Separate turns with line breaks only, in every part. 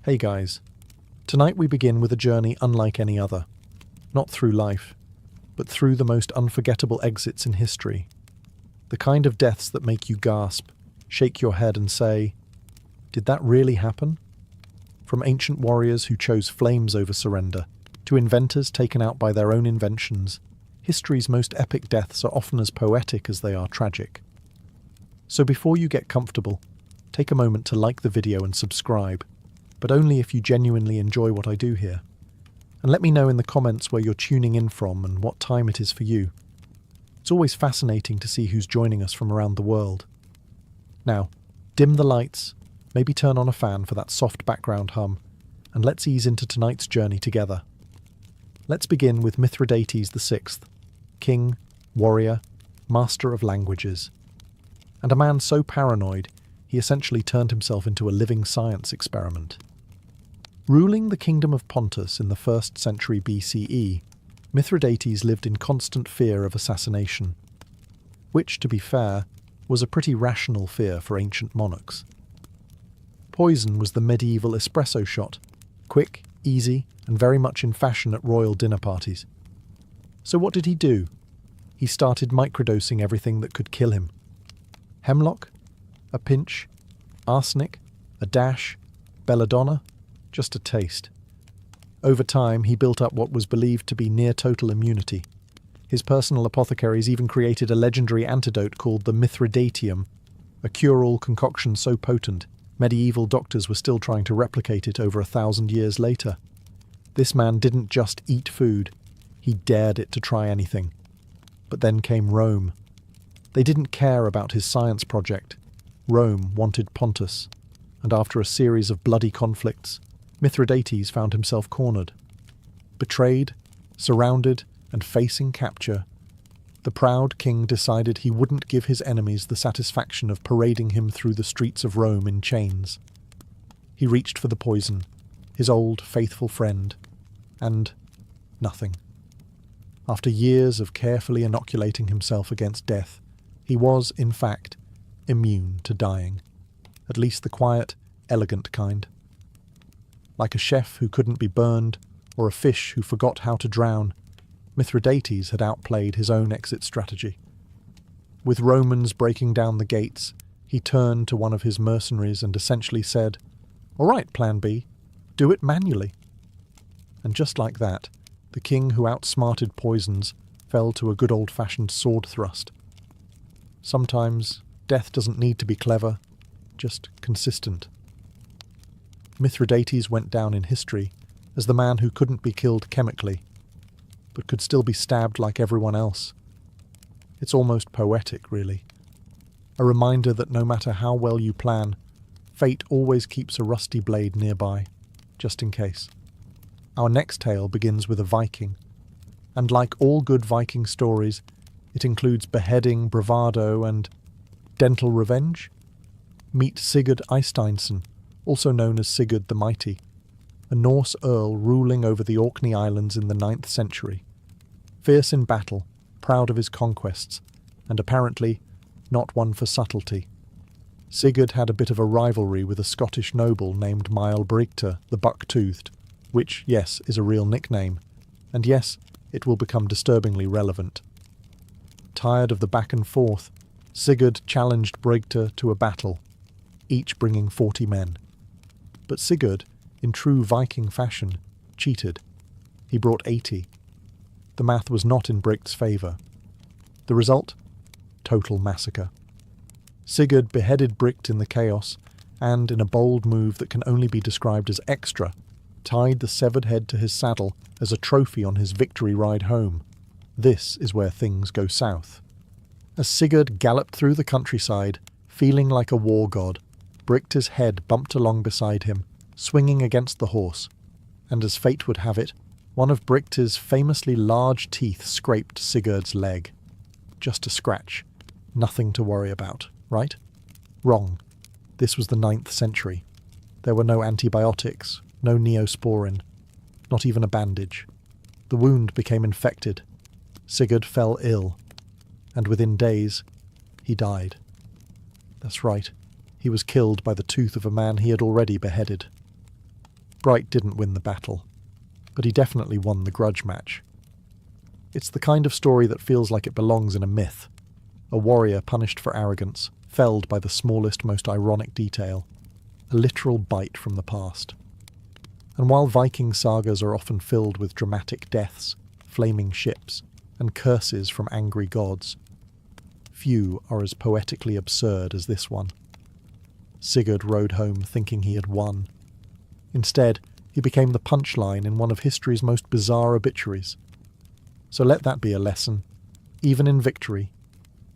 Hey guys, tonight we begin with a journey unlike any other. Not through life, but through the most unforgettable exits in history. The kind of deaths that make you gasp, shake your head and say, did that really happen? From ancient warriors who chose flames over surrender, to inventors taken out by their own inventions, history's most epic deaths are often as poetic as they are tragic. So before you get comfortable, take a moment to like the video and subscribe, but only if you genuinely enjoy what I do here. And let me know in the comments where you're tuning in from and what time it is for you. It's always fascinating to see who's joining us from around the world. Now, dim the lights, maybe turn on a fan for that soft background hum, and let's ease into tonight's journey together. Let's begin with Mithridates VI, king, warrior, master of languages, and a man so paranoid he essentially turned himself into a living science experiment. Ruling the kingdom of Pontus in the 1st century BCE, Mithridates lived in constant fear of assassination, which, to be fair, was a pretty rational fear for ancient monarchs. Poison was the medieval espresso shot, quick, easy, and very much in fashion at royal dinner parties. So what did he do? He started microdosing everything that could kill him. Hemlock, a pinch, arsenic, a dash, belladonna, just a taste. Over time, he built up what was believed to be near-total immunity. His personal apothecaries even created a legendary antidote called the Mithridatium, a cure-all concoction so potent, medieval doctors were still trying to replicate it over 1,000 years later. This man didn't just eat food, he dared it to try anything. But then came Rome. They didn't care about his science project. Rome wanted Pontus, and after a series of bloody conflicts, Mithridates found himself cornered. Betrayed, surrounded, and facing capture, the proud king decided he wouldn't give his enemies the satisfaction of parading him through the streets of Rome in chains. He reached for the poison, his old faithful friend, and nothing. After years of carefully inoculating himself against death, he was, in fact, immune to dying, at least the quiet, elegant kind. Like a chef who couldn't be burned, or a fish who forgot how to drown, Mithridates had outplayed his own exit strategy. With Romans breaking down the gates, he turned to one of his mercenaries and essentially said, "All right, Plan B, do it manually." And just like that, the king who outsmarted poisons fell to a good old-fashioned sword thrust. Sometimes death doesn't need to be clever, just consistent. Mithridates went down in history as the man who couldn't be killed chemically, but could still be stabbed like everyone else. It's almost poetic, really. A reminder that no matter how well you plan, fate always keeps a rusty blade nearby, just in case. Our next tale begins with a Viking, and like all good Viking stories, it includes beheading, bravado, and dental revenge. Meet Sigurd Eysteinsson, also known as Sigurd the Mighty, a Norse earl ruling over the Orkney Islands in the 9th century. Fierce in battle, proud of his conquests, and apparently not one for subtlety. Sigurd had a bit of a rivalry with a Scottish noble named Brigta the Buck-Toothed, which, yes, is a real nickname, and yes, it will become disturbingly relevant. Tired of the back and forth, Sigurd challenged Brigta to a battle, each bringing 40 men. But Sigurd, in true Viking fashion, cheated. He brought 80. The math was not in Brigt's favour. The result? Total massacre. Sigurd beheaded Brigt in the chaos, and, in a bold move that can only be described as extra, tied the severed head to his saddle as a trophy on his victory ride home. This is where things go south. As Sigurd galloped through the countryside, feeling like a war god, Brigta's head bumped along beside him, swinging against the horse, and as fate would have it, one of Brigta's famously large teeth scraped Sigurd's leg. Just a scratch. Nothing to worry about, right? Wrong. This was the 9th century. There were no antibiotics, no neosporin, not even a bandage. The wound became infected. Sigurd fell ill, and within days, he died. That's right. He was killed by the tooth of a man he had already beheaded. Bright didn't win the battle, but he definitely won the grudge match. It's the kind of story that feels like it belongs in a myth. A warrior punished for arrogance, felled by the smallest, most ironic detail. A literal bite from the past. And while Viking sagas are often filled with dramatic deaths, flaming ships, and curses from angry gods, few are as poetically absurd as this one. Sigurd rode home thinking he had won. Instead, he became the punchline in one of history's most bizarre obituaries. So let that be a lesson. Even in victory,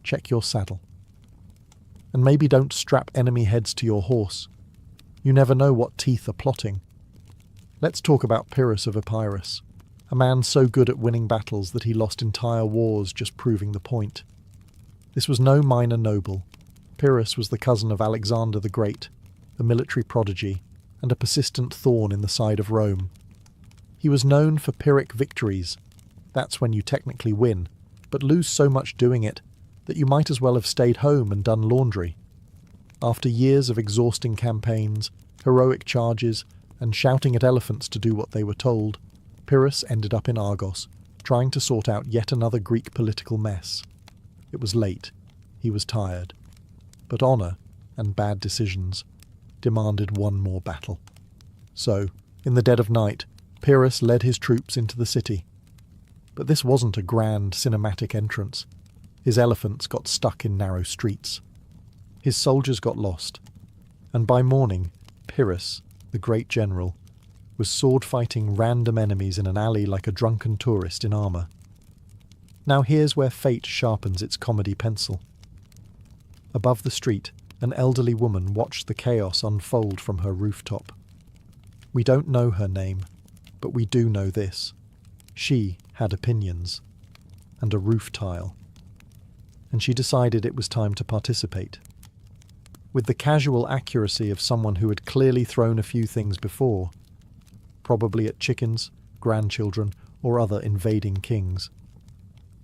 check your saddle. And maybe don't strap enemy heads to your horse. You never know what teeth are plotting. Let's talk about Pyrrhus of Epirus, a man so good at winning battles that he lost entire wars just proving the point. This was no minor noble. Pyrrhus was the cousin of Alexander the Great, a military prodigy, and a persistent thorn in the side of Rome. He was known for Pyrrhic victories. That's when you technically win, but lose so much doing it that you might as well have stayed home and done laundry. After years of exhausting campaigns, heroic charges, and shouting at elephants to do what they were told, Pyrrhus ended up in Argos, trying to sort out yet another Greek political mess. It was late. He was tired. But honour, and bad decisions, demanded one more battle. So, in the dead of night, Pyrrhus led his troops into the city. But this wasn't a grand cinematic entrance. His elephants got stuck in narrow streets. His soldiers got lost. And by morning, Pyrrhus, the great general, was sword-fighting random enemies in an alley like a drunken tourist in armour. Now here's where fate sharpens its comedy pencil. Above the street, an elderly woman watched the chaos unfold from her rooftop. We don't know her name, but we do know this. She had opinions, and a roof tile. And she decided it was time to participate. With the casual accuracy of someone who had clearly thrown a few things before, probably at chickens, grandchildren, or other invading kings.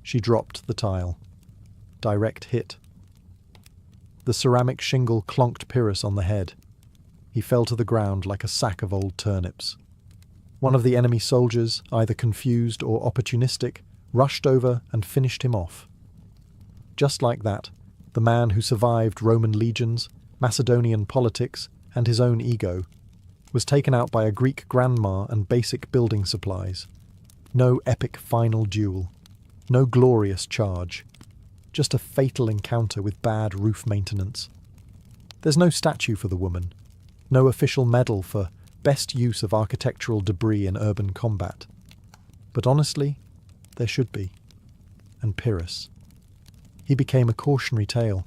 She dropped the tile. Direct hit. The ceramic shingle clonked Pyrrhus on the head. He fell to the ground like a sack of old turnips. One of the enemy soldiers, either confused or opportunistic, rushed over and finished him off. Just like that, the man who survived Roman legions, Macedonian politics, and his own ego, was taken out by a Greek grandma and basic building supplies. No epic final duel. No glorious charge. Just a fatal encounter with bad roof maintenance. There's no statue for the woman. No official medal for best use of architectural debris in urban combat. But honestly, there should be. And Pyrrhus. He became a cautionary tale,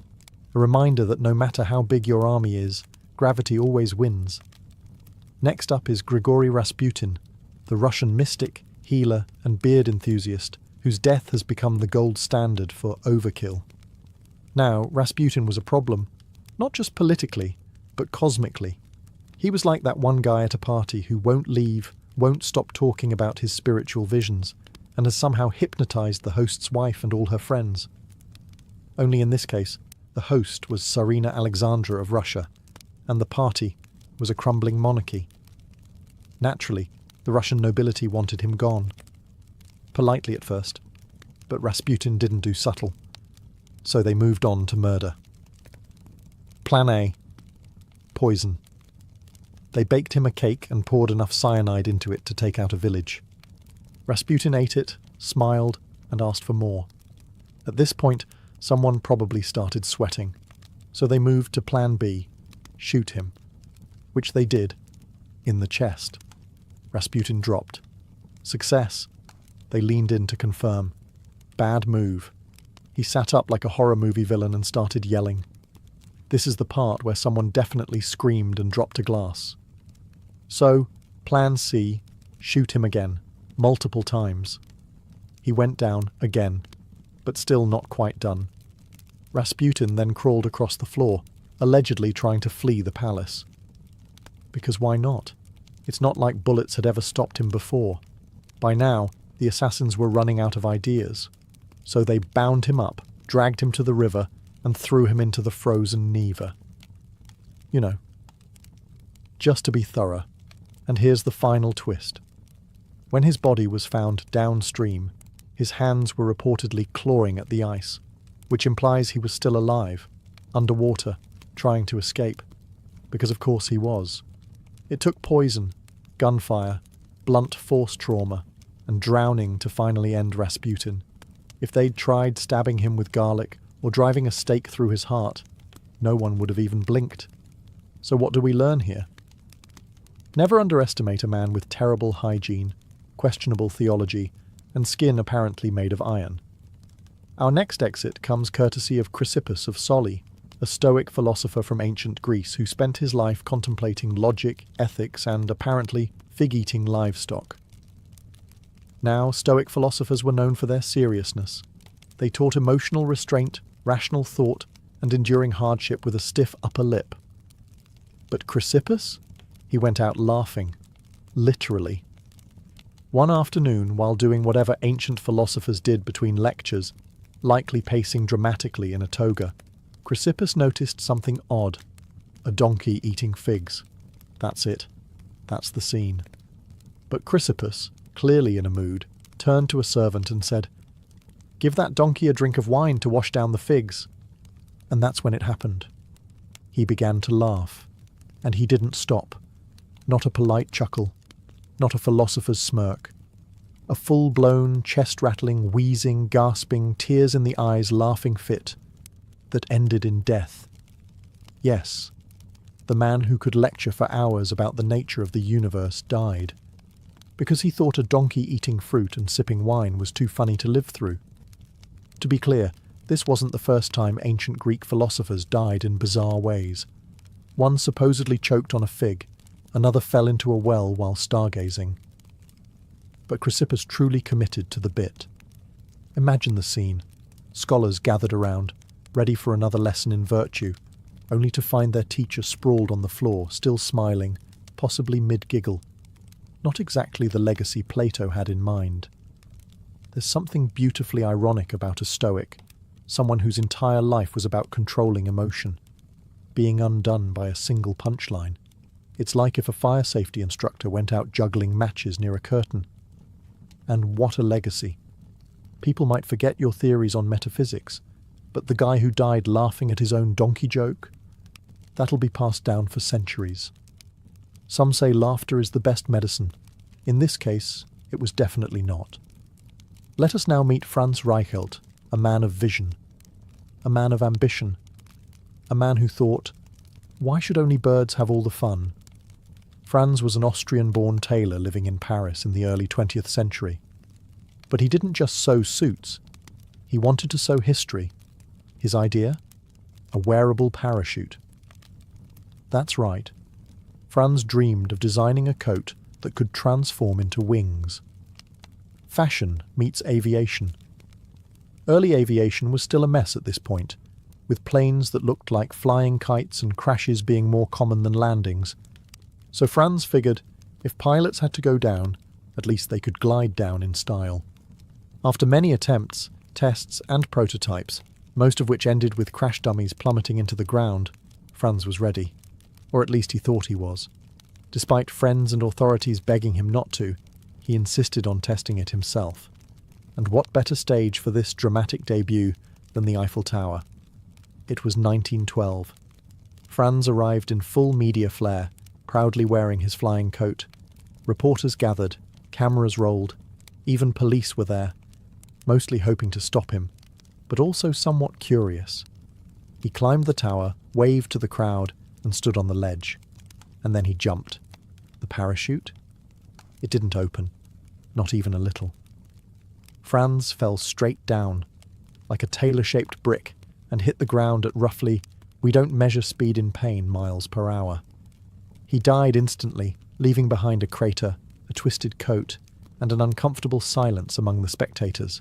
a reminder that no matter how big your army is, gravity always wins. Next up is Grigory Rasputin, the Russian mystic, healer, and beard enthusiast, whose death has become the gold standard for overkill. Now, Rasputin was a problem, not just politically, but cosmically. He was like that one guy at a party who won't leave, won't stop talking about his spiritual visions, and has somehow hypnotized the host's wife and all her friends. Only in this case, the host was Tsarina Alexandra of Russia, and the party was a crumbling monarchy. Naturally, the Russian nobility wanted him gone. Politely at first, but Rasputin didn't do subtle, so they moved on to murder. Plan A. Poison. They baked him a cake and poured enough cyanide into it to take out a village. Rasputin ate it, smiled, and asked for more. At this point, someone probably started sweating, so they moved to Plan B, shoot him, which they did, in the chest. Rasputin dropped. Success. They leaned in to confirm. Bad move. He sat up like a horror movie villain and started yelling. This is the part where someone definitely screamed and dropped a glass. So, Plan C, shoot him again, multiple times. He went down again, but still not quite done. Rasputin then crawled across the floor, allegedly trying to flee the palace. Because why not? It's not like bullets had ever stopped him before. By now, the assassins were running out of ideas. So they bound him up, dragged him to the river, and threw him into the frozen Neva. You know, just to be thorough, And here's the final twist. When his body was found downstream, his hands were reportedly clawing at the ice, which implies he was still alive, underwater, trying to escape. Because of course he was. It took poison, gunfire, blunt force trauma, and drowning to finally end Rasputin. If they'd tried stabbing him with garlic or driving a stake through his heart, no one would have even blinked. So what do we learn here? Never underestimate a man with terrible hygiene, questionable theology, and skin apparently made of iron. Our next exit comes courtesy of Chrysippus of Soli, a Stoic philosopher from ancient Greece who spent his life contemplating logic, ethics, and, apparently, fig-eating livestock. Now, Stoic philosophers were known for their seriousness. They taught emotional restraint, rational thought, and enduring hardship with a stiff upper lip. But Chrysippus? He went out laughing. Literally. One afternoon, while doing whatever ancient philosophers did between lectures, likely pacing dramatically in a toga, Chrysippus noticed something odd. A donkey eating figs. That's it. That's the scene. But Chrysippus, clearly in a mood, turned to a servant and said, "Give that donkey a drink of wine to wash down the figs." And that's when it happened. He began to laugh. And he didn't stop. Not a polite chuckle. Not a philosopher's smirk. A full-blown, chest-rattling, wheezing, gasping, tears-in-the-eyes laughing fit that ended in death. Yes, the man who could lecture for hours about the nature of the universe died, because he thought a donkey eating fruit and sipping wine was too funny to live through. To be clear, this wasn't the first time ancient Greek philosophers died in bizarre ways. One supposedly choked on a fig, another fell into a well while stargazing. But Chrysippus truly committed to the bit. Imagine the scene. Scholars gathered around, ready for another lesson in virtue, only to find their teacher sprawled on the floor, still smiling, possibly mid-giggle. Not exactly the legacy Plato had in mind. There's something beautifully ironic about a Stoic, someone whose entire life was about controlling emotion, being undone by a single punchline. It's like if a fire safety instructor went out juggling matches near a curtain. And what a legacy. People might forget your theories on metaphysics, but the guy who died laughing at his own donkey joke? That'll be passed down for centuries. Some say laughter is the best medicine. In this case, it was definitely not. Let us now meet Franz Reichelt, a man of vision, a man of ambition, a man who thought, why should only birds have all the fun? Franz was an Austrian-born tailor living in Paris in the early 20th century. But he didn't just sew suits. He wanted to sew history. His idea? A wearable parachute. That's right. Franz dreamed of designing a coat that could transform into wings. Fashion meets aviation. Early aviation was still a mess at this point, with planes that looked like flying kites and crashes being more common than landings. So Franz figured, if pilots had to go down, at least they could glide down in style. After many attempts, tests and prototypes, most of which ended with crash dummies plummeting into the ground, Franz was ready. Or at least he thought he was. Despite friends and authorities begging him not to, he insisted on testing it himself. And what better stage for this dramatic debut than the Eiffel Tower? It was 1912. Franz arrived in full media flair, proudly wearing his flying coat. Reporters gathered, cameras rolled, even police were there, mostly hoping to stop him, but also somewhat curious. He climbed the tower, waved to the crowd, and stood on the ledge. And then he jumped. The parachute? It didn't open, not even a little. Franz fell straight down, like a tailor-shaped brick, and hit the ground at roughly, we don't measure speed in pain, miles per hour. He died instantly, leaving behind a crater, a twisted coat, and an uncomfortable silence among the spectators.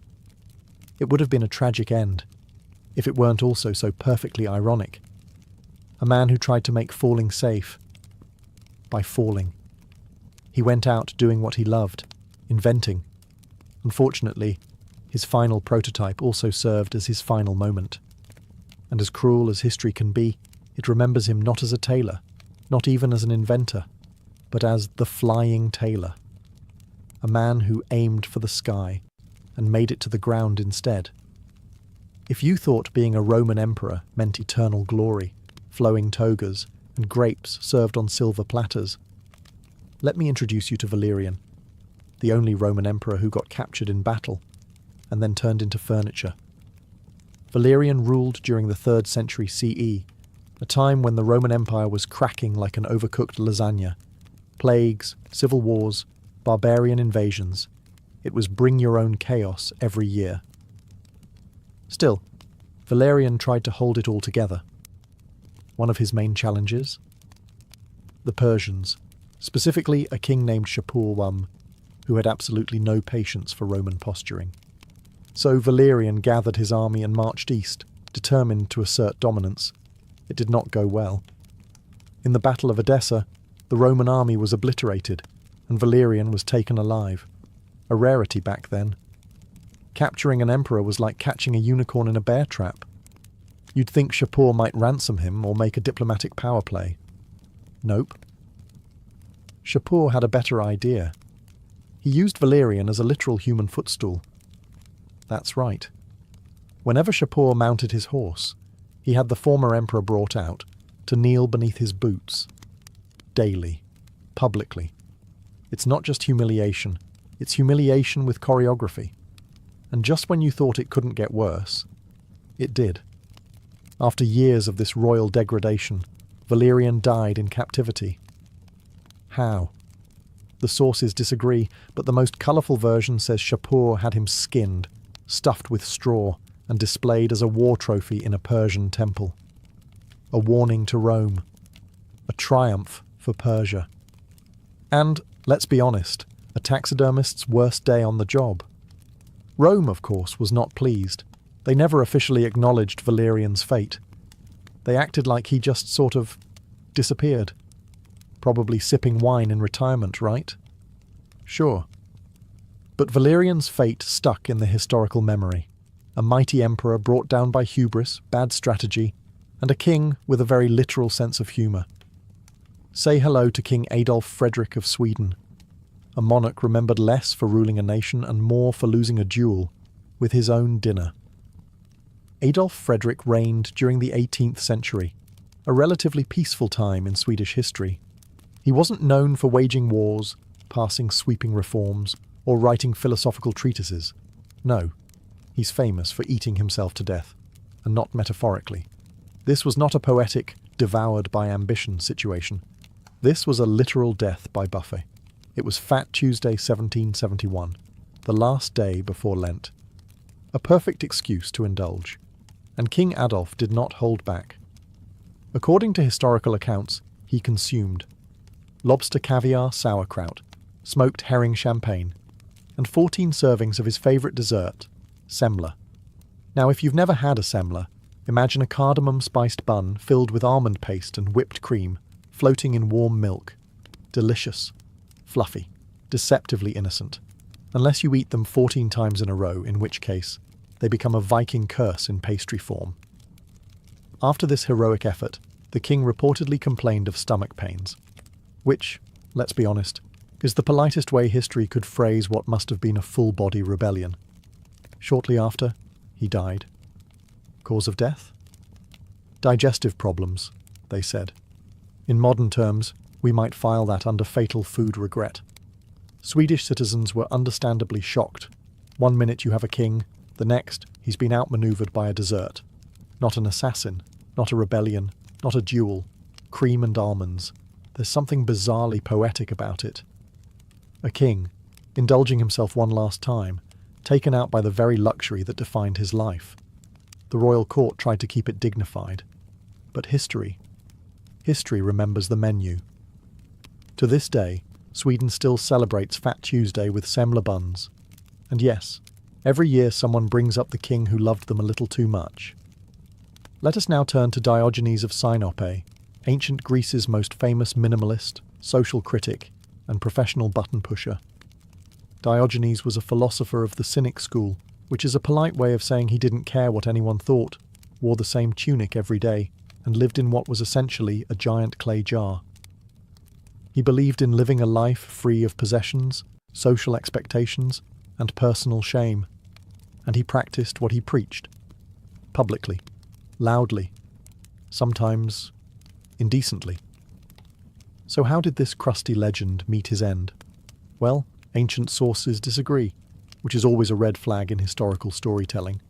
It would have been a tragic end, if it weren't also so perfectly ironic. A man who tried to make falling safe by falling. He went out doing what he loved, inventing. Unfortunately, his final prototype also served as his final moment. And as cruel as history can be, it remembers him not as a tailor, not even as an inventor, but as the flying tailor, a man who aimed for the sky and made it to the ground instead. If you thought being a Roman emperor meant eternal glory, flowing togas, and grapes served on silver platters, let me introduce you to Valerian, the only Roman emperor who got captured in battle and then turned into furniture. Valerian ruled during the 3rd century CE, a time when the Roman Empire was cracking like an overcooked lasagna. Plagues, civil wars, barbarian invasions. It was bring your own chaos every year. Still, Valerian tried to hold it all together. One of his main challenges? The Persians, specifically a king named Shapur, who had absolutely no patience for Roman posturing. So Valerian gathered his army and marched east, determined to assert dominance. It did not go well. In the Battle of Edessa, the Roman army was obliterated, and Valerian was taken alive. A rarity back then. Capturing an emperor was like catching a unicorn in a bear trap. You'd think Shapur might ransom him or make a diplomatic power play. Nope. Shapur had a better idea. He used Valerian as a literal human footstool. That's right. Whenever Shapur mounted his horse, he had the former emperor brought out to kneel beneath his boots. Daily. Publicly. It's not just humiliation, it's humiliation with choreography. And just when you thought it couldn't get worse, it did. After years of this royal degradation, Valerian died in captivity. How? The sources disagree, but the most colourful version says Shapur had him skinned, stuffed with straw, and displayed as a war trophy in a Persian temple. A warning to Rome. A triumph for Persia. And, let's be honest, a taxidermist's worst day on the job. Rome, of course, was not pleased. They never officially acknowledged Valerian's fate. They acted like he just sort of disappeared. Probably sipping wine in retirement, right? Sure. But Valerian's fate stuck in the historical memory. A mighty emperor brought down by hubris, bad strategy, and a king with a very literal sense of humour. Say hello to King Adolf Frederick of Sweden, a monarch remembered less for ruling a nation and more for losing a duel with his own dinner. Adolf Frederick reigned during the 18th century, a relatively peaceful time in Swedish history. He wasn't known for waging wars, passing sweeping reforms, or writing philosophical treatises. No, he's famous for eating himself to death, and not metaphorically. This was not a poetic, devoured by ambition situation. This was a literal death by buffet. It was Fat Tuesday 1771, the last day before Lent. A perfect excuse to indulge. And King Adolf did not hold back. According to historical accounts, he consumed lobster caviar sauerkraut, smoked herring champagne, and 14 servings of his favourite dessert, semla. Now, if you've never had a semla, imagine a cardamom-spiced bun filled with almond paste and whipped cream, floating in warm milk. Delicious, fluffy, deceptively innocent. Unless you eat them 14 times in a row, in which case, they become a Viking curse in pastry form. After this heroic effort, the king reportedly complained of stomach pains, which, let's be honest, is the politest way history could phrase what must have been a full-body rebellion. Shortly after, he died. Cause of death? Digestive problems, they said. In modern terms, we might file that under fatal food regret. Swedish citizens were understandably shocked. One minute you have a king, the next he's been outmaneuvered by a dessert. Not an assassin, not a rebellion, not a duel. Cream and almonds. There's something bizarrely poetic about it. A king, indulging himself one last time, taken out by the very luxury that defined his life. The royal court tried to keep it dignified. But history remembers the menu. To this day, Sweden still celebrates Fat Tuesday with semla buns. And yes, every year someone brings up the king who loved them a little too much. Let us now turn to Diogenes of Sinope, ancient Greece's most famous minimalist, social critic, and professional button pusher. Diogenes was a philosopher of the Cynic school, which is a polite way of saying he didn't care what anyone thought, wore the same tunic every day, and lived in what was essentially a giant clay jar. He believed in living a life free of possessions, social expectations, and personal shame, and he practiced what he preached, publicly, loudly, sometimes indecently. So how did this crusty legend meet his end? Well, ancient sources disagree, which is always a red flag in historical storytelling.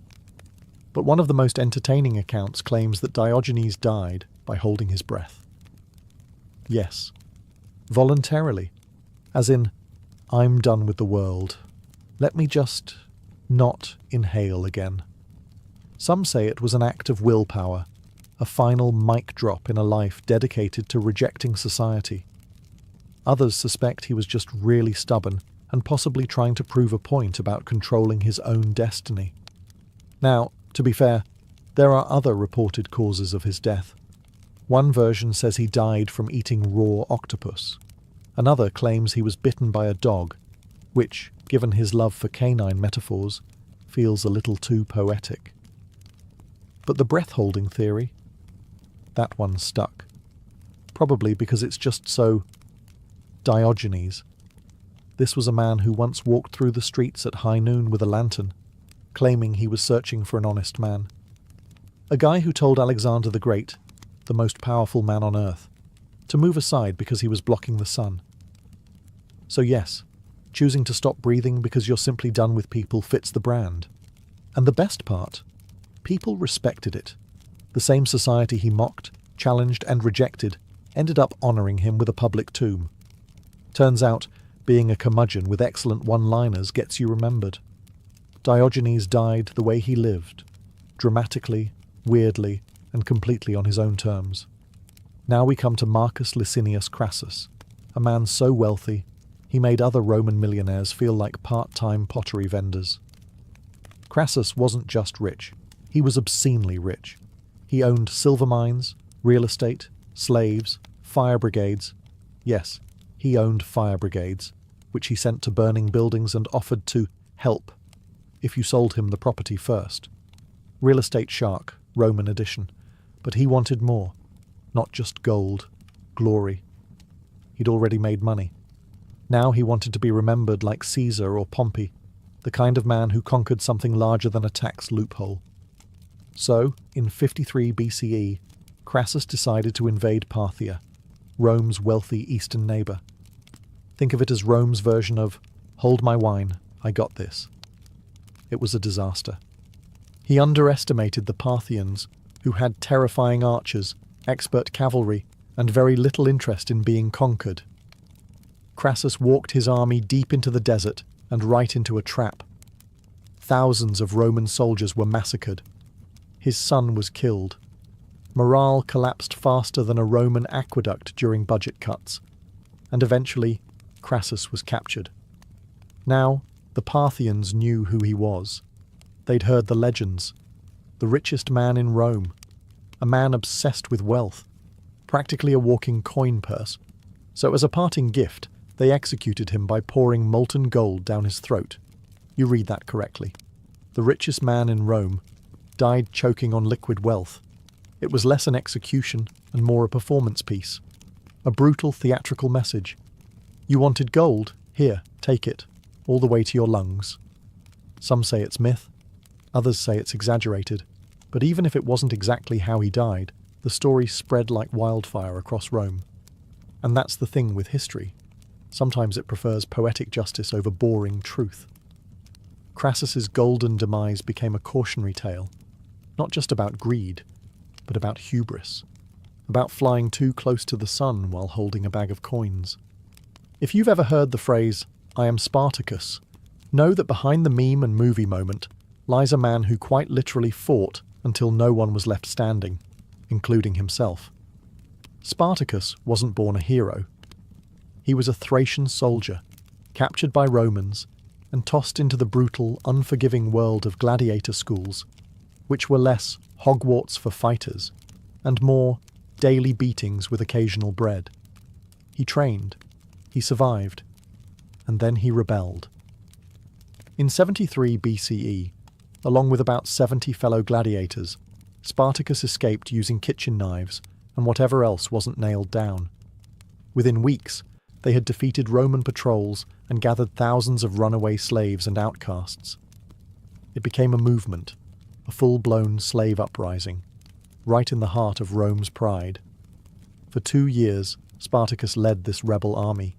But one of the most entertaining accounts claims that Diogenes died by holding his breath. Yes, voluntarily, as in, I'm done with the world. Let me just not inhale again. Some say it was an act of willpower, a final mic drop in a life dedicated to rejecting society. Others suspect he was just really stubborn and possibly trying to prove a point about controlling his own destiny. Now, to be fair, there are other reported causes of his death. One version says he died from eating raw octopus. Another claims he was bitten by a dog, which, given his love for canine metaphors, feels a little too poetic. But the breath-holding theory? That one stuck. Probably because it's just so Diogenes. This was a man who once walked through the streets at high noon with a lantern, claiming he was searching for an honest man. A guy who told Alexander the Great, the most powerful man on earth, to move aside because he was blocking the sun. So yes, choosing to stop breathing because you're simply done with people fits the brand. And the best part, people respected it. The same society he mocked, challenged and rejected ended up honouring him with a public tomb. Turns out, being a curmudgeon with excellent one-liners gets you remembered. Diogenes died the way he lived, dramatically, weirdly, and completely on his own terms. Now we come to Marcus Licinius Crassus, a man so wealthy, he made other Roman millionaires feel like part-time pottery vendors. Crassus wasn't just rich, he was obscenely rich. He owned silver mines, real estate, slaves, fire brigades. Yes, he owned fire brigades, which he sent to burning buildings and offered to help if you sold him the property first. Real estate shark, Roman edition. But he wanted more. Not just gold, glory. He'd already made money. Now he wanted to be remembered like Caesar or Pompey, the kind of man who conquered something larger than a tax loophole. So, in 53 BCE, Crassus decided to invade Parthia, Rome's wealthy eastern neighbour. Think of it as Rome's version of, "Hold my wine, I got this." It was a disaster. He underestimated the Parthians, who had terrifying archers, expert cavalry, and very little interest in being conquered. Crassus walked his army deep into the desert and right into a trap. Thousands of Roman soldiers were massacred. His son was killed. Morale collapsed faster than a Roman aqueduct during budget cuts, and eventually Crassus was captured. Now, the Parthians knew who he was. They'd heard the legends. The richest man in Rome, a man obsessed with wealth, practically a walking coin purse. So as a parting gift, they executed him by pouring molten gold down his throat. You read that correctly. The richest man in Rome died choking on liquid wealth. It was less an execution and more a performance piece. A brutal theatrical message. You wanted gold? Here, take it. All the way to your lungs. Some say it's myth. Others say it's exaggerated. But even if it wasn't exactly how he died, the story spread like wildfire across Rome. And that's the thing with history. Sometimes it prefers poetic justice over boring truth. Crassus's golden demise became a cautionary tale, not just about greed, but about hubris, about flying too close to the sun while holding a bag of coins. If you've ever heard the phrase, "I am Spartacus," know that behind the meme and movie moment lies a man who quite literally fought until no one was left standing, including himself. Spartacus wasn't born a hero. He was a Thracian soldier, captured by Romans and tossed into the brutal, unforgiving world of gladiator schools, which were less Hogwarts for fighters and more daily beatings with occasional bread. He trained, he survived, and then he rebelled. In 73 BCE, along with about 70 fellow gladiators, Spartacus escaped using kitchen knives and whatever else wasn't nailed down. Within weeks, They had defeated Roman patrols and gathered thousands of runaway slaves and outcasts. It became a movement, a full-blown slave uprising, right in the heart of Rome's pride. For 2 years, Spartacus led this rebel army.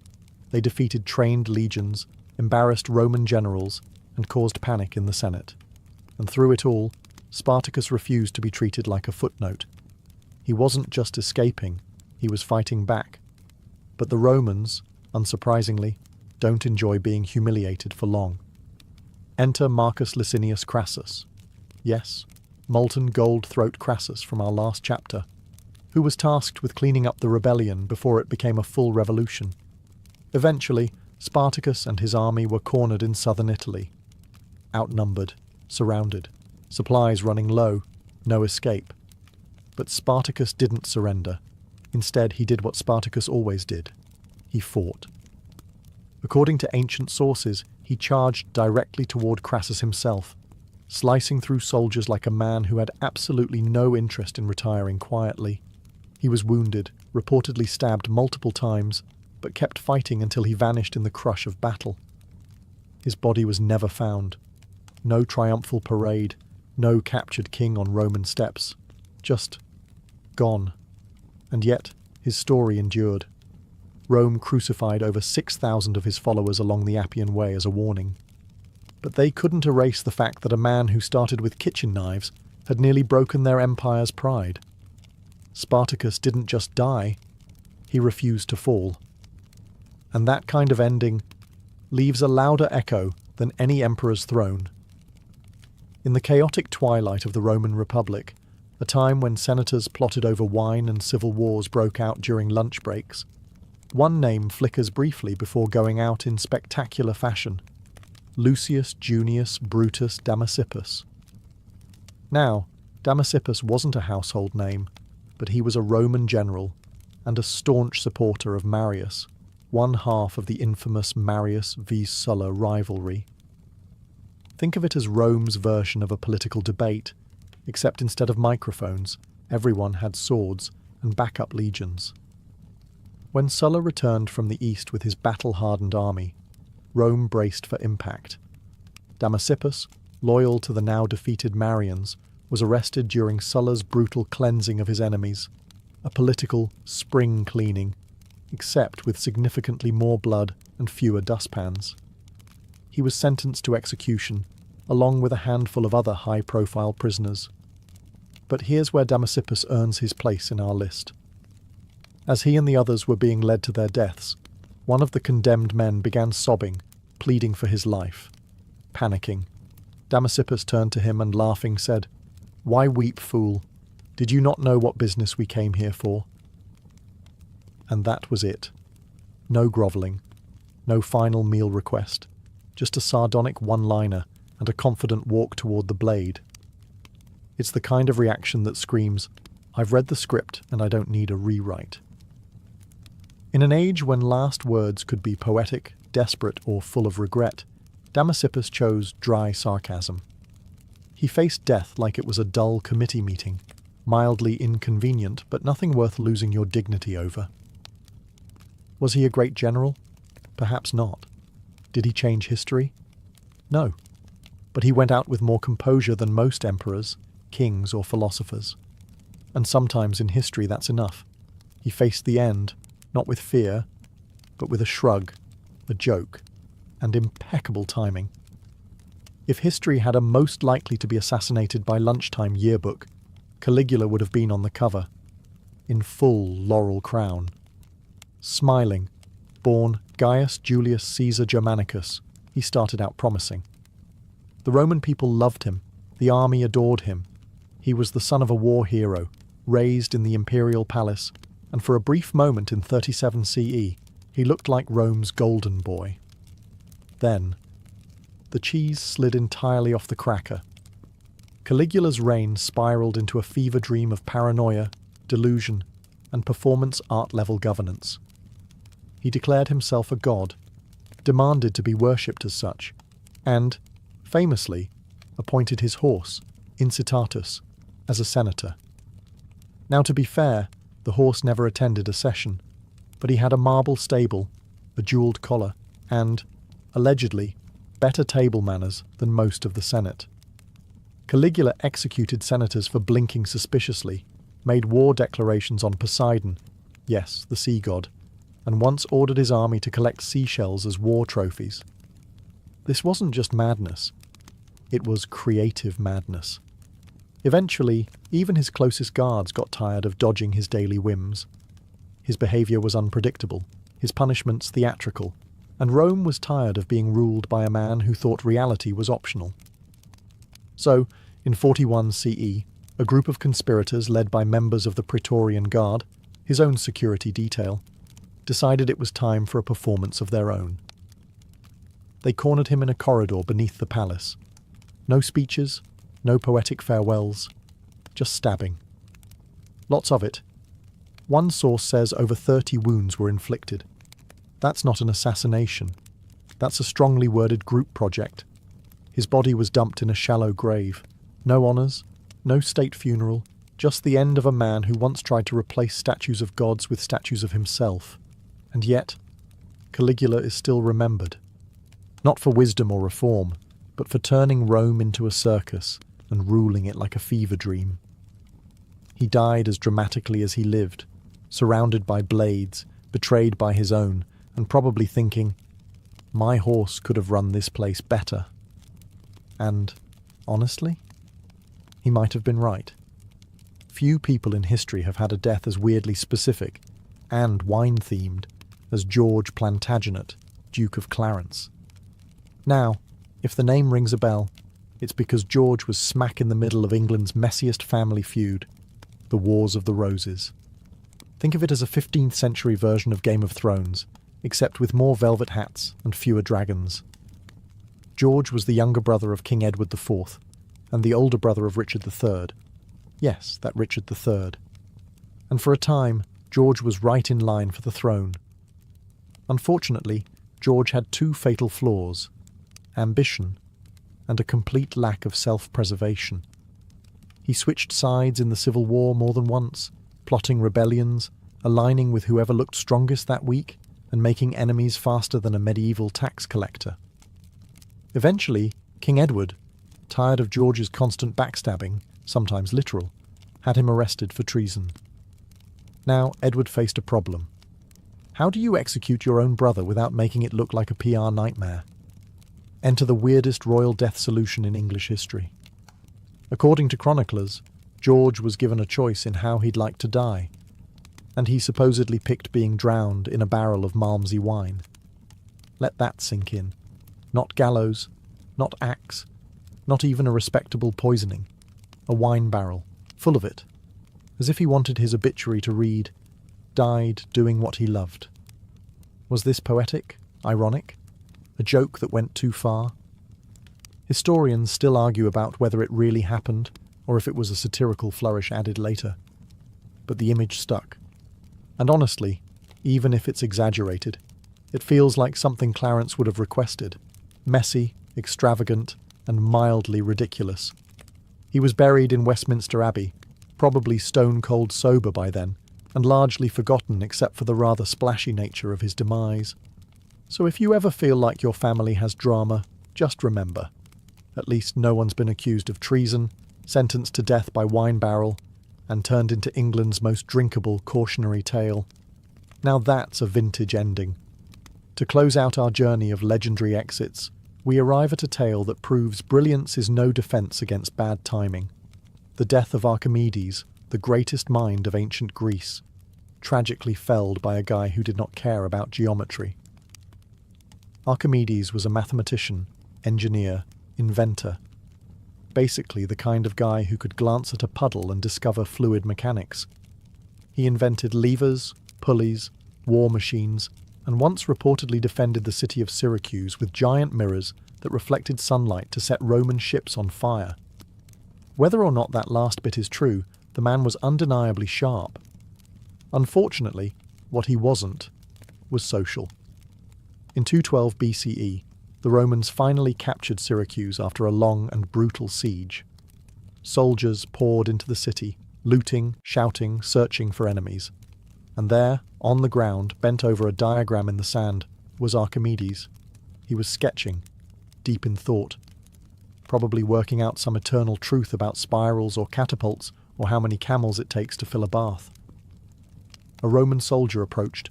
They defeated trained legions, embarrassed Roman generals, and caused panic in the Senate. And through it all, Spartacus refused to be treated like a footnote. He wasn't just escaping, he was fighting back. But the Romans, unsurprisingly, don't enjoy being humiliated for long. Enter Marcus Licinius Crassus. Yes, molten gold throat Crassus from our last chapter, who was tasked with cleaning up the rebellion before it became a full revolution. Eventually, Spartacus and his army were cornered in southern Italy. Outnumbered, surrounded, supplies running low, no escape. But Spartacus didn't surrender. Instead, he did what Spartacus always did. He fought. According to ancient sources, he charged directly toward Crassus himself, slicing through soldiers like a man who had absolutely no interest in retiring quietly. He was wounded, reportedly stabbed multiple times, but kept fighting until he vanished in the crush of battle. His body was never found. No triumphal parade, no captured king on Roman steps. Just gone. And yet, his story endured. Rome crucified over 6,000 of his followers along the Appian Way as a warning. But they couldn't erase the fact that a man who started with kitchen knives had nearly broken their empire's pride. Spartacus didn't just die, he refused to fall. And that kind of ending leaves a louder echo than any emperor's throne. In the chaotic twilight of the Roman Republic, a time when senators plotted over wine and civil wars broke out during lunch breaks, one name flickers briefly before going out in spectacular fashion: Lucius Junius Brutus Damasippus. Now, Damasippus wasn't a household name, but he was a Roman general and a staunch supporter of Marius, one half of the infamous Marius v. Sulla rivalry. Think of it as Rome's version of a political debate, except instead of microphones, everyone had swords and backup legions. When Sulla returned from the east with his battle-hardened army, Rome braced for impact. Damasippus, loyal to the now-defeated Marians, was arrested during Sulla's brutal cleansing of his enemies, a political spring cleaning, except with significantly more blood and fewer dustpans. He was sentenced to execution, along with a handful of other high-profile prisoners. But here's where Damasippus earns his place in our list. As he and the others were being led to their deaths, one of the condemned men began sobbing, pleading for his life. Panicking, Damasippus turned to him and laughing said, "Why weep, fool? Did you not know what business we came here for?" And that was it. No grovelling, no final meal request, just a sardonic one-liner and a confident walk toward the blade. It's the kind of reaction that screams, "I've read the script and I don't need a rewrite." In an age when last words could be poetic, desperate, or full of regret, Damasippus chose dry sarcasm. He faced death like it was a dull committee meeting, mildly inconvenient, but nothing worth losing your dignity over. Was he a great general? Perhaps not. Did he change history? No. But he went out with more composure than most emperors, kings, or philosophers. And sometimes in history that's enough. He faced the end, not with fear, but with a shrug, a joke, and impeccable timing. If history had a most likely to be assassinated by lunchtime yearbook, Caligula would have been on the cover, in full laurel crown. Smiling, born Gaius Julius Caesar Germanicus, he started out promising. The Roman people loved him, the army adored him. He was the son of a war hero, raised in the imperial palace, and for a brief moment in 37 CE, he looked like Rome's golden boy. Then, the cheese slid entirely off the cracker. Caligula's reign spiraled into a fever dream of paranoia, delusion, and performance art-level governance. He declared himself a god, demanded to be worshipped as such, and, famously, appointed his horse, Incitatus, as a senator. Now, to be fair, the horse never attended a session, but he had a marble stable, a jeweled collar, and, allegedly, better table manners than most of the Senate. Caligula executed senators for blinking suspiciously, made war declarations on Poseidon, yes, the sea god, and once ordered his army to collect seashells as war trophies. This wasn't just madness. It was creative madness. Eventually, even his closest guards got tired of dodging his daily whims. His behaviour was unpredictable, his punishments theatrical, and Rome was tired of being ruled by a man who thought reality was optional. So, in 41 CE, a group of conspirators led by members of the Praetorian Guard, his own security detail, decided it was time for a performance of their own. They cornered him in a corridor beneath the palace. No speeches, no poetic farewells, just stabbing. Lots of it. One source says over 30 wounds were inflicted. That's not an assassination. That's a strongly worded group project. His body was dumped in a shallow grave. No honours, no state funeral, just the end of a man who once tried to replace statues of gods with statues of himself. And yet, Caligula is still remembered. Not for wisdom or reform, but for turning Rome into a circus and ruling it like a fever dream. He died as dramatically as he lived, surrounded by blades, betrayed by his own, and probably thinking, my horse could have run this place better. And, honestly, he might have been right. Few people in history have had a death as weirdly specific and wine-themed as George Plantagenet, Duke of Clarence. Now, if the name rings a bell, it's because George was smack in the middle of England's messiest family feud, the Wars of the Roses. Think of it as a 15th century version of Game of Thrones, except with more velvet hats and fewer dragons. George was the younger brother of King Edward IV, and the older brother of Richard III. Yes, that Richard III. And for a time, George was right in line for the throne. Unfortunately, George had two fatal flaws: ambition and a complete lack of self-preservation. He switched sides in the Civil War more than once, plotting rebellions, aligning with whoever looked strongest that week, and making enemies faster than a medieval tax collector. Eventually, King Edward, tired of George's constant backstabbing, sometimes literal, had him arrested for treason. Now, Edward faced a problem. How do you execute your own brother without making it look like a PR nightmare? Enter the weirdest royal death solution in English history. According to chroniclers, George was given a choice in how he'd like to die, and he supposedly picked being drowned in a barrel of Malmsey wine. Let that sink in. Not gallows, not axe, not even a respectable poisoning. A wine barrel, full of it, as if he wanted his obituary to read, "Died doing what he loved." Was this poetic? Ironic? A joke that went too far? Historians still argue about whether it really happened, or if it was a satirical flourish added later. But the image stuck. And honestly, even if it's exaggerated, it feels like something Clarence would have requested. Messy, extravagant, and mildly ridiculous. He was buried in Westminster Abbey, probably stone-cold sober by then, and largely forgotten except for the rather splashy nature of his demise. So if you ever feel like your family has drama, just remember, at least no one's been accused of treason, sentenced to death by wine barrel, and turned into England's most drinkable cautionary tale. Now that's a vintage ending. To close out our journey of legendary exits, we arrive at a tale that proves brilliance is no defence against bad timing. The death of Archimedes, the greatest mind of ancient Greece, tragically felled by a guy who did not care about geometry. Archimedes was a mathematician, engineer, inventor. Basically the kind of guy who could glance at a puddle and discover fluid mechanics. He invented levers, pulleys, war machines, and once reportedly defended the city of Syracuse with giant mirrors that reflected sunlight to set Roman ships on fire. Whether or not that last bit is true, the man was undeniably sharp. Unfortunately, what he wasn't was social. In 212 BCE, the Romans finally captured Syracuse after a long and brutal siege. Soldiers poured into the city, looting, shouting, searching for enemies. And there, on the ground, bent over a diagram in the sand, was Archimedes. He was sketching, deep in thought, probably working out some eternal truth about spirals or catapults or how many camels it takes to fill a bath. A Roman soldier approached.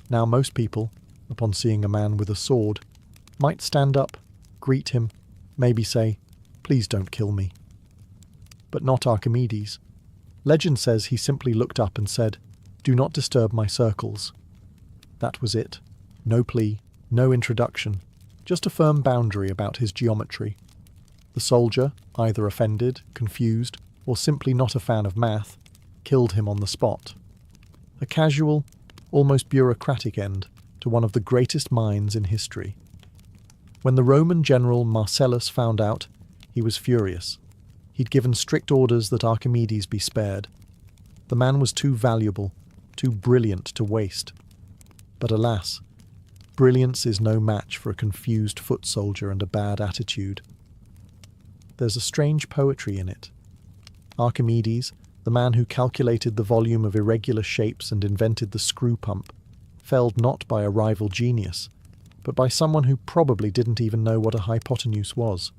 Now most people, upon seeing a man with a sword, might stand up, greet him, maybe say, "Please don't kill me." But not Archimedes. Legend says he simply looked up and said, "Do not disturb my circles." That was it. No plea, no introduction, just a firm boundary about his geometry. The soldier, either offended, confused, or simply not a fan of math, killed him on the spot. A casual, almost bureaucratic end to one of the greatest minds in history. When the Roman general Marcellus found out, he was furious. He'd given strict orders that Archimedes be spared. The man was too valuable, too brilliant to waste. But alas, brilliance is no match for a confused foot soldier and a bad attitude. There's a strange poetry in it. Archimedes, the man who calculated the volume of irregular shapes and invented the screw pump, felled not by a rival genius, but by someone who probably didn't even know what a hypotenuse was.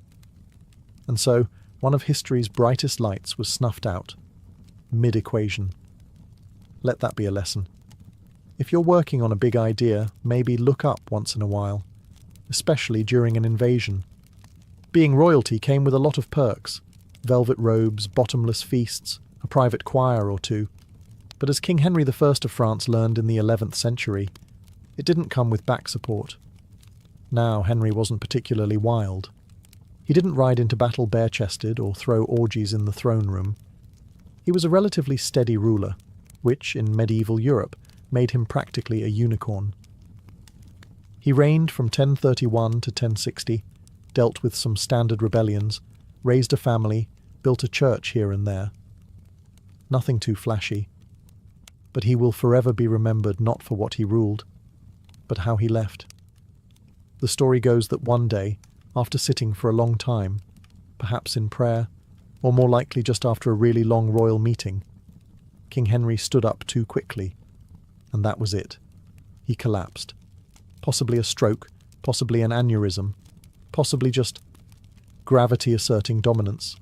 And so, one of history's brightest lights was snuffed out, mid-equation. Let that be a lesson. If you're working on a big idea, maybe look up once in a while, especially during an invasion. Being royalty came with a lot of perks: velvet robes, bottomless feasts, a private choir or two. But as King Henry I of France learned in the 11th century, it didn't come with back support. Now Henry wasn't particularly wild. He didn't ride into battle bare-chested or throw orgies in the throne room. He was a relatively steady ruler, which, in medieval Europe, made him practically a unicorn. He reigned from 1031 to 1060, dealt with some standard rebellions, raised a family, built a church here and there. Nothing too flashy. But he will forever be remembered not for what he ruled, but how he left. The story goes that one day, after sitting for a long time, perhaps in prayer, or more likely just after a really long royal meeting, King Henry stood up too quickly, and that was it. He collapsed. Possibly a stroke, possibly an aneurysm, possibly just gravity asserting dominance.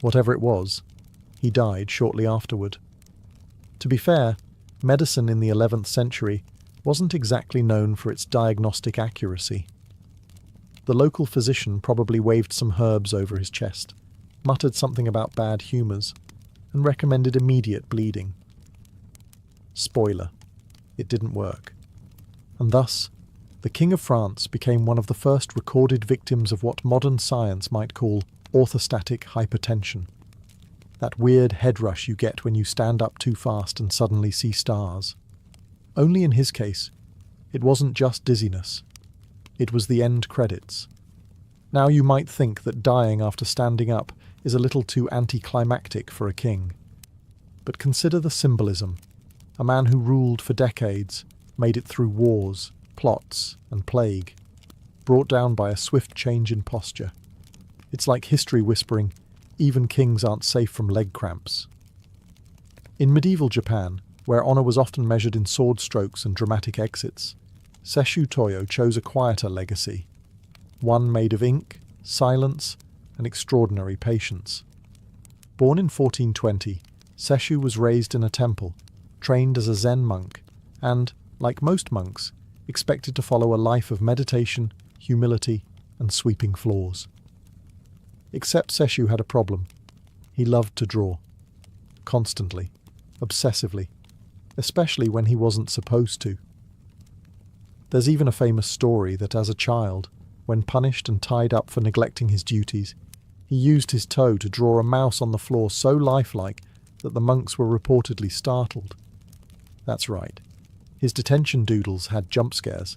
Whatever it was, he died shortly afterward. To be fair, medicine in the 11th century wasn't exactly known for its diagnostic accuracy. The local physician probably waved some herbs over his chest, muttered something about bad humours, and recommended immediate bleeding. Spoiler: it didn't work. And thus, the King of France became one of the first recorded victims of what modern science might call orthostatic hypertension. That weird head rush you get when you stand up too fast and suddenly see stars. Only in his case, it wasn't just dizziness. It was the end credits. Now you might think that dying after standing up is a little too anticlimactic for a king. But consider the symbolism. A man who ruled for decades, made it through wars, plots, and plague, brought down by a swift change in posture. It's like history whispering, even kings aren't safe from leg cramps. In medieval Japan, where honour was often measured in sword strokes and dramatic exits, Sesshu Toyo chose a quieter legacy, one made of ink, silence, and extraordinary patience. Born in 1420, Sesshu was raised in a temple, trained as a Zen monk, and, like most monks, expected to follow a life of meditation, humility, and sweeping floors. Except Sesshu had a problem. He loved to draw. Constantly. Obsessively. Especially when he wasn't supposed to. There's even a famous story that as a child, when punished and tied up for neglecting his duties, he used his toe to draw a mouse on the floor so lifelike that the monks were reportedly startled. That's right. His detention doodles had jump scares.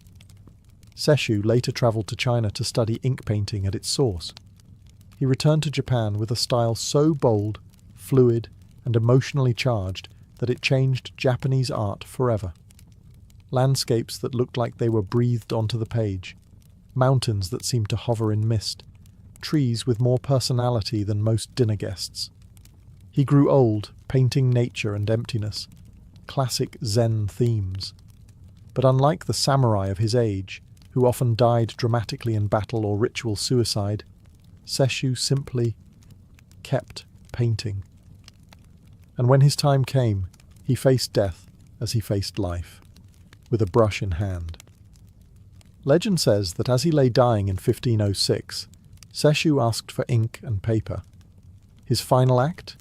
Sesshu later travelled to China to study ink painting at its source. He returned to Japan with a style so bold, fluid, and emotionally charged that it changed Japanese art forever. Landscapes that looked like they were breathed onto the page, mountains that seemed to hover in mist, trees with more personality than most dinner guests. He grew old, painting nature and emptiness, classic Zen themes. But unlike the samurai of his age, who often died dramatically in battle or ritual suicide, Sesshu simply kept painting. And when his time came, he faced death as he faced life, with a brush in hand. Legend says that as he lay dying in 1506, Sesshu asked for ink and paper. His final act?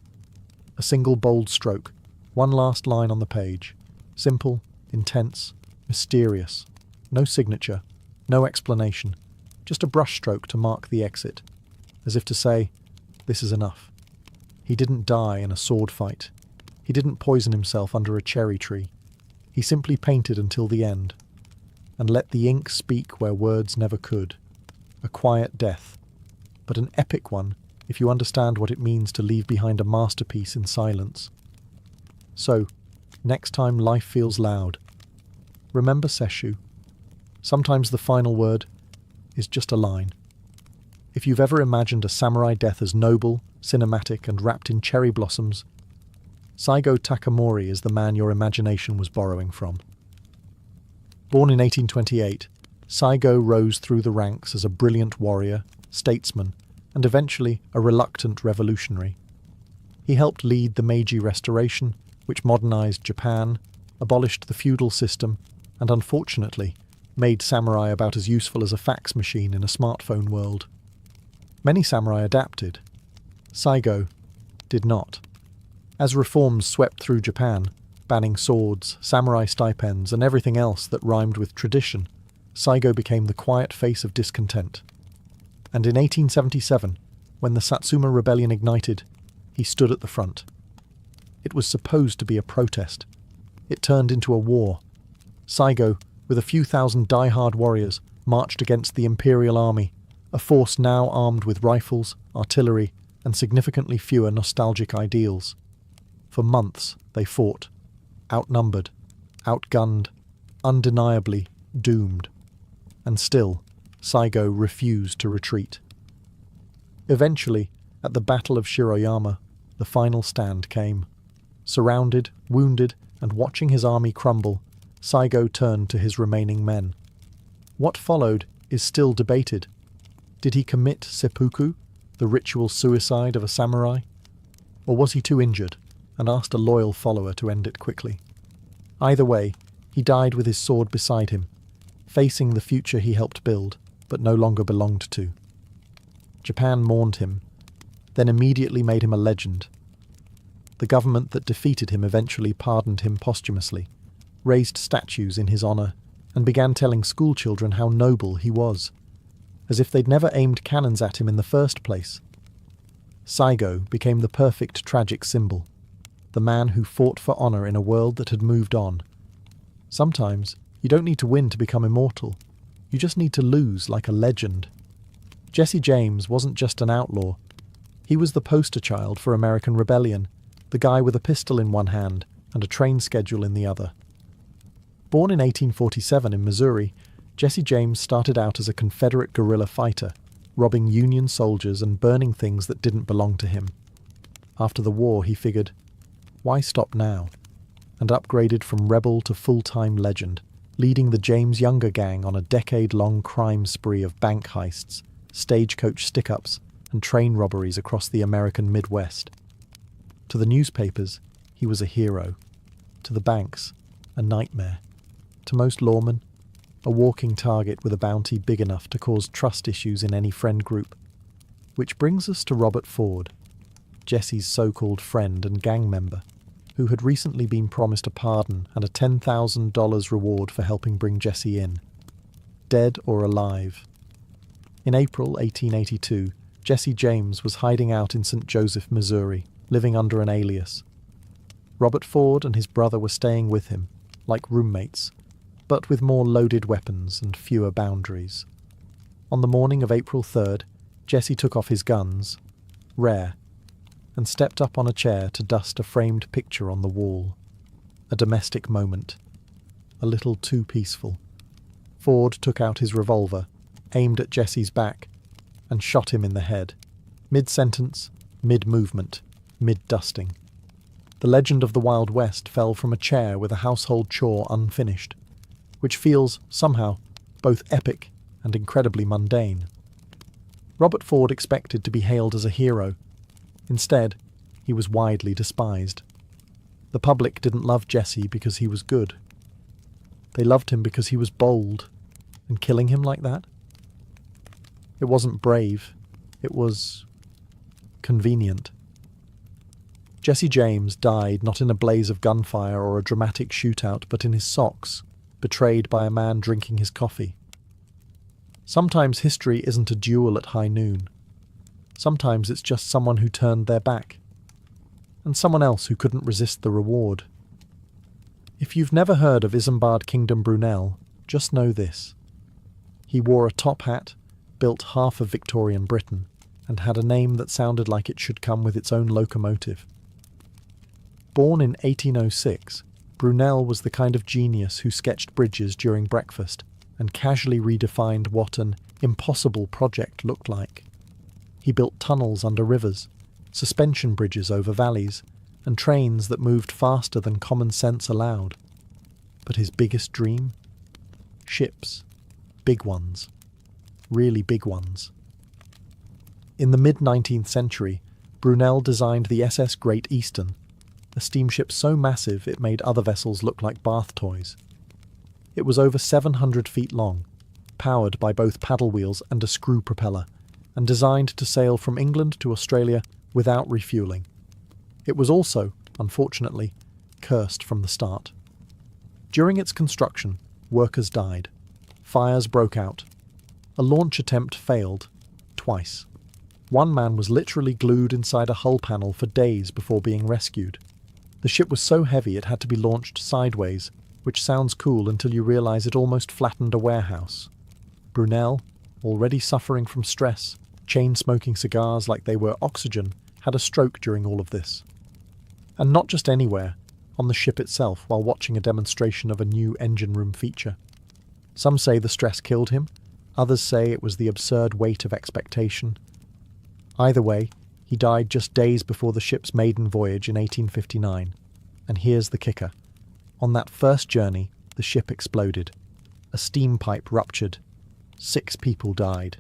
A single bold stroke, one last line on the page. Simple, intense, mysterious. No signature, no explanation, just a brushstroke to mark the exit, as if to say, this is enough. He didn't die in a sword fight. He didn't poison himself under a cherry tree. He simply painted until the end, and let the ink speak where words never could. A quiet death, but an epic one if you understand what it means to leave behind a masterpiece in silence. So, next time life feels loud, remember Sesshu. Sometimes the final word is just a line. If you've ever imagined a samurai death as noble, cinematic, and wrapped in cherry blossoms, Saigo Takamori is the man your imagination was borrowing from. Born in 1828, Saigo rose through the ranks as a brilliant warrior, statesman, and eventually a reluctant revolutionary. He helped lead the Meiji Restoration, which modernized Japan, abolished the feudal system, and unfortunately, made samurai about as useful as a fax machine in a smartphone world. Many samurai adapted. Saigo did not. As reforms swept through Japan, banning swords, samurai stipends, and everything else that rhymed with tradition, Saigo became the quiet face of discontent. And in 1877, when the Satsuma Rebellion ignited, he stood at the front. It was supposed to be a protest. It turned into a war. Saigo, with a few thousand die-hard warriors, marched against the Imperial Army, a force now armed with rifles, artillery, and significantly fewer nostalgic ideals. For months they fought, outnumbered, outgunned, undeniably doomed. And still, Saigo refused to retreat. Eventually, at the Battle of Shiroyama, the final stand came. Surrounded, wounded, and watching his army crumble, Saigo turned to his remaining men. What followed is still debated. Did he commit seppuku, the ritual suicide of a samurai? Or was he too injured and asked a loyal follower to end it quickly? Either way, he died with his sword beside him, facing the future he helped build, but no longer belonged to. Japan mourned him, then immediately made him a legend. The government that defeated him eventually pardoned him posthumously, raised statues in his honour, and began telling schoolchildren how noble he was, as if they'd never aimed cannons at him in the first place. Saigo became the perfect tragic symbol, the man who fought for honour in a world that had moved on. Sometimes, you don't need to win to become immortal. You just need to lose like a legend. Jesse James wasn't just an outlaw. He was the poster child for American rebellion, the guy with a pistol in one hand and a train schedule in the other. Born in 1847 in Missouri, Jesse James started out as a Confederate guerrilla fighter, robbing Union soldiers and burning things that didn't belong to him. After the war, he figured, why stop now? And upgraded from rebel to full-time legend, leading the James Younger gang on a decade-long crime spree of bank heists, stagecoach stick-ups, and train robberies across the American Midwest. To the newspapers, he was a hero. To the banks, a nightmare. To most lawmen, a walking target with a bounty big enough to cause trust issues in any friend group. Which brings us to Robert Ford, Jesse's so-called friend and gang member, who had recently been promised a pardon and a $10,000 reward for helping bring Jesse in. Dead or alive. In April 1882, Jesse James was hiding out in St. Joseph, Missouri, living under an alias. Robert Ford and his brother were staying with him, like roommates, but with more loaded weapons and fewer boundaries. On the morning of April 3rd, Jesse took off his guns, rare, and stepped up on a chair to dust a framed picture on the wall. A domestic moment. A little too peaceful. Ford took out his revolver, aimed at Jesse's back, and shot him in the head. Mid-sentence, mid-movement, mid-dusting. The legend of the Wild West fell from a chair with a household chore unfinished. which feels, somehow, both epic and incredibly mundane. Robert Ford expected to be hailed as a hero. Instead, he was widely despised. The public didn't love Jesse because he was good. They loved him because he was bold, and killing him like that? It wasn't brave, it was convenient. Jesse James died not in a blaze of gunfire or a dramatic shootout, but in his socks, betrayed by a man drinking his coffee. Sometimes history isn't a duel at high noon. Sometimes it's just someone who turned their back, and someone else who couldn't resist the reward. If you've never heard of Isambard Kingdom Brunel, just know this. He wore a top hat, built half of Victorian Britain, and had a name that sounded like it should come with its own locomotive. Born in 1806, Brunel was the kind of genius who sketched bridges during breakfast and casually redefined what an impossible project looked like. He built tunnels under rivers, suspension bridges over valleys, and trains that moved faster than common sense allowed. But his biggest dream? Ships. Big ones. Really big ones. In the mid-19th century, Brunel designed the SS Great Eastern, a steamship so massive it made other vessels look like bath toys. It was over 700 feet long, powered by both paddle wheels and a screw propeller, and designed to sail from England to Australia without refuelling. It was also, unfortunately, cursed from the start. During its construction, workers died. Fires broke out. A launch attempt failed, twice. One man was literally glued inside a hull panel for days before being rescued. The ship was so heavy it had to be launched sideways, which sounds cool until you realize it almost flattened a warehouse. Brunel, already suffering from stress, chain-smoking cigars like they were oxygen, had a stroke during all of this. And not just anywhere, on the ship itself while watching a demonstration of a new engine room feature. Some say the stress killed him, others say it was the absurd weight of expectation. Either way, he died just days before the ship's maiden voyage in 1859. And here's the kicker. On that first journey, the ship exploded. A steam pipe ruptured. 6 people died.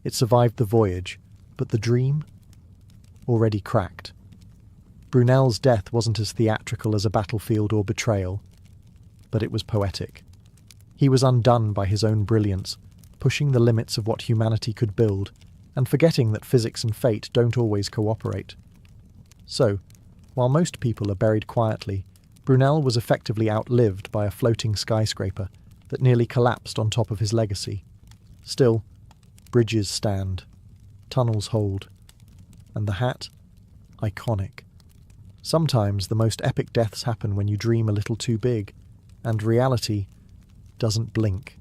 It survived the voyage, but the dream? Already cracked. Brunel's death wasn't as theatrical as a battlefield or betrayal, but it was poetic. He was undone by his own brilliance, pushing the limits of what humanity could build, and forgetting that physics and fate don't always cooperate. So, while most people are buried quietly, Brunel was effectively outlived by a floating skyscraper that nearly collapsed on top of his legacy. Still, bridges stand, tunnels hold, and the hat? Iconic. Sometimes the most epic deaths happen when you dream a little too big, and reality doesn't blink.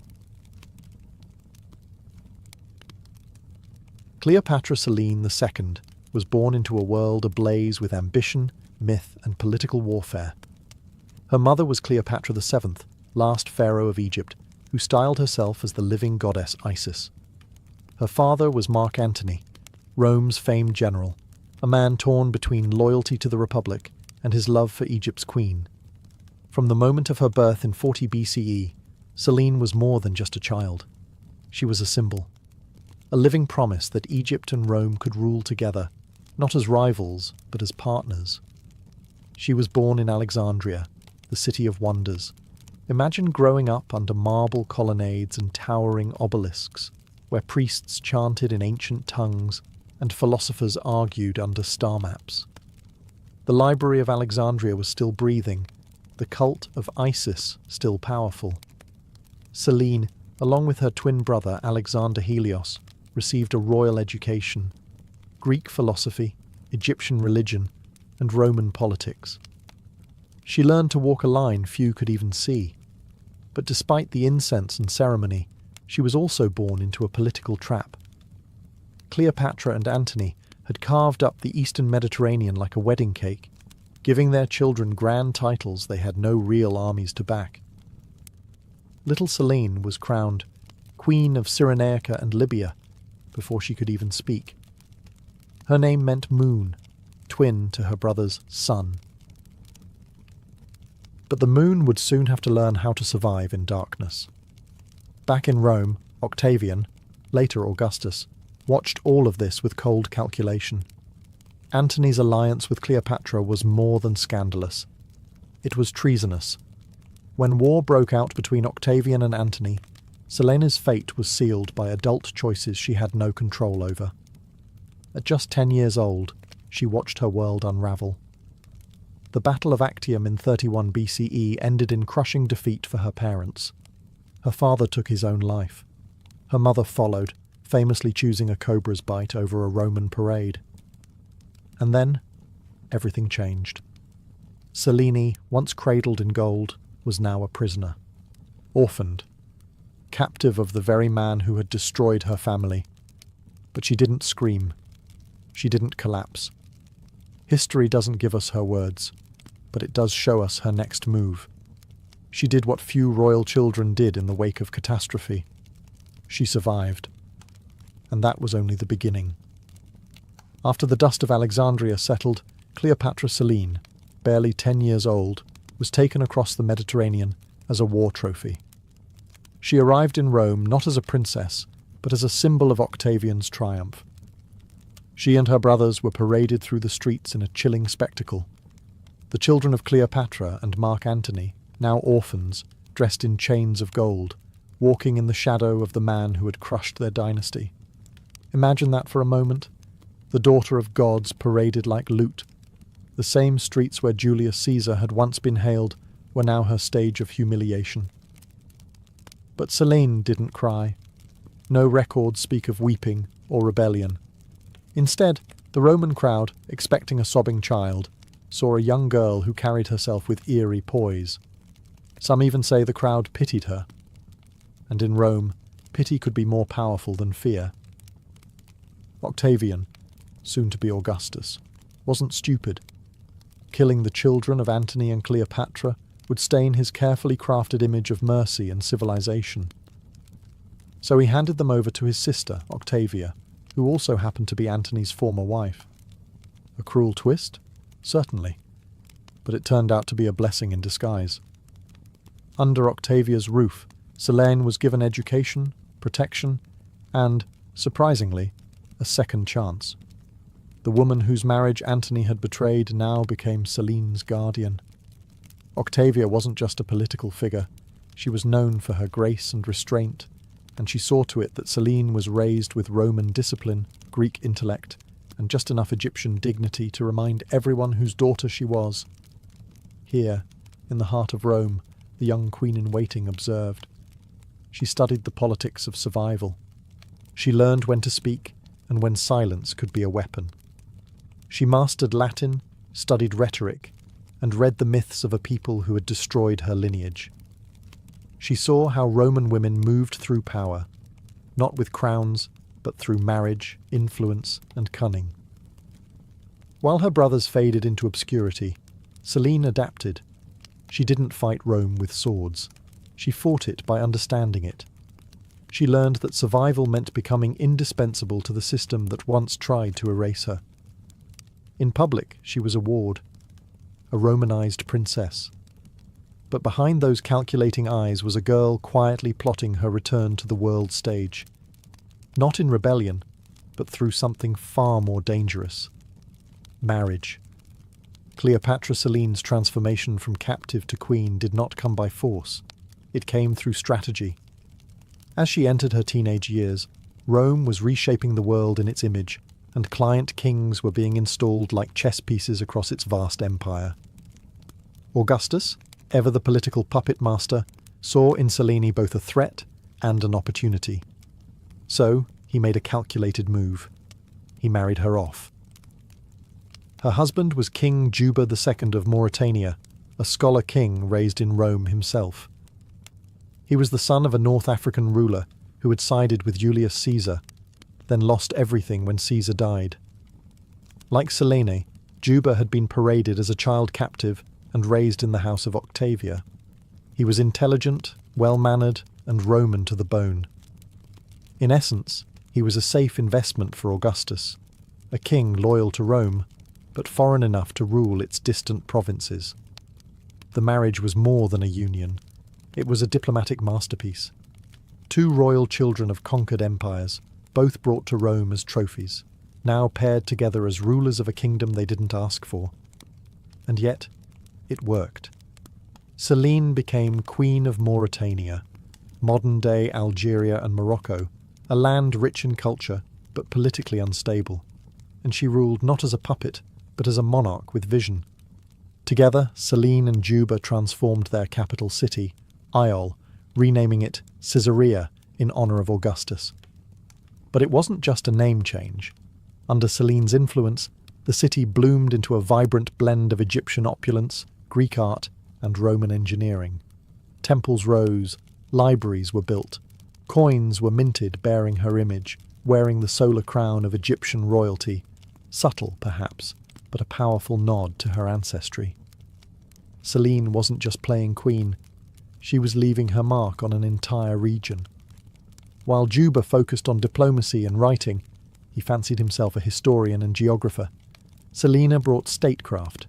Cleopatra Selene II was born into a world ablaze with ambition, myth, and political warfare. Her mother was Cleopatra VII, last pharaoh of Egypt, who styled herself as the living goddess Isis. Her father was Mark Antony, Rome's famed general, a man torn between loyalty to the Republic and his love for Egypt's queen. From the moment of her birth in 40 BCE, Selene was more than just a child. She was a symbol. A living promise that Egypt and Rome could rule together, not as rivals, but as partners. She was born in Alexandria, the city of wonders. Imagine growing up under marble colonnades and towering obelisks, where priests chanted in ancient tongues and philosophers argued under star maps. The Library of Alexandria was still breathing, the cult of Isis still powerful. Selene, along with her twin brother Alexander Helios, received a royal education: Greek philosophy, Egyptian religion, and Roman politics. She learned to walk a line few could even see. But despite the incense and ceremony, she was also born into a political trap. Cleopatra and Antony had carved up the Eastern Mediterranean like a wedding cake, giving their children grand titles they had no real armies to back. Little Selene was crowned Queen of Cyrenaica and Libya before she could even speak. Her name meant moon, twin to her brother's sun. But the moon would soon have to learn how to survive in darkness. Back in Rome, Octavian, later Augustus, watched all of this with cold calculation. Antony's alliance with Cleopatra was more than scandalous. It was treasonous. When war broke out between Octavian and Antony, Silene's fate was sealed by adult choices she had no control over. At just 10 years old, she watched her world unravel. The Battle of Actium in 31 BCE ended in crushing defeat for her parents. Her father took his own life. Her mother followed, famously choosing a cobra's bite over a Roman parade. And then, everything changed. Selene, once cradled in gold, was now a prisoner. Orphaned. Captive of the very man who had destroyed her family. But she didn't scream. She didn't collapse. History doesn't give us her words, but it does show us her next move. She did what few royal children did in the wake of catastrophe. She survived. And that was only the beginning. After the dust of Alexandria settled, Cleopatra Selene, barely 10 years old, was taken across the Mediterranean as a war trophy. She arrived in Rome not as a princess, but as a symbol of Octavian's triumph. She and her brothers were paraded through the streets in a chilling spectacle. The children of Cleopatra and Mark Antony, now orphans, dressed in chains of gold, walking in the shadow of the man who had crushed their dynasty. Imagine that for a moment. The daughter of gods paraded like loot. The same streets where Julius Caesar had once been hailed were now her stage of humiliation. But Selene didn't cry. No records speak of weeping or rebellion. Instead, the Roman crowd, expecting a sobbing child, saw a young girl who carried herself with eerie poise. Some even say the crowd pitied her. And in Rome, pity could be more powerful than fear. Octavian, soon to be Augustus, wasn't stupid. Killing the children of Antony and Cleopatra would stain his carefully crafted image of mercy and civilization. So he handed them over to his sister, Octavia, who also happened to be Antony's former wife. A cruel twist? Certainly. But it turned out to be a blessing in disguise. Under Octavia's roof, Selene was given education, protection, and, surprisingly, a second chance. The woman whose marriage Antony had betrayed now became Selene's guardian. Octavia wasn't just a political figure. She was known for her grace and restraint, and she saw to it that Selene was raised with Roman discipline, Greek intellect, and just enough Egyptian dignity to remind everyone whose daughter she was. Here, in the heart of Rome, the young queen-in-waiting observed. She studied the politics of survival. She learned when to speak and when silence could be a weapon. She mastered Latin, studied rhetoric, and read the myths of a people who had destroyed her lineage. She saw how Roman women moved through power, not with crowns, but through marriage, influence, and cunning. While her brothers faded into obscurity, Selene adapted. She didn't fight Rome with swords. She fought it by understanding it. She learned that survival meant becoming indispensable to the system that once tried to erase her. In public, she was a ward, a Romanized princess. But behind those calculating eyes was a girl quietly plotting her return to the world stage. Not in rebellion, but through something far more dangerous. Marriage. Cleopatra Selene's transformation from captive to queen did not come by force. It came through strategy. As she entered her teenage years, Rome was reshaping the world in its image, and client kings were being installed like chess pieces across its vast empire. Augustus, ever the political puppet master, saw in Selene both a threat and an opportunity. So, he made a calculated move. He married her off. Her husband was King Juba II of Mauritania, a scholar king raised in Rome himself. He was the son of a North African ruler who had sided with Julius Caesar, then lost everything when Caesar died. Like Selene, Juba had been paraded as a child captive and raised in the house of Octavia. He was intelligent, well-mannered, and Roman to the bone. In essence, he was a safe investment for Augustus, a king loyal to Rome, but foreign enough to rule its distant provinces. The marriage was more than a union. It was a diplomatic masterpiece. Two royal children of conquered empires, both brought to Rome as trophies, now paired together as rulers of a kingdom they didn't ask for. And yet, it worked. Serene became Queen of Mauritania, modern-day Algeria and Morocco, a land rich in culture but politically unstable. And she ruled not as a puppet, but as a monarch with vision. Together, Serene and Juba transformed their capital city, Iol, renaming it Caesarea in honour of Augustus. But it wasn't just a name change. Under Selene's influence, the city bloomed into a vibrant blend of Egyptian opulence, Greek art, and Roman engineering. Temples rose, libraries were built, coins were minted bearing her image, wearing the solar crown of Egyptian royalty, subtle perhaps, but a powerful nod to her ancestry. Selene wasn't just playing queen, she was leaving her mark on an entire region. While Juba focused on diplomacy and writing, he fancied himself a historian and geographer. Selena brought statecraft.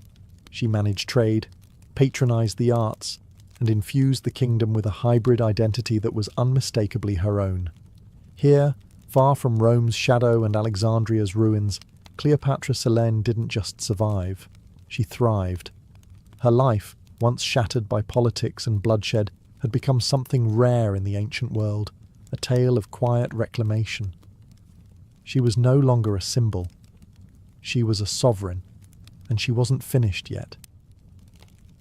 She managed trade, patronized the arts, and infused the kingdom with a hybrid identity that was unmistakably her own. Here, far from Rome's shadow and Alexandria's ruins, Cleopatra Selene didn't just survive, she thrived. Her life, once shattered by politics and bloodshed, had become something rare in the ancient world, a tale of quiet reclamation. She was no longer a symbol. She was a sovereign, and she wasn't finished yet.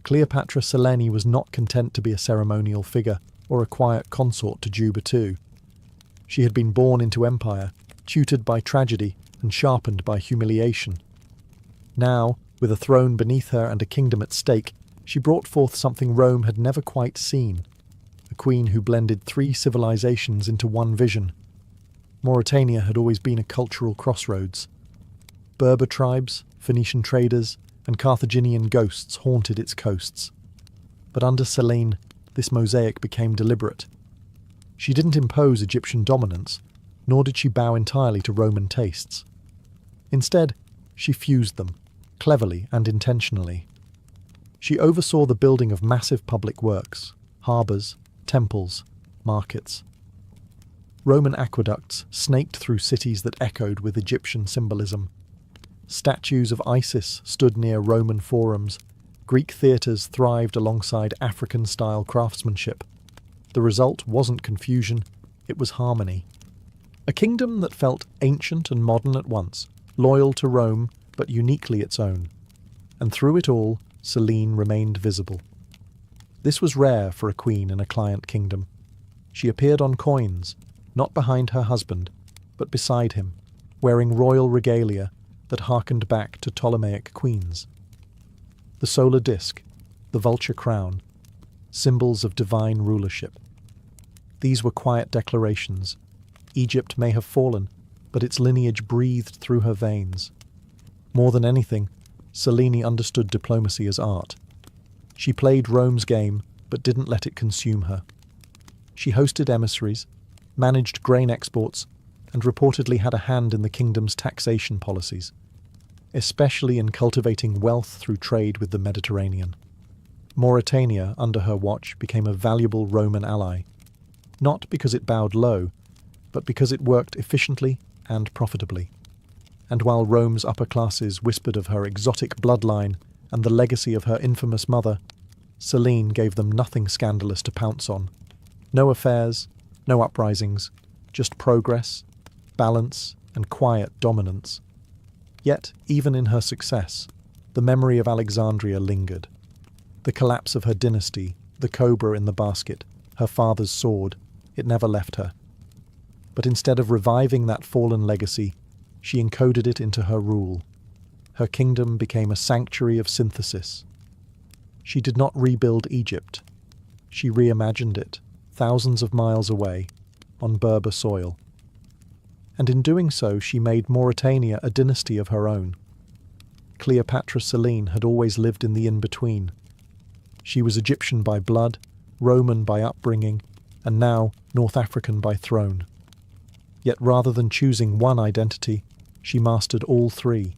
Cleopatra Selene was not content to be a ceremonial figure or a quiet consort to Juba II. She had been born into empire, tutored by tragedy and sharpened by humiliation. Now, with a throne beneath her and a kingdom at stake, she brought forth something Rome had never quite seen, a queen who blended three civilizations into one vision. Mauritania had always been a cultural crossroads. Berber tribes, Phoenician traders, and Carthaginian ghosts haunted its coasts. But under Selene, this mosaic became deliberate. She didn't impose Egyptian dominance, nor did she bow entirely to Roman tastes. Instead, she fused them, cleverly and intentionally. She oversaw the building of massive public works, harbours, temples, markets. Roman aqueducts snaked through cities that echoed with Egyptian symbolism. Statues of Isis stood near Roman forums. Greek theatres thrived alongside African-style craftsmanship. The result wasn't confusion, it was harmony. A kingdom that felt ancient and modern at once, loyal to Rome, but uniquely its own. And through it all, Selene remained visible. This was rare for a queen in a client kingdom. She appeared on coins, not behind her husband, but beside him, wearing royal regalia that harkened back to Ptolemaic queens. The solar disk, the vulture crown, symbols of divine rulership. These were quiet declarations. Egypt may have fallen, but its lineage breathed through her veins. More than anything, Selene understood diplomacy as art. She played Rome's game, but didn't let it consume her. She hosted emissaries, managed grain exports, and reportedly had a hand in the kingdom's taxation policies, especially in cultivating wealth through trade with the Mediterranean. Mauritania, under her watch, became a valuable Roman ally, not because it bowed low, but because it worked efficiently and profitably. And while Rome's upper classes whispered of her exotic bloodline and the legacy of her infamous mother, Selene gave them nothing scandalous to pounce on. No affairs, no uprisings, just progress, balance, and quiet dominance. Yet, even in her success, the memory of Alexandria lingered. The collapse of her dynasty, the cobra in the basket, her father's sword, it never left her. But instead of reviving that fallen legacy, she encoded it into her rule. Her kingdom became a sanctuary of synthesis. She did not rebuild Egypt. She reimagined it, thousands of miles away, on Berber soil. And in doing so, she made Mauritania a dynasty of her own. Cleopatra Selene had always lived in the in-between. She was Egyptian by blood, Roman by upbringing, and now North African by throne. Yet rather than choosing one identity, she mastered all three.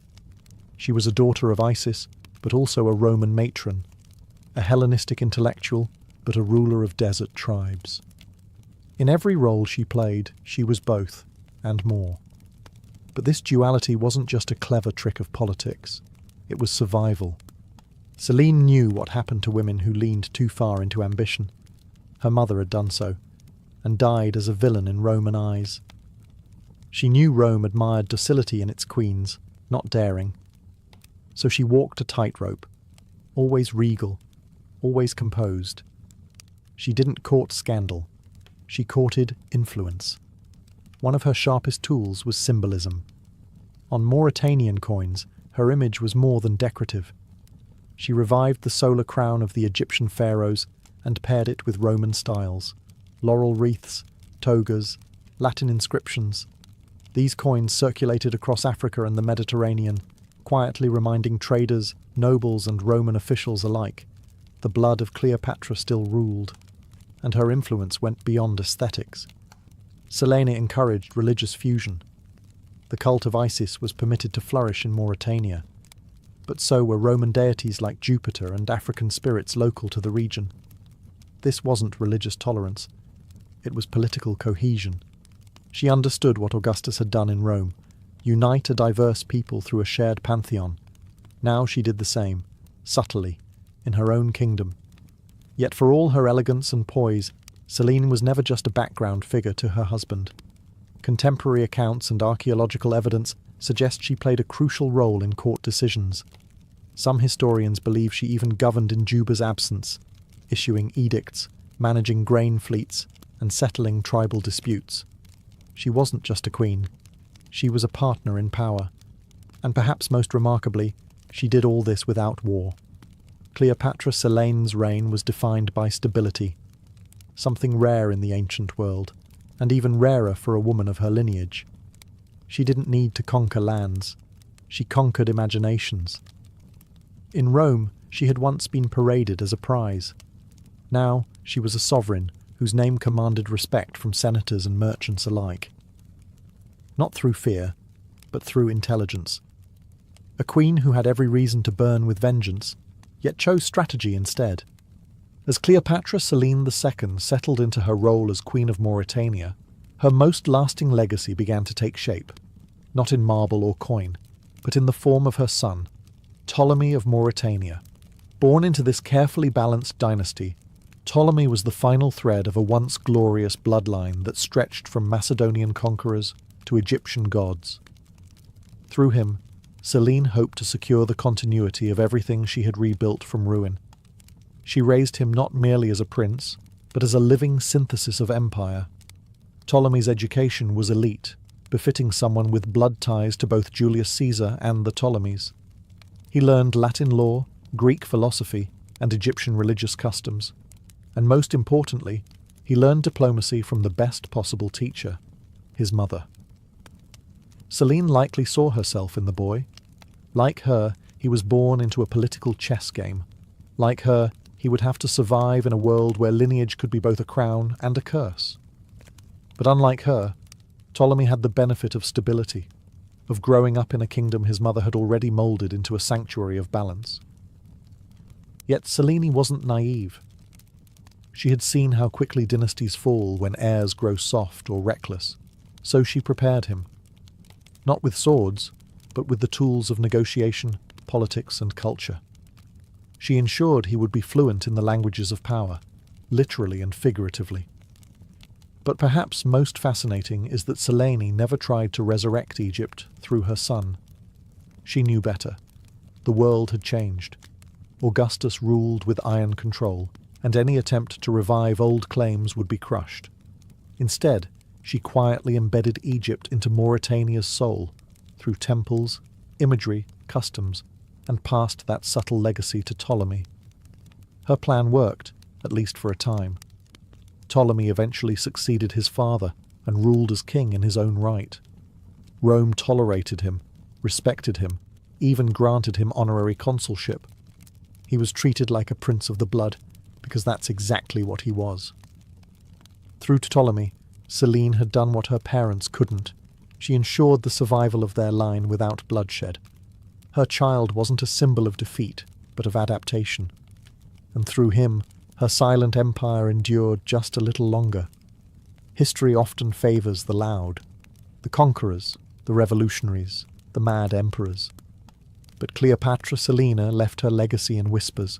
She was a daughter of Isis, but also a Roman matron. a Hellenistic intellectual, but a ruler of desert tribes. In every role she played, she was both, and more. But this duality wasn't just a clever trick of politics. It was survival. Selene knew what happened to women who leaned too far into ambition. Her mother had done so, and died as a villain in Roman eyes. She knew Rome admired docility in its queens, not daring. So she walked a tightrope, always regal, always composed. She didn't court scandal. She courted influence. One of her sharpest tools was symbolism. On Mauritanian coins, her image was more than decorative. She revived the solar crown of the Egyptian pharaohs and paired it with Roman styles. Laurel wreaths, togas, Latin inscriptions. These coins circulated across Africa and the Mediterranean, quietly reminding traders, nobles, and Roman officials alike the blood of Cleopatra still ruled, and her influence went beyond aesthetics. Selene encouraged religious fusion. The cult of Isis was permitted to flourish in Mauritania, but so were Roman deities like Jupiter and African spirits local to the region. This wasn't religious tolerance, it was political cohesion. She understood what Augustus had done in Rome, unite a diverse people through a shared pantheon. Now she did the same, subtly, in her own kingdom. Yet for all her elegance and poise, Selene was never just a background figure to her husband. Contemporary accounts and archaeological evidence suggest she played a crucial role in court decisions. Some historians believe she even governed in Juba's absence, issuing edicts, managing grain fleets, and settling tribal disputes. She wasn't just a queen. She was a partner in power. And perhaps most remarkably, she did all this without war. Cleopatra Selene's reign was defined by stability, something rare in the ancient world, and even rarer for a woman of her lineage. She didn't need to conquer lands. She conquered imaginations. In Rome, she had once been paraded as a prize. Now, she was a sovereign whose name commanded respect from senators and merchants alike. Not through fear, but through intelligence. A queen who had every reason to burn with vengeance, yet chose strategy instead. As Cleopatra Selene II settled into her role as Queen of Mauritania, her most lasting legacy began to take shape, not in marble or coin, but in the form of her son, Ptolemy of Mauritania. Born into this carefully balanced dynasty, Ptolemy was the final thread of a once glorious bloodline that stretched from Macedonian conquerors to Egyptian gods. Through him, Selene hoped to secure the continuity of everything she had rebuilt from ruin. She raised him not merely as a prince, but as a living synthesis of empire. Ptolemy's education was elite, befitting someone with blood ties to both Julius Caesar and the Ptolemies. He learned Latin law, Greek philosophy, and Egyptian religious customs. And most importantly, he learned diplomacy from the best possible teacher, his mother. Selene likely saw herself in the boy. Like her, he was born into a political chess game. Like her, he would have to survive in a world where lineage could be both a crown and a curse. But unlike her, Ptolemy had the benefit of stability, of growing up in a kingdom his mother had already moulded into a sanctuary of balance. Yet Selene wasn't naive. She had seen how quickly dynasties fall when heirs grow soft or reckless, so she prepared him. Not with swords, but with the tools of negotiation, politics, and culture. She ensured he would be fluent in the languages of power, literally and figuratively. But perhaps most fascinating is that Selene never tried to resurrect Egypt through her son. She knew better. The world had changed. Augustus ruled with iron control, and any attempt to revive old claims would be crushed. Instead, she quietly embedded Egypt into Mauritania's soul, through temples, imagery, customs, and passed that subtle legacy to Ptolemy. Her plan worked, at least for a time. Ptolemy eventually succeeded his father and ruled as king in his own right. Rome tolerated him, respected him, even granted him honorary consulship. He was treated like a prince of the blood, because that's exactly what he was. Through Ptolemy, Selene had done what her parents couldn't. She ensured the survival of their line without bloodshed. Her child wasn't a symbol of defeat, but of adaptation. and through him, her silent empire endured just a little longer. History often favours the loud, the conquerors, the revolutionaries, the mad emperors. But Cleopatra Selina left her legacy in whispers.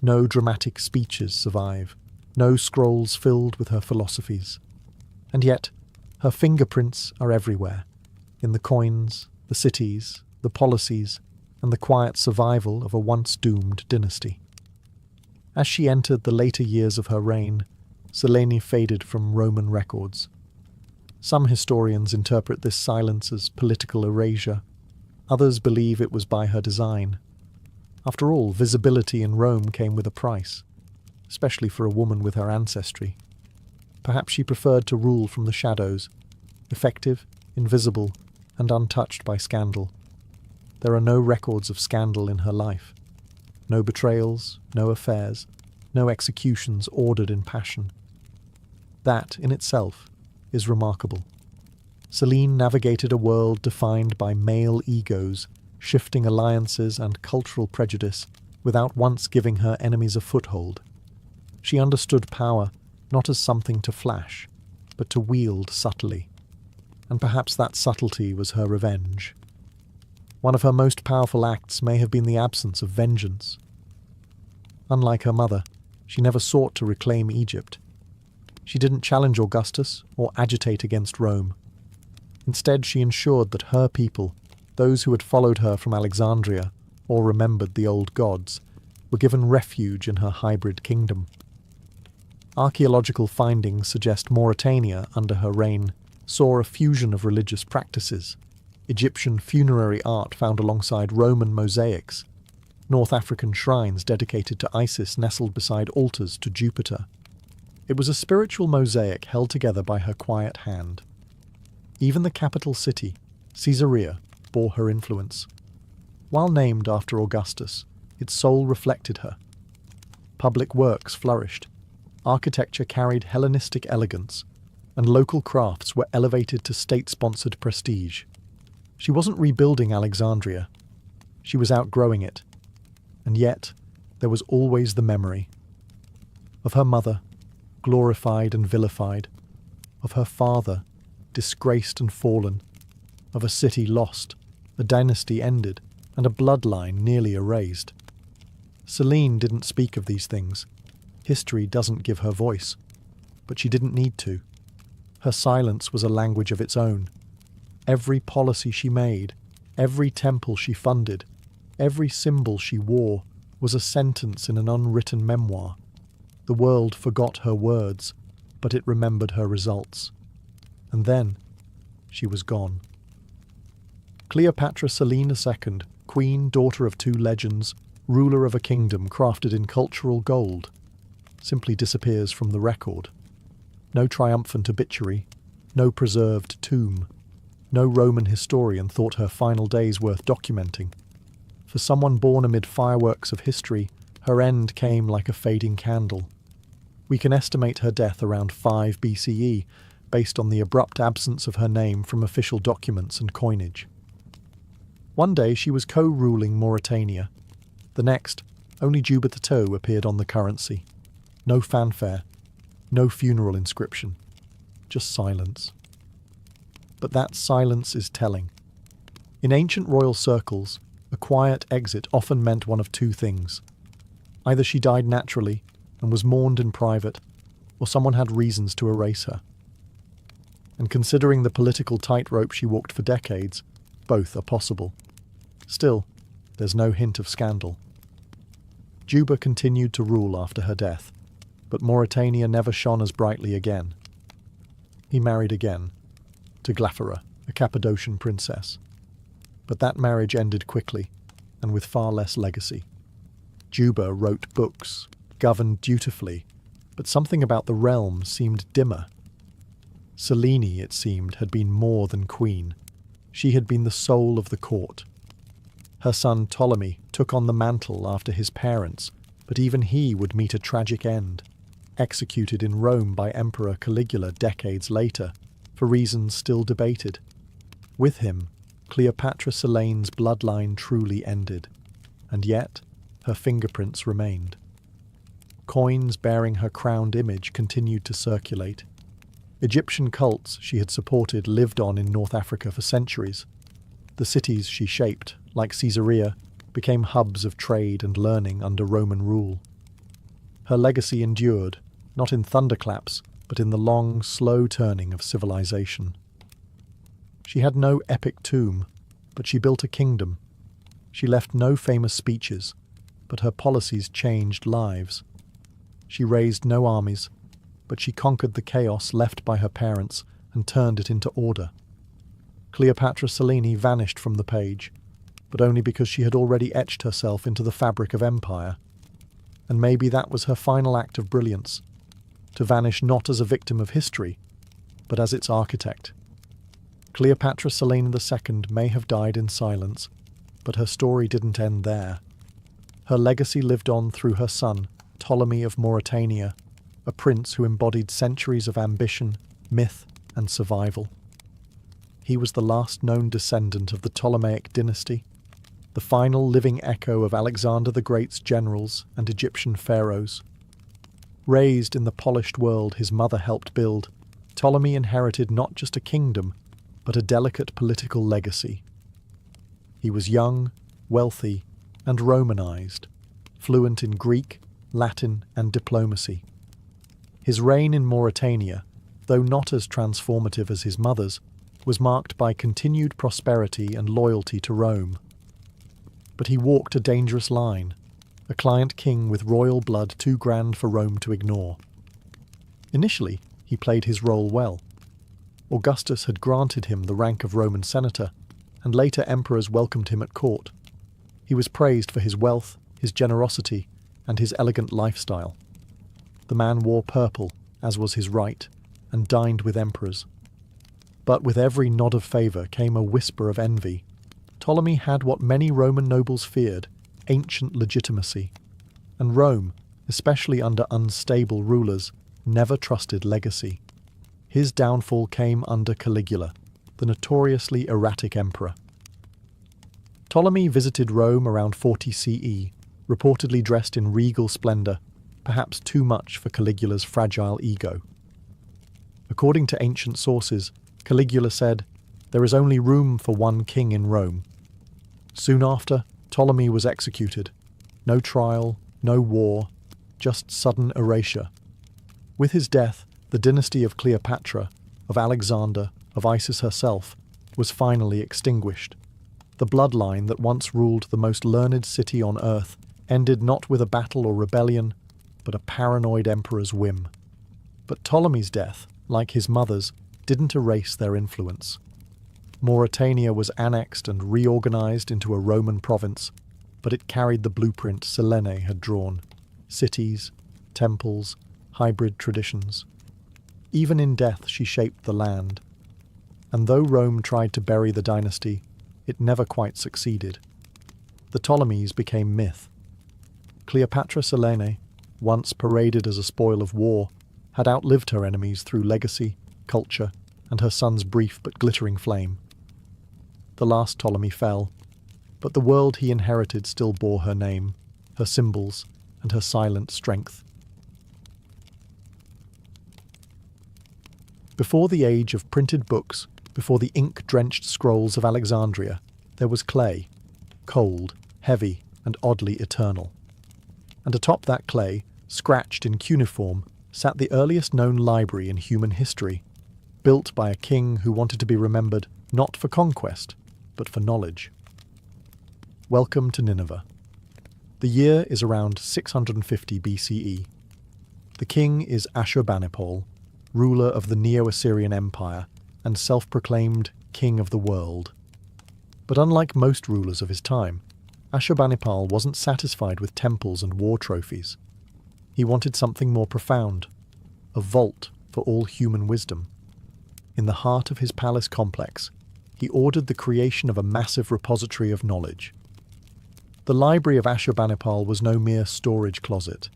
No dramatic speeches survive, no scrolls filled with her philosophies. And yet, her fingerprints are everywhere, in the coins, the cities, the policies, and the quiet survival of a once doomed dynasty. As she entered the later years of her reign, Selene faded from Roman records. Some historians interpret this silence as political erasure. Others believe it was by her design. After all, visibility in Rome came with a price, especially for a woman with her ancestry. Perhaps she preferred to rule from the shadows, effective, invisible, and untouched by scandal. There are no records of scandal in her life. No betrayals, no affairs, no executions ordered in passion. That, in itself, is remarkable. Selene navigated a world defined by male egos, shifting alliances and cultural prejudice without once giving her enemies a foothold. She understood power not as something to flash, but to wield subtly. And perhaps that subtlety was her revenge. One of her most powerful acts may have been the absence of vengeance. Unlike her mother, she never sought to reclaim Egypt. She didn't challenge Augustus or agitate against Rome. Instead, she ensured that her people, those who had followed her from Alexandria or remembered the old gods, were given refuge in her hybrid kingdom. Archaeological findings suggest Mauritania, under her reign, saw a fusion of religious practices: Egyptian funerary art found alongside Roman mosaics, North African shrines dedicated to Isis nestled beside altars to Jupiter. It was a spiritual mosaic held together by her quiet hand. Even the capital city, Caesarea, bore her influence. While named after Augustus, its soul reflected her. Public works flourished, architecture carried Hellenistic elegance, and local crafts were elevated to state-sponsored prestige. She wasn't rebuilding Alexandria. She was outgrowing it. And yet, there was always the memory of her mother, glorified and vilified, of her father, disgraced and fallen, of a city lost, a dynasty ended, and a bloodline nearly erased. Selene didn't speak of these things. History doesn't give her voice, but she didn't need to. Her silence was a language of its own. Every policy she made, every temple she funded, every symbol she wore was a sentence in an unwritten memoir. The world forgot her words, but it remembered her results. And then, she was gone. Cleopatra Selene II, queen, daughter of two legends, ruler of a kingdom crafted in cultural gold, simply disappears from the record. No triumphant obituary, no preserved tomb. No Roman historian thought her final days worth documenting. For someone born amid fireworks of history, her end came like a fading candle. We can estimate her death around 5 BCE, based on the abrupt absence of her name from official documents and coinage. One day she was co-ruling Mauritania. The next, only Juba II appeared on the currency. No fanfare, no funeral inscription, just silence. But that silence is telling. In ancient royal circles, a quiet exit often meant one of two things. Either she died naturally and was mourned in private, or someone had reasons to erase her. And considering the political tightrope she walked for decades, both are possible. Still, there's no hint of scandal. Juba continued to rule after her death, but Mauritania never shone as brightly again. He married again, to Glaphyra, a Cappadocian princess. But that marriage ended quickly, and with far less legacy. Juba wrote books, governed dutifully, but something about the realm seemed dimmer. Selene, it seemed, had been more than queen. She had been the soul of the court. Her son Ptolemy took on the mantle after his parents, but even he would meet a tragic end, executed in Rome by Emperor Caligula decades later, for reasons still debated. With him, Cleopatra Selene's bloodline truly ended, and yet her fingerprints remained. Coins bearing her crowned image continued to circulate. Egyptian cults she had supported lived on in North Africa for centuries. The cities she shaped, like Caesarea, became hubs of trade and learning under Roman rule. Her legacy endured, not in thunderclaps, but in the long, slow turning of civilization. She had no epic tomb, but she built a kingdom. She left no famous speeches, but her policies changed lives. She raised no armies, but she conquered the chaos left by her parents and turned it into order. Cleopatra Selene vanished from the page, but only because she had already etched herself into the fabric of empire. And maybe that was her final act of brilliance, to vanish not as a victim of history, but as its architect. Cleopatra Selene II may have died in silence, but her story didn't end there. Her legacy lived on through her son, Ptolemy of Mauritania, a prince who embodied centuries of ambition, myth, and survival. He was the last known descendant of the Ptolemaic dynasty, the final living echo of Alexander the Great's generals and Egyptian pharaohs. Raised in the polished world his mother helped build, Ptolemy inherited not just a kingdom, but a delicate political legacy. He was young, wealthy, and Romanized, fluent in Greek, Latin, and diplomacy. His reign in Mauritania, though not as transformative as his mother's, was marked by continued prosperity and loyalty to Rome. But he walked a dangerous line, a client king with royal blood too grand for Rome to ignore. Initially, he played his role well. Augustus had granted him the rank of Roman senator, and later emperors welcomed him at court. He was praised for his wealth, his generosity, and his elegant lifestyle. The man wore purple, as was his right, and dined with emperors. But with every nod of favour came a whisper of envy. Ptolemy had what many Roman nobles feared, ancient legitimacy, and Rome, especially under unstable rulers, never trusted legacy. His downfall came under Caligula, the notoriously erratic emperor. Ptolemy visited Rome around 40 CE, reportedly dressed in regal splendour, perhaps too much for Caligula's fragile ego. According to ancient sources, Caligula said, "There is only room for one king in Rome." Soon after, Ptolemy was executed. No trial, no war, just sudden erasure. With his death, the dynasty of Cleopatra, of Alexander, of Isis herself, was finally extinguished. The bloodline that once ruled the most learned city on earth ended not with a battle or rebellion, but a paranoid emperor's whim. But Ptolemy's death, like his mother's, didn't erase their influence. Mauritania was annexed and reorganized into a Roman province, but it carried the blueprint Selene had drawn: cities, temples, hybrid traditions. Even in death she shaped the land. And though Rome tried to bury the dynasty, it never quite succeeded. The Ptolemies became myth. Cleopatra Selene, once paraded as a spoil of war, had outlived her enemies through legacy, culture, and her son's brief but glittering flame. The last Ptolemy fell, but the world he inherited still bore her name, her symbols, and her silent strength. Before the age of printed books, before the ink-drenched scrolls of Alexandria, there was clay, cold, heavy, and oddly eternal. And atop that clay, scratched in cuneiform, sat the earliest known library in human history, built by a king who wanted to be remembered not for conquest, but for knowledge. Welcome to Nineveh. The year is around 650 BCE. The king is Ashurbanipal, ruler of the Neo-Assyrian Empire and self-proclaimed king of the world. But unlike most rulers of his time, Ashurbanipal wasn't satisfied with temples and war trophies. He wanted something more profound, a vault for all human wisdom. In the heart of his palace complex, he ordered the creation of a massive repository of knowledge. The library of Ashurbanipal was no mere storage closet.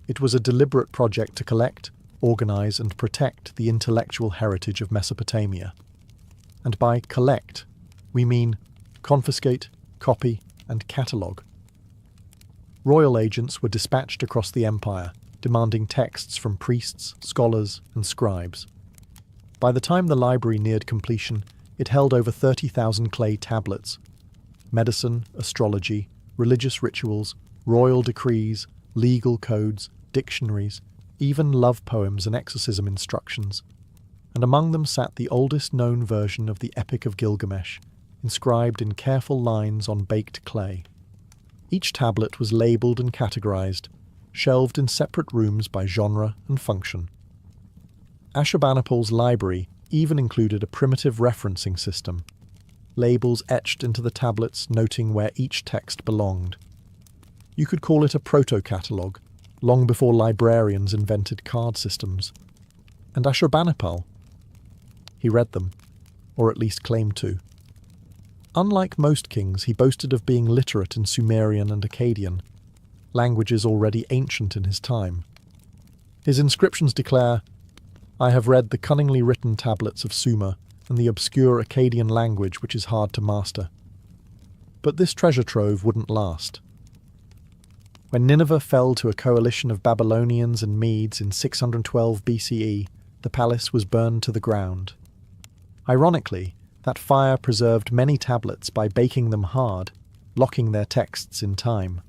It was a deliberate project to collect, organize, and protect the intellectual heritage of Mesopotamia. And by collect, we mean confiscate, copy, and catalogue. Royal agents were dispatched across the empire, demanding texts from priests, scholars, and scribes. By the time the library neared completion, it held over 30,000 clay tablets. Medicine, astrology, religious rituals, royal decrees, legal codes, dictionaries, even love poems and exorcism instructions. And among them sat the oldest known version of the Epic of Gilgamesh, inscribed in careful lines on baked clay. Each tablet was labelled and categorized, shelved in separate rooms by genre and function. Ashurbanipal's library even included a primitive referencing system, labels etched into the tablets noting where each text belonged. You could call it a proto-catalogue, long before librarians invented card systems. And Ashurbanipal, he read them, or at least claimed to. Unlike most kings, he boasted of being literate in Sumerian and Akkadian, languages already ancient in his time. His inscriptions declare, "I have read the cunningly written tablets of Sumer and the obscure Akkadian language which is hard to master." But this treasure trove wouldn't last. When Nineveh fell to a coalition of Babylonians and Medes in 612 BCE, the palace was burned to the ground. Ironically, that fire preserved many tablets by baking them hard, locking their texts in time.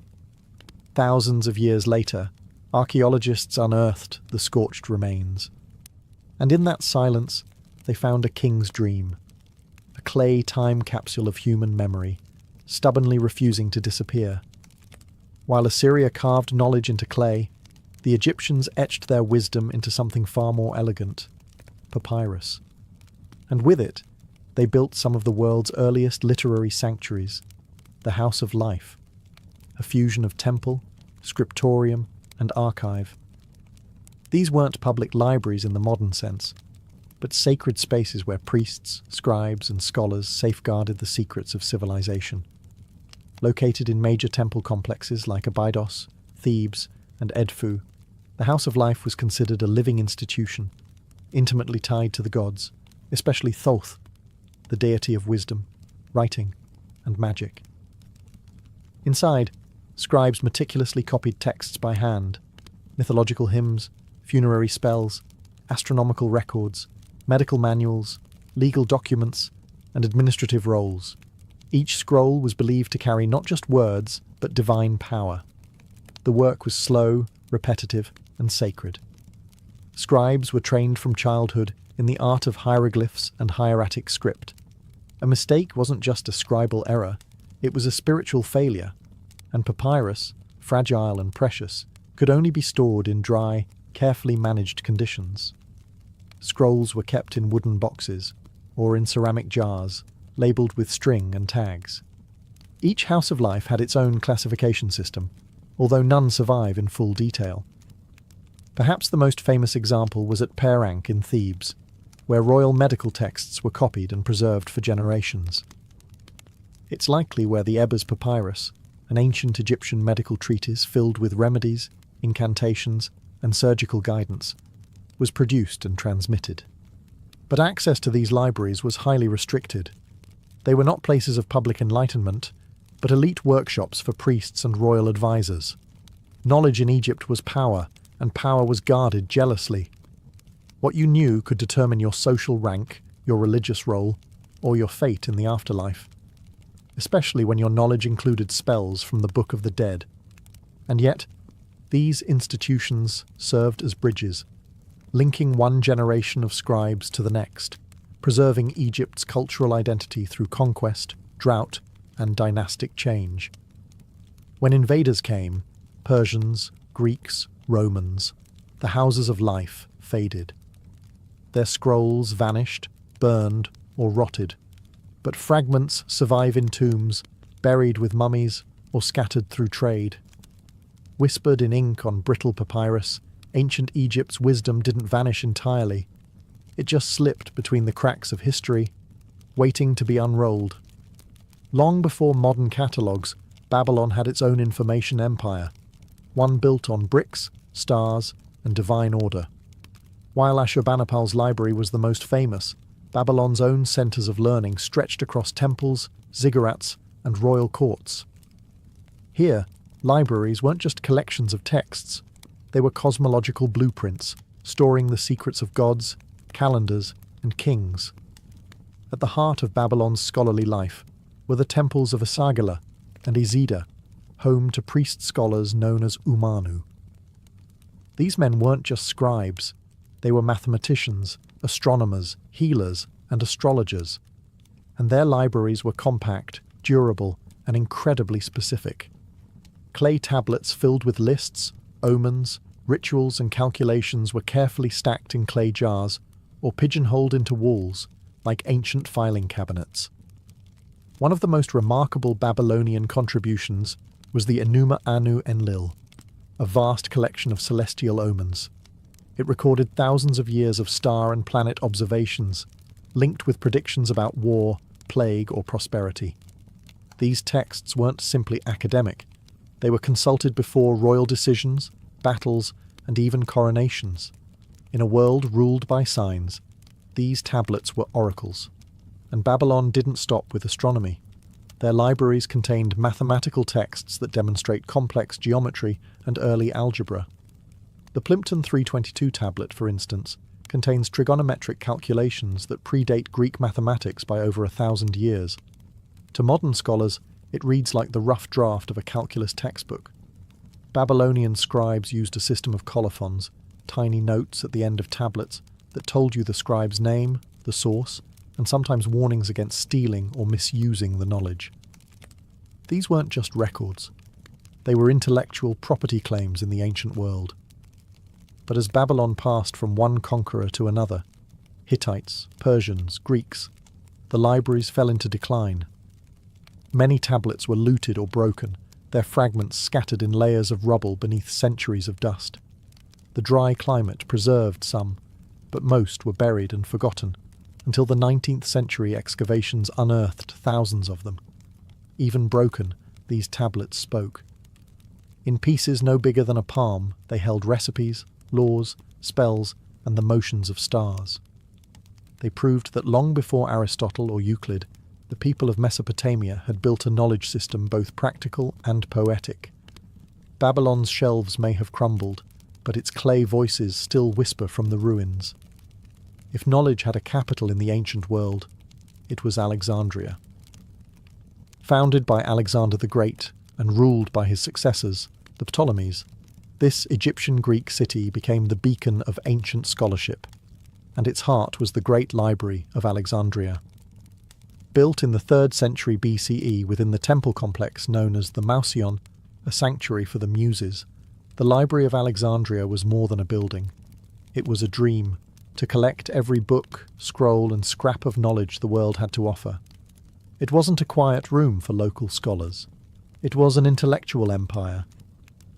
Thousands of years later, archaeologists unearthed the scorched remains. And in that silence, they found a king's dream, a clay time capsule of human memory, stubbornly refusing to disappear. While Assyria carved knowledge into clay, the Egyptians etched their wisdom into something far more elegant, papyrus. And with it, they built some of the world's earliest literary sanctuaries, the House of Life, a fusion of temple, scriptorium, and archive. These weren't public libraries in the modern sense, but sacred spaces where priests, scribes, and scholars safeguarded the secrets of civilization. Located in major temple complexes like Abydos, Thebes, and Edfu, the House of Life was considered a living institution, intimately tied to the gods, especially Thoth, the deity of wisdom, writing, and magic. Inside, scribes meticulously copied texts by hand, mythological hymns, funerary spells, astronomical records, medical manuals, legal documents, and administrative rolls. Each scroll was believed to carry not just words, but divine power. The work was slow, repetitive, and sacred. Scribes were trained from childhood in the art of hieroglyphs and hieratic script. A mistake wasn't just a scribal error, it was a spiritual failure, and papyrus, fragile and precious, could only be stored in dry, carefully managed conditions. Scrolls were kept in wooden boxes, or in ceramic jars, labelled with string and tags. Each House of Life had its own classification system, although none survive in full detail. Perhaps the most famous example was at Perank in Thebes, where royal medical texts were copied and preserved for generations. It's likely where the Ebers Papyrus, an ancient Egyptian medical treatise filled with remedies, incantations, and surgical guidance, was produced and transmitted. But access to these libraries was highly restricted. They were not places of public enlightenment, but elite workshops for priests and royal advisors. Knowledge in Egypt was power, and power was guarded jealously. What you knew could determine your social rank, your religious role, or your fate in the afterlife, especially when your knowledge included spells from the Book of the Dead. And yet, these institutions served as bridges, linking one generation of scribes to the next, preserving Egypt's cultural identity through conquest, drought, and dynastic change. When invaders came, Persians, Greeks, Romans, the houses of life faded. Their scrolls vanished, burned, or rotted, but fragments survive in tombs, buried with mummies, or scattered through trade. Whispered in ink on brittle papyrus, ancient Egypt's wisdom didn't vanish entirely. It just slipped between the cracks of history, waiting to be unrolled. Long before modern catalogues, Babylon had its own information empire, one built on bricks, stars, and divine order. While Ashurbanipal's library was the most famous, Babylon's own centers of learning stretched across temples, ziggurats, and royal courts. Here, Libraries weren't just collections of texts, they were cosmological blueprints, storing the secrets of gods, calendars, and kings. At the heart of Babylon's scholarly life were the temples of Esagila and Izida, home to priest-scholars known as Umanu. These men weren't just scribes, they were mathematicians, astronomers, healers, and astrologers, and their libraries were compact, durable, and incredibly specific. Clay tablets filled with lists, omens, rituals, and calculations were carefully stacked in clay jars or pigeonholed into walls like ancient filing cabinets. One of the most remarkable Babylonian contributions was the Enuma Anu Enlil, a vast collection of celestial omens. It recorded thousands of years of star and planet observations, linked with predictions about war, plague, or prosperity. These texts weren't simply academic. They were consulted before royal decisions, battles, and even coronations. In a world ruled by signs, these tablets were oracles. And Babylon didn't stop with astronomy. Their libraries contained mathematical texts that demonstrate complex geometry and early algebra. The Plimpton 322 tablet, for instance, contains trigonometric calculations that predate Greek mathematics by over 1,000 years. To modern scholars, it reads like the rough draft of a calculus textbook. Babylonian scribes used a system of colophons, tiny notes at the end of tablets that told you the scribe's name, the source, and sometimes warnings against stealing or misusing the knowledge. These weren't just records. They were intellectual property claims in the ancient world. But as Babylon passed from one conqueror to another, Hittites, Persians, Greeks, the libraries fell into decline. Many tablets were looted or broken, their fragments scattered in layers of rubble beneath centuries of dust. The dry climate preserved some, but most were buried and forgotten, until the 19th century excavations unearthed thousands of them. Even broken, these tablets spoke. In pieces no bigger than a palm, they held recipes, laws, spells, and the motions of stars. They proved that long before Aristotle or Euclid, the people of Mesopotamia had built a knowledge system both practical and poetic. Babylon's shelves may have crumbled, but its clay voices still whisper from the ruins. If knowledge had a capital in the ancient world, it was Alexandria. Founded by Alexander the Great and ruled by his successors, the Ptolemies, this Egyptian-Greek city became the beacon of ancient scholarship, and its heart was the great library of Alexandria. Built in the 3rd century BCE within the temple complex known as the Mouseion, a sanctuary for the Muses, the Library of Alexandria was more than a building. It was a dream, to collect every book, scroll, and scrap of knowledge the world had to offer. It wasn't a quiet room for local scholars. It was an intellectual empire.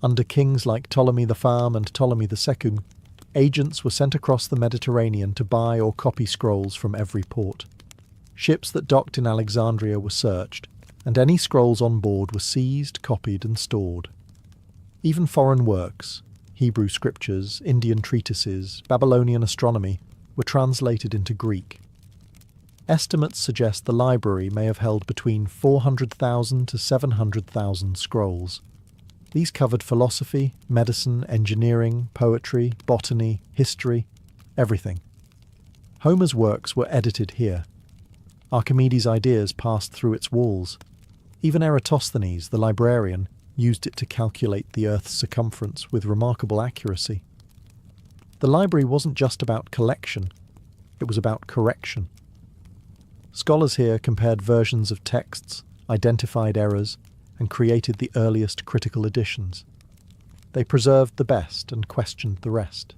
Under kings like Ptolemy the Pham and Ptolemy the Second, agents were sent across the Mediterranean to buy or copy scrolls from every port. Ships that docked in Alexandria were searched, and any scrolls on board were seized, copied, and stored. Even foreign works, Hebrew scriptures, Indian treatises, Babylonian astronomy, were translated into Greek. Estimates suggest the library may have held between 400,000 to 700,000 scrolls. These covered philosophy, medicine, engineering, poetry, botany, history, everything. Homer's works were edited here. Archimedes' ideas passed through its walls. Even Eratosthenes, the librarian, used it to calculate the Earth's circumference with remarkable accuracy. The library wasn't just about collection, it was about correction. Scholars here compared versions of texts, identified errors, and created the earliest critical editions. They preserved the best and questioned the rest.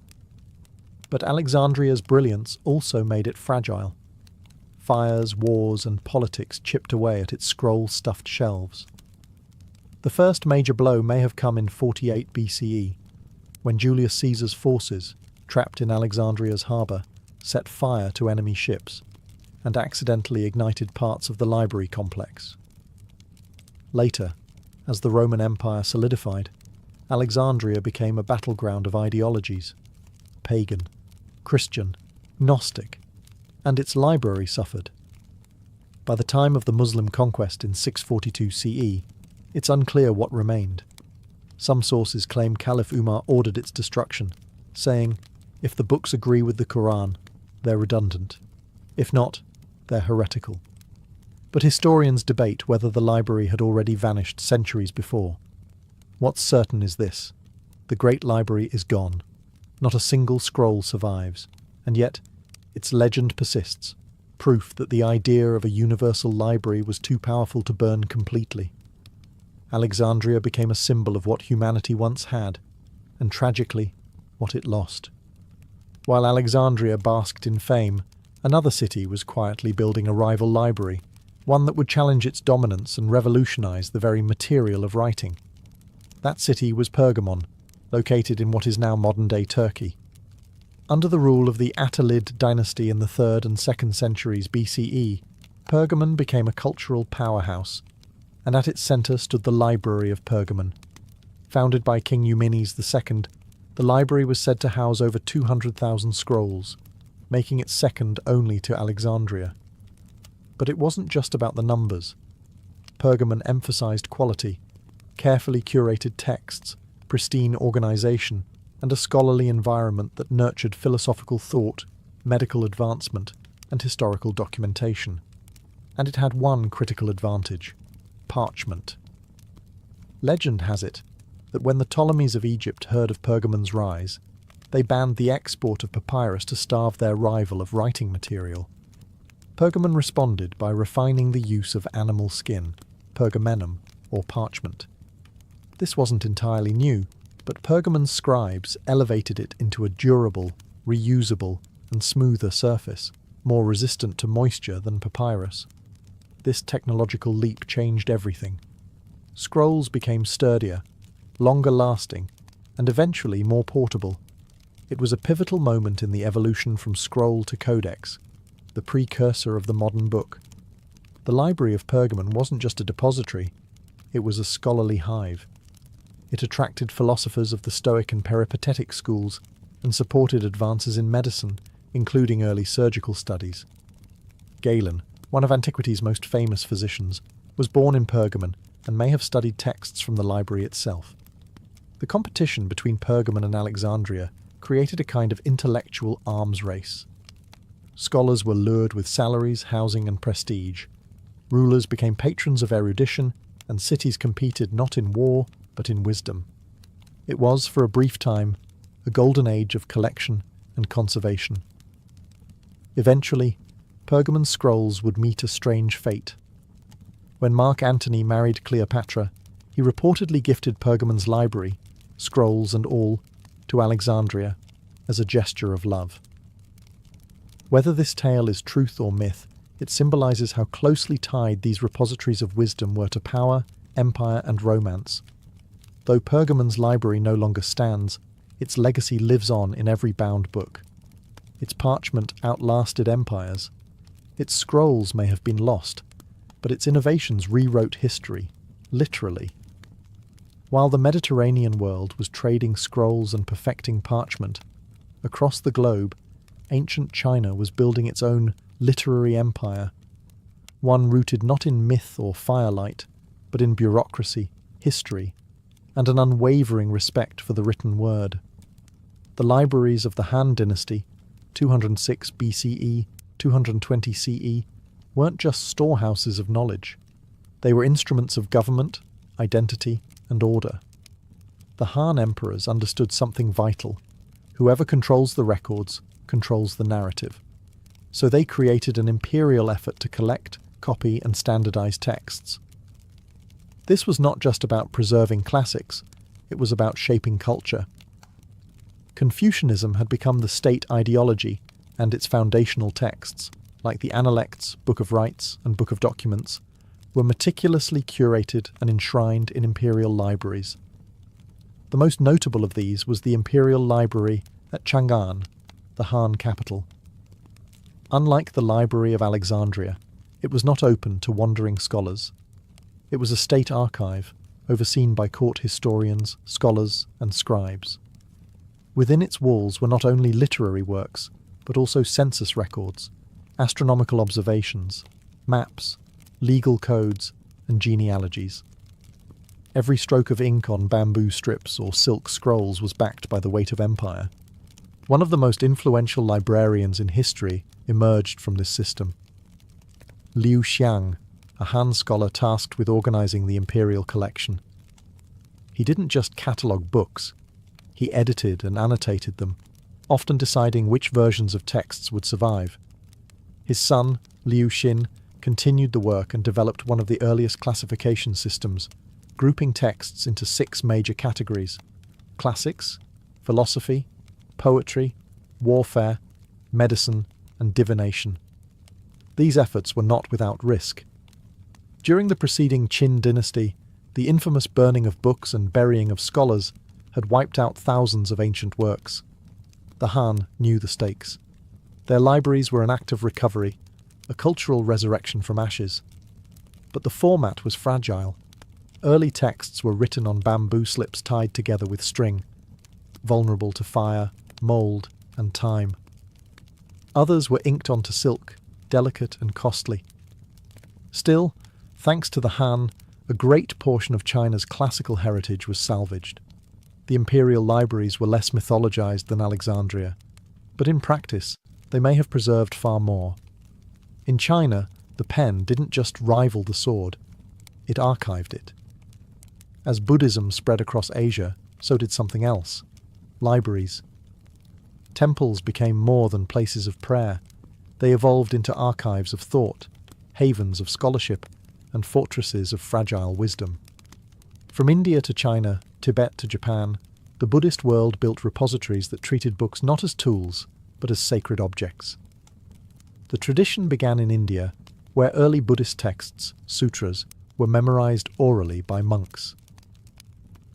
But Alexandria's brilliance also made it fragile. Fires, wars, and politics chipped away at its scroll-stuffed shelves. The first major blow may have come in 48 BCE, when Julius Caesar's forces, trapped in Alexandria's harbour, set fire to enemy ships, and accidentally ignited parts of the library complex. Later, as the Roman Empire solidified, Alexandria became a battleground of ideologies: pagan, Christian, Gnostic, and its library suffered. By the time of the Muslim conquest in 642 CE, it's unclear what remained. Some sources claim Caliph Umar ordered its destruction, saying, if the books agree with the Quran, they're redundant. If not, they're heretical. But historians debate whether the library had already vanished centuries before. What's certain is this: the Great Library is gone. Not a single scroll survives, and yet its legend persists, proof that the idea of a universal library was too powerful to burn completely. Alexandria became a symbol of what humanity once had, and tragically, what it lost. While Alexandria basked in fame, another city was quietly building a rival library, one that would challenge its dominance and revolutionize the very material of writing. That city was Pergamon, located in what is now modern-day Turkey. Under the rule of the Attalid dynasty in the 3rd and 2nd centuries BCE, Pergamon became a cultural powerhouse, and at its centre stood the Library of Pergamon. Founded by King Eumenes II, the library was said to house over 200,000 scrolls, making it second only to Alexandria. But it wasn't just about the numbers. Pergamon emphasized quality, carefully curated texts, pristine organization, and a scholarly environment that nurtured philosophical thought, medical advancement, and historical documentation. And it had one critical advantage: parchment. Legend has it that when the Ptolemies of Egypt heard of Pergamon's rise, they banned the export of papyrus to starve their rival of writing material. Pergamon responded by refining the use of animal skin, pergamenum, or parchment. This wasn't entirely new, but Pergamon's scribes elevated it into a durable, reusable, and smoother surface, more resistant to moisture than papyrus. This technological leap changed everything. Scrolls became sturdier, longer-lasting, and eventually more portable. It was a pivotal moment in the evolution from scroll to codex, the precursor of the modern book. The Library of Pergamon wasn't just a depository, it was a scholarly hive. It attracted philosophers of the Stoic and Peripatetic schools and supported advances in medicine, including early surgical studies. Galen, one of antiquity's most famous physicians, was born in Pergamon and may have studied texts from the library itself. The competition between Pergamon and Alexandria created a kind of intellectual arms race. Scholars were lured with salaries, housing, and prestige. Rulers became patrons of erudition, and cities competed not in war, but in wisdom. It was, for a brief time, a golden age of collection and conservation. Eventually, Pergamon's scrolls would meet a strange fate. When Mark Antony married Cleopatra, he reportedly gifted Pergamon's library, scrolls and all, to Alexandria as a gesture of love. Whether this tale is truth or myth, it symbolizes how closely tied these repositories of wisdom were to power, empire, and romance. Though Pergamon's library no longer stands, its legacy lives on in every bound book. Its parchment outlasted empires. Its scrolls may have been lost, but its innovations rewrote history, literally. While the Mediterranean world was trading scrolls and perfecting parchment, across the globe, ancient China was building its own literary empire, one rooted not in myth or firelight, but in bureaucracy, history, and an unwavering respect for the written word. The libraries of the Han dynasty, 206 BCE, 220 CE, weren't just storehouses of knowledge. They were instruments of government, identity, and order. The Han emperors understood something vital. Whoever controls the records controls the narrative. So they created an imperial effort to collect, copy, and standardize texts. This was not just about preserving classics, it was about shaping culture. Confucianism had become the state ideology, and its foundational texts, like the Analects, Book of Rites, and Book of Documents, were meticulously curated and enshrined in imperial libraries. The most notable of these was the Imperial Library at Chang'an, the Han capital. Unlike the Library of Alexandria, it was not open to wandering scholars. It was a state archive, overseen by court historians, scholars, and scribes. Within its walls were not only literary works, but also census records, astronomical observations, maps, legal codes, and genealogies. Every stroke of ink on bamboo strips or silk scrolls was backed by the weight of empire. One of the most influential librarians in history emerged from this system. Liu Xiang, a Han scholar tasked with organizing the imperial collection. He didn't just catalogue books, he edited and annotated them, often deciding which versions of texts would survive. His son, Liu Xin, continued the work and developed one of the earliest classification systems, grouping texts into 6 major categories: classics, philosophy, poetry, warfare, medicine, and divination. These efforts were not without risk. During the preceding Qin dynasty, the infamous burning of books and burying of scholars had wiped out thousands of ancient works. The Han knew the stakes. Their libraries were an act of recovery, a cultural resurrection from ashes. But the format was fragile. Early texts were written on bamboo slips tied together with string, vulnerable to fire, mould, and time. Others were inked onto silk, delicate and costly. Still, thanks to the Han, a great portion of China's classical heritage was salvaged. The imperial libraries were less mythologized than Alexandria, but in practice, they may have preserved far more. In China, the pen didn't just rival the sword, it archived it. As Buddhism spread across Asia, so did something else: libraries. Temples became more than places of prayer. They evolved into archives of thought, havens of scholarship, and fortresses of fragile wisdom. From India to China, Tibet to Japan, the Buddhist world built repositories that treated books not as tools, but as sacred objects. The tradition began in India, where early Buddhist texts, sutras, were memorized orally by monks.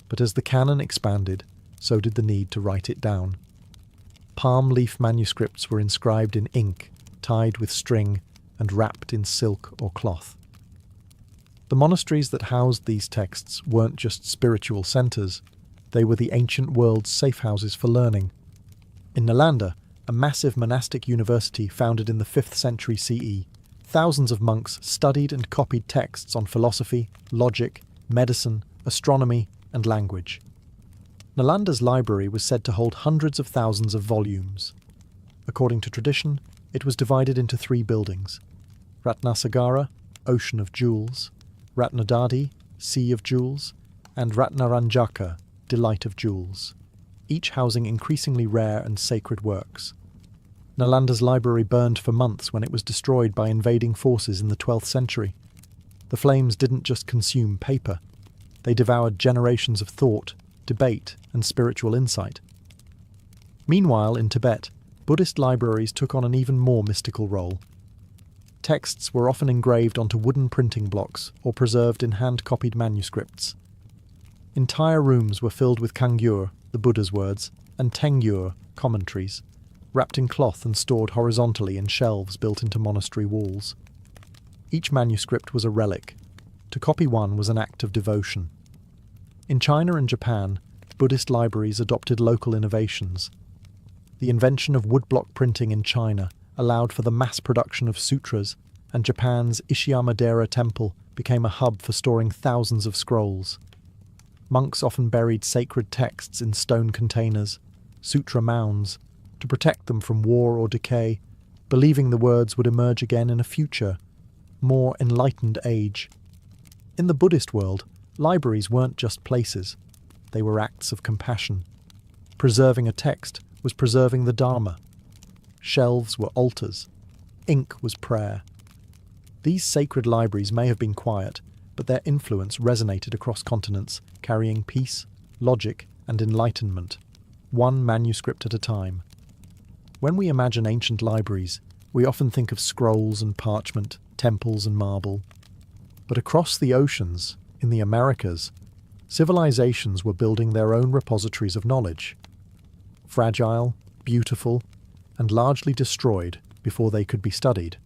But as the canon expanded, so did the need to write it down. Palm leaf manuscripts were inscribed in ink, tied with string, and wrapped in silk or cloth. The monasteries that housed these texts weren't just spiritual centres, they were the ancient world's safe houses for learning. In Nalanda, a massive monastic university founded in the 5th century CE, thousands of monks studied and copied texts on philosophy, logic, medicine, astronomy, and language. Nalanda's library was said to hold hundreds of thousands of volumes. According to tradition, it was divided into 3 buildings: Ratnasagara, Ocean of Jewels; Ratnadadi, Sea of Jewels; and Ratnaranjaka, Delight of Jewels, each housing increasingly rare and sacred works. Nalanda's library burned for months when it was destroyed by invading forces in the 12th century. The flames didn't just consume paper, they devoured generations of thought, debate, and spiritual insight. Meanwhile, in Tibet, Buddhist libraries took on an even more mystical role. Texts were often engraved onto wooden printing blocks or preserved in hand-copied manuscripts. Entire rooms were filled with kangyur, the Buddha's words, and tengyur, commentaries, wrapped in cloth and stored horizontally in shelves built into monastery walls. Each manuscript was a relic. To copy one was an act of devotion. In China and Japan, Buddhist libraries adopted local innovations. The invention of woodblock printing in China allowed for the mass production of sutras, and Japan's Ishiyamadera temple became a hub for storing thousands of scrolls. Monks often buried sacred texts in stone containers, sutra mounds, to protect them from war or decay, believing the words would emerge again in a future, more enlightened age. In the Buddhist world, libraries weren't just places, they were acts of compassion. Preserving a text was preserving the Dharma. Shelves were altars. Ink was prayer. These sacred libraries may have been quiet, but their influence resonated across continents, carrying peace, logic, and enlightenment, one manuscript at a time. When we imagine ancient libraries, we often think of scrolls and parchment, temples and marble. But across the oceans, in the Americas, civilizations were building their own repositories of knowledge. Fragile, beautiful, and largely destroyed before they could be studied.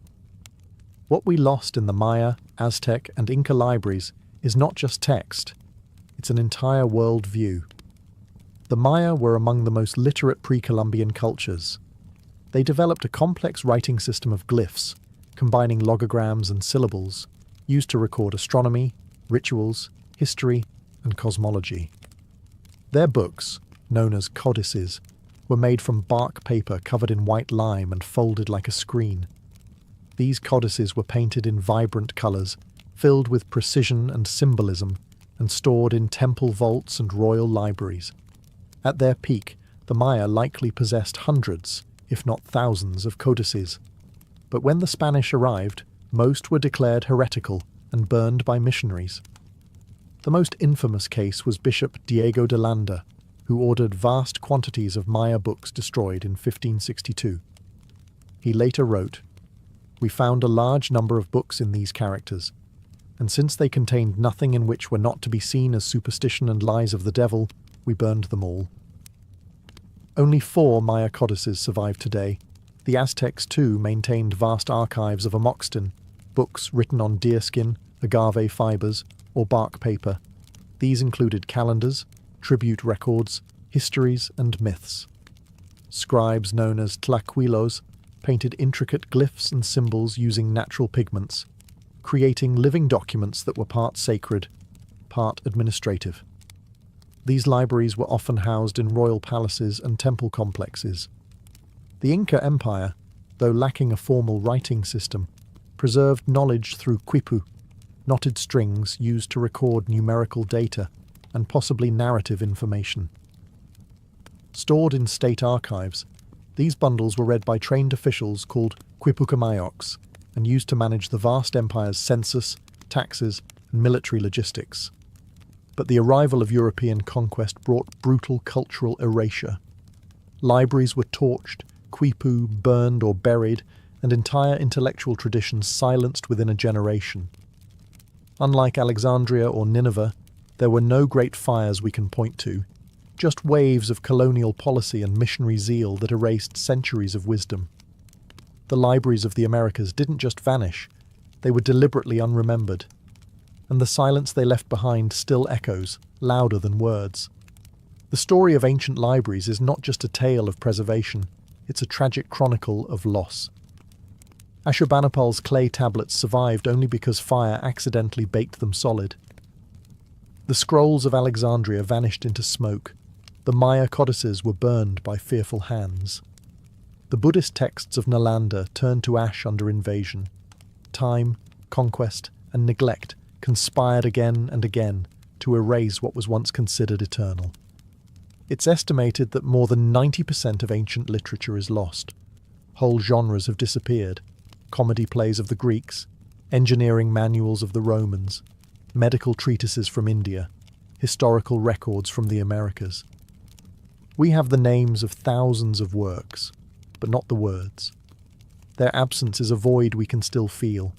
What we lost in the Maya, Aztec, and Inca libraries is not just text, it's an entire world view. The Maya were among the most literate pre-Columbian cultures. They developed a complex writing system of glyphs, combining logograms and syllables, used to record astronomy, rituals, history, and cosmology. Their books, known as codices, were made from bark paper covered in white lime and folded like a screen. These codices were painted in vibrant colours, filled with precision and symbolism, and stored in temple vaults and royal libraries. At their peak, the Maya likely possessed hundreds, if not thousands, of codices. But when the Spanish arrived, most were declared heretical and burned by missionaries. The most infamous case was Bishop Diego de Landa, who ordered vast quantities of Maya books destroyed in 1562. He later wrote, "We found a large number of books in these characters, and since they contained nothing in which were not to be seen as superstition and lies of the devil, we burned them all." Only 4 Maya codices survive today. The Aztecs, too, maintained vast archives of amoxtin, books written on deerskin, agave fibers, or bark paper. These included calendars, tribute records, histories, and myths. Scribes known as tlaquilos painted intricate glyphs and symbols using natural pigments, creating living documents that were part sacred, part administrative. These libraries were often housed in royal palaces and temple complexes. The Inca Empire, though lacking a formal writing system, preserved knowledge through quipu, knotted strings used to record numerical data and possibly narrative information. Stored in state archives, these bundles were read by trained officials called quipucamayos and used to manage the vast empire's census, taxes, and military logistics. But the arrival of European conquest brought brutal cultural erasure. Libraries were torched, quipu burned or buried, and entire intellectual traditions silenced within a generation. Unlike Alexandria or Nineveh, there were no great fires we can point to, just waves of colonial policy and missionary zeal that erased centuries of wisdom. The libraries of the Americas didn't just vanish, they were deliberately unremembered. And the silence they left behind still echoes, louder than words. The story of ancient libraries is not just a tale of preservation, it's a tragic chronicle of loss. Ashurbanipal's clay tablets survived only because fire accidentally baked them solid. The scrolls of Alexandria vanished into smoke. The Maya codices were burned by fearful hands. The Buddhist texts of Nalanda turned to ash under invasion. Time, conquest, and neglect conspired again and again to erase what was once considered eternal. It's estimated that more than 90% of ancient literature is lost. Whole genres have disappeared. Comedy plays of the Greeks, engineering manuals of the Romans, medical treatises from India, historical records from the Americas. We have the names of thousands of works, but not the words. Their absence is a void we can still feel.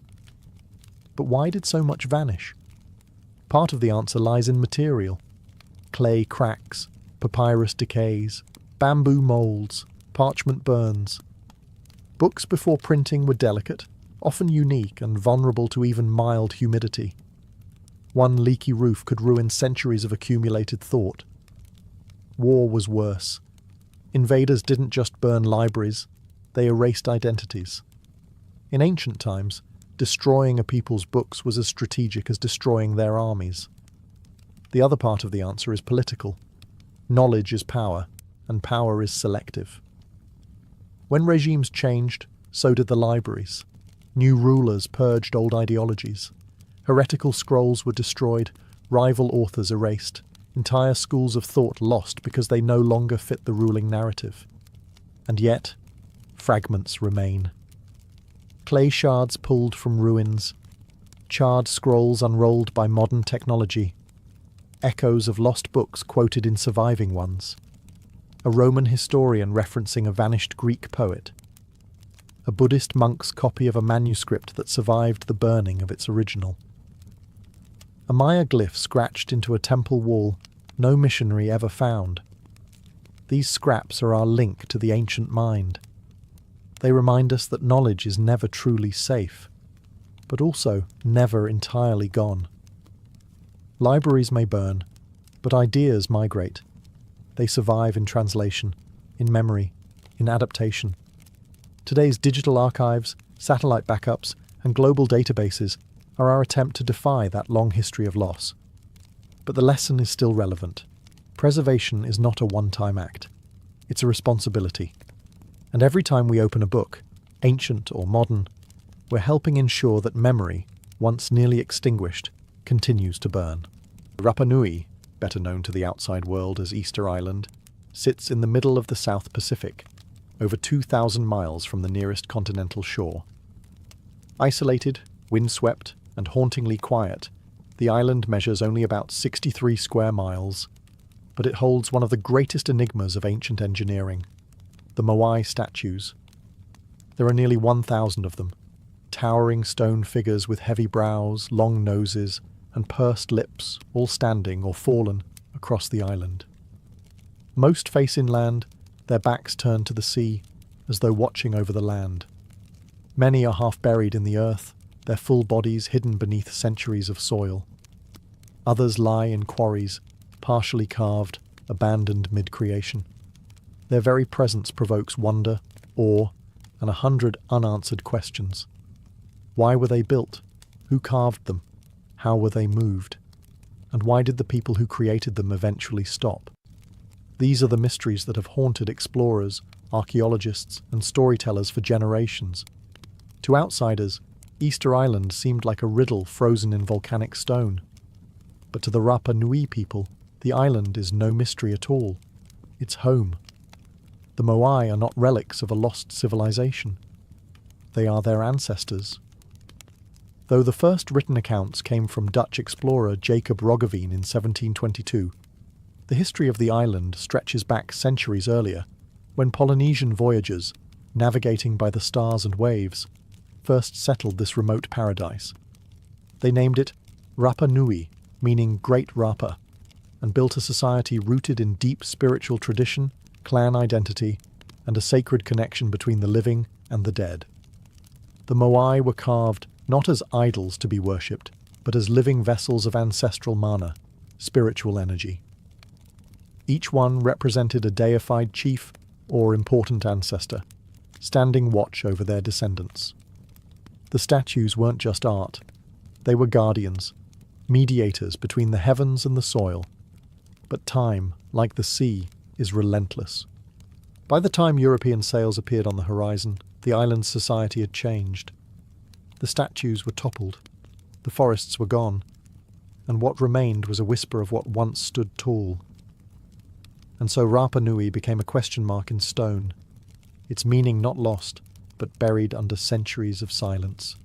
But why did so much vanish? Part of the answer lies in material. Clay cracks, papyrus decays, bamboo molds, parchment burns. Books before printing were delicate, often unique and vulnerable to even mild humidity. One leaky roof could ruin centuries of accumulated thought. War was worse. Invaders didn't just burn libraries, they erased identities. In ancient times, destroying a people's books was as strategic as destroying their armies. The other part of the answer is political. Knowledge is power, and power is selective. When regimes changed, so did the libraries. New rulers purged old ideologies. Heretical scrolls were destroyed, rival authors erased, entire schools of thought lost because they no longer fit the ruling narrative. And yet, fragments remain. Clay shards pulled from ruins, charred scrolls unrolled by modern technology, echoes of lost books quoted in surviving ones, a Roman historian referencing a vanished Greek poet, a Buddhist monk's copy of a manuscript that survived the burning of its original. A Maya glyph scratched into a temple wall no missionary ever found. These scraps are our link to the ancient mind. They remind us that knowledge is never truly safe, but also never entirely gone. Libraries may burn, but ideas migrate. They survive in translation, in memory, in adaptation. Today's digital archives, satellite backups, and global databases are our attempt to defy that long history of loss. But the lesson is still relevant. Preservation is not a one-time act. It's a responsibility. And every time we open a book, ancient or modern, we're helping ensure that memory, once nearly extinguished, continues to burn. Rapa Nui, better known to the outside world as Easter Island, sits in the middle of the South Pacific, over 2,000 miles from the nearest continental shore. Isolated, windswept, and hauntingly quiet, the island measures only about 63 square miles, but it holds one of the greatest enigmas of ancient engineering, the Moai statues. There are nearly 1,000 of them, towering stone figures with heavy brows, long noses, and pursed lips, all standing or fallen across the island. Most face inland, their backs turned to the sea, as though watching over the land. Many are half buried in the earth, their full bodies hidden beneath centuries of soil. Others lie in quarries, partially carved, abandoned mid-creation. Their very presence provokes wonder, awe, and 100 unanswered questions. Why were they built? Who carved them? How were they moved? And why did the people who created them eventually stop? These are the mysteries that have haunted explorers, archaeologists, and storytellers for generations. To outsiders, Easter Island seemed like a riddle frozen in volcanic stone. But to the Rapa Nui people, the island is no mystery at all. It's home. The Moai are not relics of a lost civilization. They are their ancestors. Though the first written accounts came from Dutch explorer Jacob Roggeveen in 1722, the history of the island stretches back centuries earlier, when Polynesian voyagers, navigating by the stars and waves, first settled this remote paradise. They named it Rapa Nui, meaning Great Rapa, and built a society rooted in deep spiritual tradition, clan identity, and a sacred connection between the living and the dead. The Moai were carved not as idols to be worshipped, but as living vessels of ancestral mana, spiritual energy. Each one represented a deified chief or important ancestor, standing watch over their descendants. The statues weren't just art. They were guardians, mediators between the heavens and the soil. But time, like the sea, is relentless. By the time European sails appeared on the horizon, the island's society had changed. The statues were toppled, the forests were gone, and what remained was a whisper of what once stood tall. And so Rapa Nui became a question mark in stone, its meaning not lost, but buried under centuries of silence.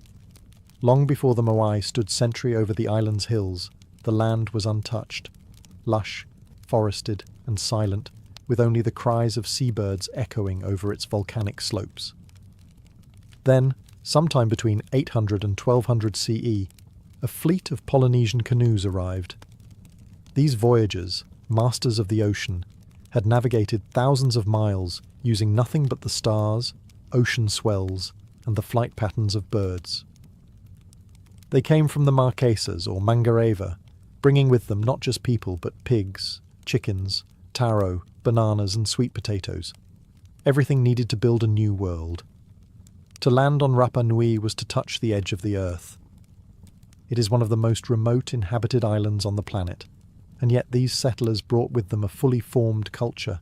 Long before the Moai stood sentry over the island's hills, the land was untouched, lush, forested, and silent, with only the cries of seabirds echoing over its volcanic slopes. Then, sometime between 800 and 1200 CE, a fleet of Polynesian canoes arrived. These voyagers, masters of the ocean, had navigated thousands of miles using nothing but the stars, ocean swells, and the flight patterns of birds. They came from the Marquesas or Mangareva, bringing with them not just people but pigs, chickens, taro, bananas, and sweet potatoes. Everything needed to build a new world. To land on Rapa Nui was to touch the edge of the earth. It is one of the most remote inhabited islands on the planet, and yet these settlers brought with them a fully formed culture,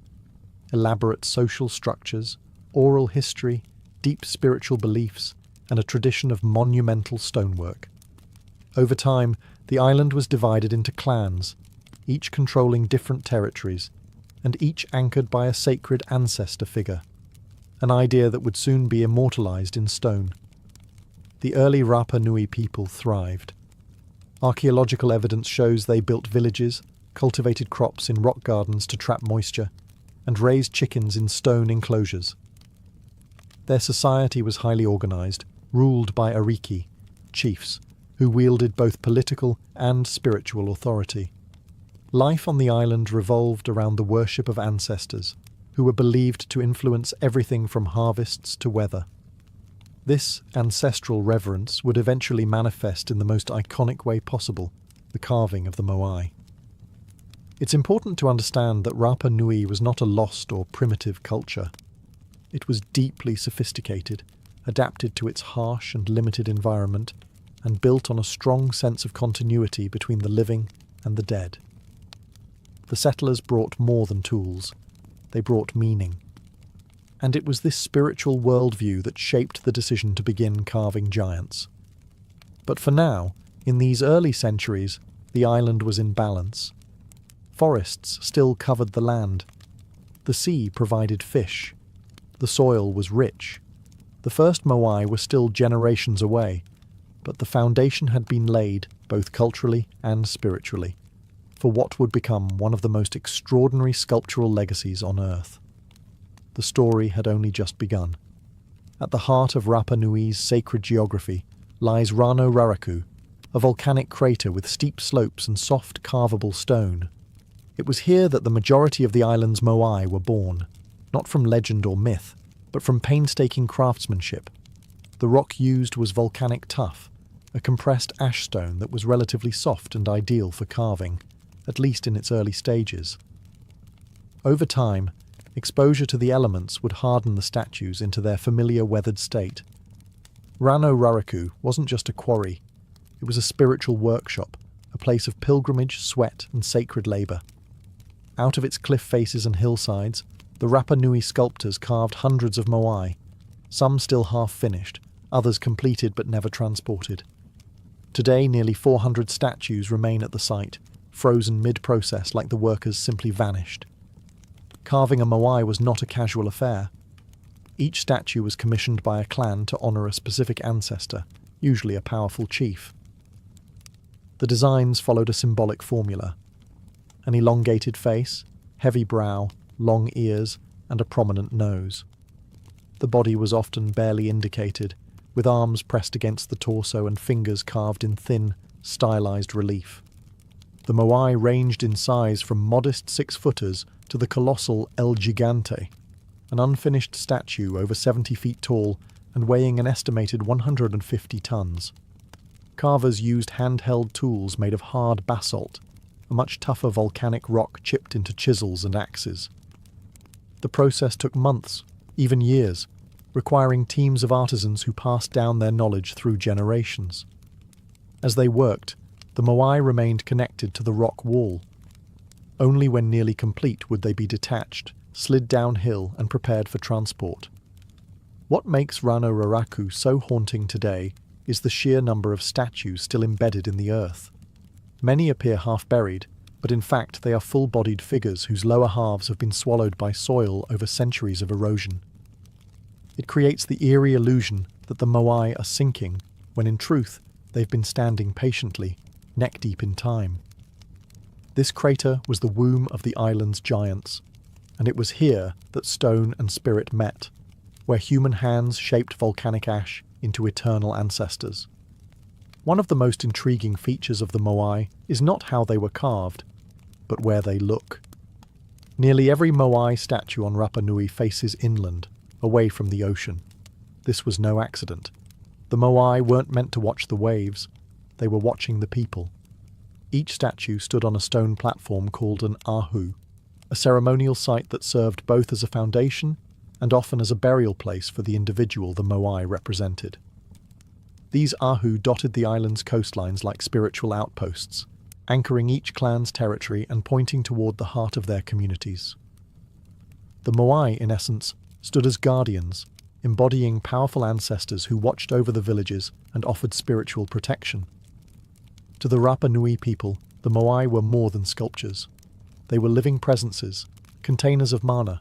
elaborate social structures, oral history, deep spiritual beliefs, and a tradition of monumental stonework. Over time, the island was divided into clans, each controlling different territories, and each anchored by a sacred ancestor figure, an idea that would soon be immortalized in stone. The early Rapa Nui people thrived. Archaeological evidence shows they built villages, cultivated crops in rock gardens to trap moisture, and raised chickens in stone enclosures. Their society was highly organized, ruled by ariki, chiefs, who wielded both political and spiritual authority. Life on the island revolved around the worship of ancestors, who were believed to influence everything from harvests to weather. This ancestral reverence would eventually manifest in the most iconic way possible, the carving of the Moai. It's important to understand that Rapa Nui was not a lost or primitive culture. It was deeply sophisticated, adapted to its harsh and limited environment, and built on a strong sense of continuity between the living and the dead. The settlers brought more than tools. They brought meaning. And it was this spiritual worldview that shaped the decision to begin carving giants. But for now, in these early centuries, the island was in balance. Forests still covered the land. The sea provided fish. The soil was rich. The first Moai were still generations away, but the foundation had been laid, both culturally and spiritually, for what would become one of the most extraordinary sculptural legacies on Earth. The story had only just begun. At the heart of Rapa Nui's sacred geography lies Rano Raraku, a volcanic crater with steep slopes and soft, carvable stone. It was here that the majority of the island's Moai were born, not from legend or myth, but from painstaking craftsmanship. The rock used was volcanic tuff, a compressed ash stone that was relatively soft and ideal for carving, at least in its early stages. Over time, exposure to the elements would harden the statues into their familiar weathered state. Rano Raraku wasn't just a quarry, it was a spiritual workshop, a place of pilgrimage, sweat, and sacred labour. Out of its cliff faces and hillsides, the Rapa Nui sculptors carved hundreds of Moai, some still half-finished, others completed but never transported. Today, nearly 400 statues remain at the site, frozen mid-process like the workers simply vanished. Carving a Moai was not a casual affair. Each statue was commissioned by a clan to honour a specific ancestor, usually a powerful chief. The designs followed a symbolic formula: an elongated face, heavy brow, long ears, and a prominent nose. The body was often barely indicated, with arms pressed against the torso and fingers carved in thin, stylized relief. The Moai ranged in size from modest 6-footers to the colossal El Gigante, an unfinished statue over 70 feet tall and weighing an estimated 150 tons. Carvers used handheld tools made of hard basalt, a much tougher volcanic rock chipped into chisels and axes. The process took months, even years, requiring teams of artisans who passed down their knowledge through generations. As they worked, the Moai remained connected to the rock wall. Only when nearly complete would they be detached, slid downhill, and prepared for transport. What makes Rano Raraku so haunting today is the sheer number of statues still embedded in the earth. Many appear half-buried, but in fact they are full-bodied figures whose lower halves have been swallowed by soil over centuries of erosion. It creates the eerie illusion that the Moai are sinking, when in truth they've been standing patiently, neck-deep in time. This crater was the womb of the island's giants, and it was here that stone and spirit met, where human hands shaped volcanic ash into eternal ancestors. One of the most intriguing features of the Moai is not how they were carved, but where they look. Nearly every Moai statue on Rapa Nui faces inland, away from the ocean. This was no accident. The Moai weren't meant to watch the waves, they were watching the people. Each statue stood on a stone platform called an ahu, a ceremonial site that served both as a foundation and often as a burial place for the individual the Moai represented. These ahu dotted the island's coastlines like spiritual outposts, anchoring each clan's territory and pointing toward the heart of their communities. The Moai, in essence, stood as guardians, embodying powerful ancestors who watched over the villages and offered spiritual protection. To the Rapa Nui people, the Moai were more than sculptures. They were living presences, containers of mana,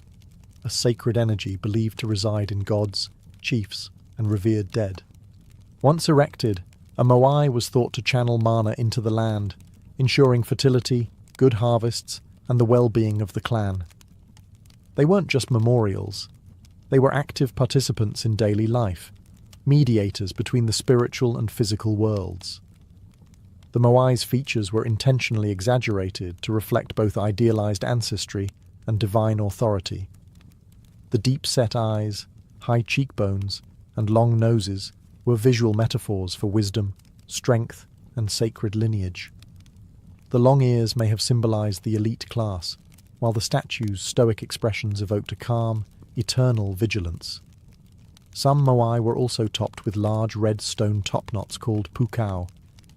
a sacred energy believed to reside in gods, chiefs, and revered dead. Once erected, a Moai was thought to channel mana into the land, ensuring fertility, good harvests, and the well-being of the clan. They weren't just memorials. They were active participants in daily life, mediators between the spiritual and physical worlds. The Moai's features were intentionally exaggerated to reflect both idealized ancestry and divine authority. The deep-set eyes, high cheekbones, and long noses were visual metaphors for wisdom, strength, and sacred lineage. The long ears may have symbolized the elite class, while the statue's stoic expressions evoked a calm, eternal vigilance. Some Moai were also topped with large red stone topknots called pukau,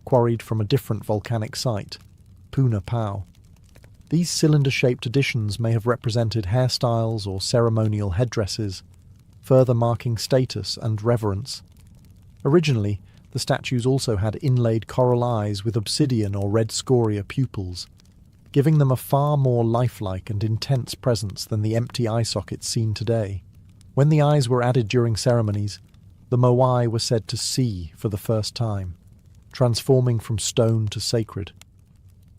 quarried from a different volcanic site, Puna Pau. These cylinder-shaped additions may have represented hairstyles or ceremonial headdresses, further marking status and reverence. Originally, the statues also had inlaid coral eyes with obsidian or red scoria pupils, giving them a far more lifelike and intense presence than the empty eye sockets seen today. When the eyes were added during ceremonies, the moai were said to see for the first time, transforming from stone to sacred.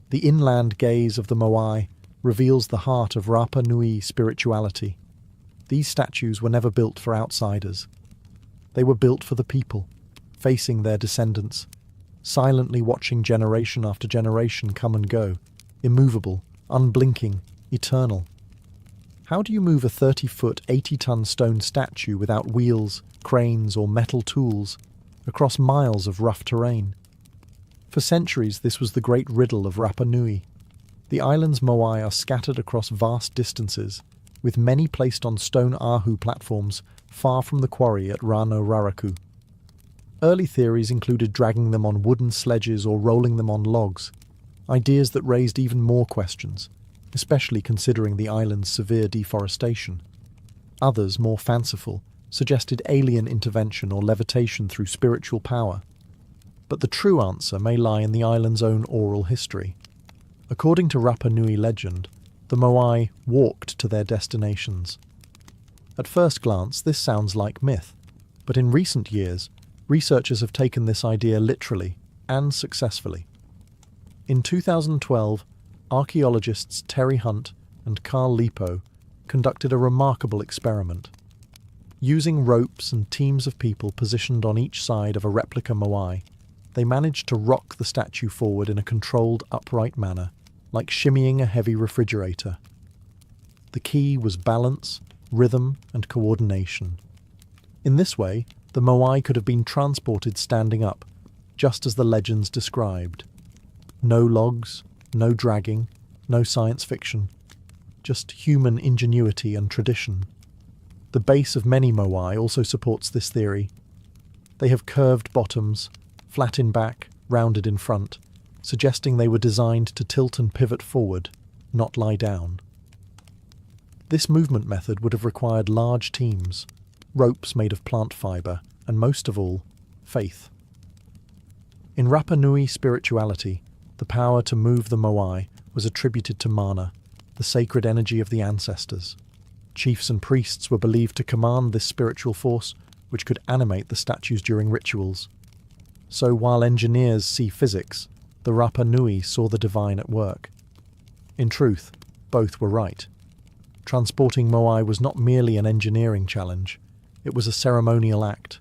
The inland gaze of the moai reveals the heart of Rapa Nui spirituality. These statues were never built for outsiders. They were built for the people, facing their descendants, silently watching generation after generation come and go, immovable, unblinking, eternal. How do you move a 30-foot, 80-ton stone statue without wheels, cranes, or metal tools across miles of rough terrain? For centuries, this was the great riddle of Rapa Nui. The island's moai are scattered across vast distances, with many placed on stone ahu platforms far from the quarry at Rano Raraku. Early theories included dragging them on wooden sledges or rolling them on logs, ideas that raised even more questions, especially considering the island's severe deforestation. Others, more fanciful, suggested alien intervention or levitation through spiritual power. But the true answer may lie in the island's own oral history. According to Rapa Nui legend, the moai walked to their destinations. At first glance, this sounds like myth, but in recent years, researchers have taken this idea literally and successfully. In 2012, archaeologists Terry Hunt and Carl Lipo conducted a remarkable experiment. Using ropes and teams of people positioned on each side of a replica moai, they managed to rock the statue forward in a controlled, upright manner, like shimmying a heavy refrigerator. The key was balance, rhythm, and coordination. In this way, the moai could have been transported standing up, just as the legends described. No logs, no dragging, no science fiction, just human ingenuity and tradition. The base of many moai also supports this theory. They have curved bottoms, flat in back, rounded in front, suggesting they were designed to tilt and pivot forward, not lie down. This movement method would have required large teams, ropes made of plant fibre, and most of all, faith. In Rapa Nui spirituality, the power to move the moai was attributed to mana, the sacred energy of the ancestors. Chiefs and priests were believed to command this spiritual force, which could animate the statues during rituals. So while engineers see physics, the Rapa Nui saw the divine at work. In truth, both were right. Transporting moai was not merely an engineering challenge, it was a ceremonial act,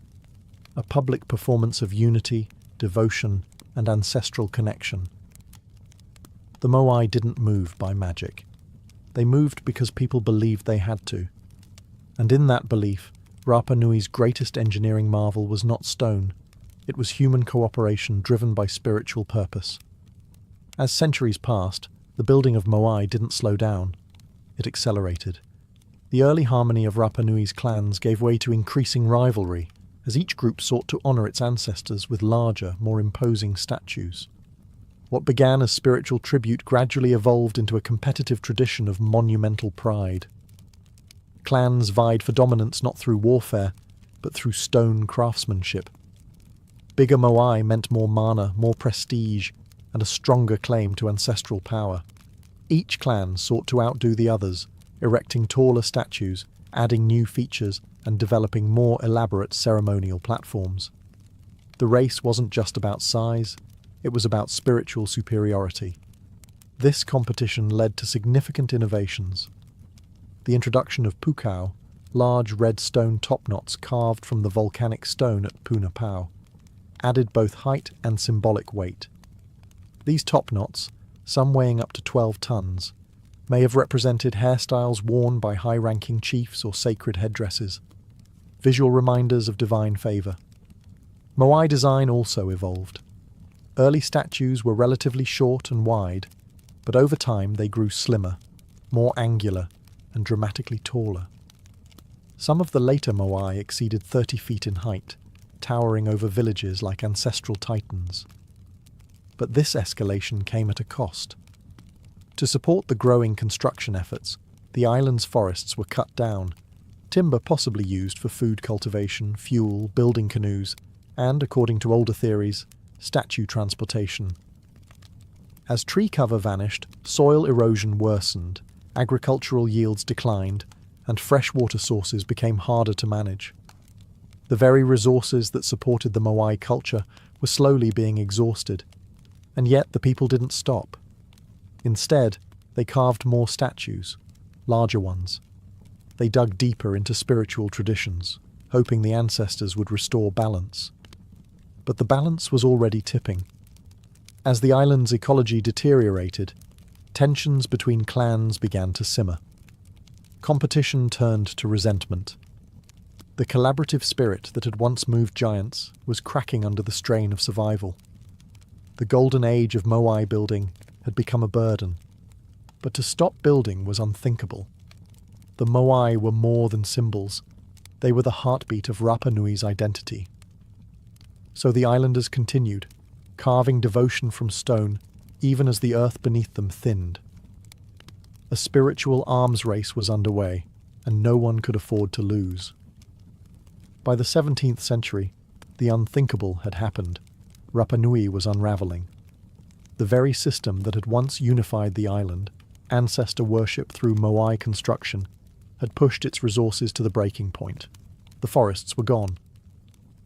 a public performance of unity, devotion, and ancestral connection. The moai didn't move by magic. They moved because people believed they had to. And in that belief, Rapa Nui's greatest engineering marvel was not stone. It was human cooperation driven by spiritual purpose. As centuries passed, the building of moai didn't slow down. It accelerated. The early harmony of Rapa Nui's clans gave way to increasing rivalry, as each group sought to honour its ancestors with larger, more imposing statues. What began as spiritual tribute gradually evolved into a competitive tradition of monumental pride. Clans vied for dominance not through warfare, but through stone craftsmanship. Bigger moai meant more mana, more prestige, and a stronger claim to ancestral power. Each clan sought to outdo the others, erecting taller statues, adding new features, and developing more elaborate ceremonial platforms. The race wasn't just about size, it was about spiritual superiority. This competition led to significant innovations. The introduction of pukau, large red stone top-knots carved from the volcanic stone at Puna Pau, added both height and symbolic weight. These top-knots, some weighing up to 12 tons, may have represented hairstyles worn by high-ranking chiefs or sacred headdresses, visual reminders of divine favour. Moai design also evolved. Early statues were relatively short and wide, but over time they grew slimmer, more angular, and dramatically taller. Some of the later moai exceeded 30 feet in height, towering over villages like ancestral titans. But this escalation came at a cost. To support the growing construction efforts, the island's forests were cut down, timber possibly used for food cultivation, fuel, building canoes, and, according to older theories, statue transportation. As tree cover vanished, soil erosion worsened, agricultural yields declined, and freshwater sources became harder to manage. The very resources that supported the Moai culture were slowly being exhausted, and yet the people didn't stop. Instead, they carved more statues, larger ones. They dug deeper into spiritual traditions, hoping the ancestors would restore balance. But the balance was already tipping. As the island's ecology deteriorated, tensions between clans began to simmer. Competition turned to resentment. The collaborative spirit that had once moved giants was cracking under the strain of survival. The golden age of Moai building had become a burden. But to stop building was unthinkable. The Moai were more than symbols. They were the heartbeat of Rapa Nui's identity. So the islanders continued, carving devotion from stone, even as the earth beneath them thinned. A spiritual arms race was underway, and no one could afford to lose. By the 17th century, the unthinkable had happened. Rapa Nui was unraveling. The very system that had once unified the island, ancestor worship through Moai construction, had pushed its resources to the breaking point. The forests were gone.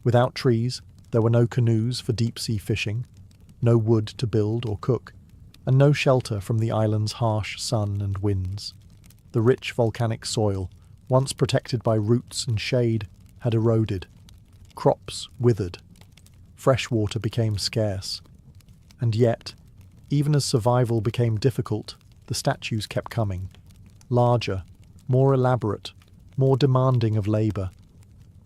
Without trees, there were no canoes for deep-sea fishing, no wood to build or cook, and no shelter from the island's harsh sun and winds. The rich volcanic soil, once protected by roots and shade, had eroded. Crops withered. Fresh water became scarce. And yet, even as survival became difficult, the statues kept coming. Larger, more elaborate, more demanding of labour.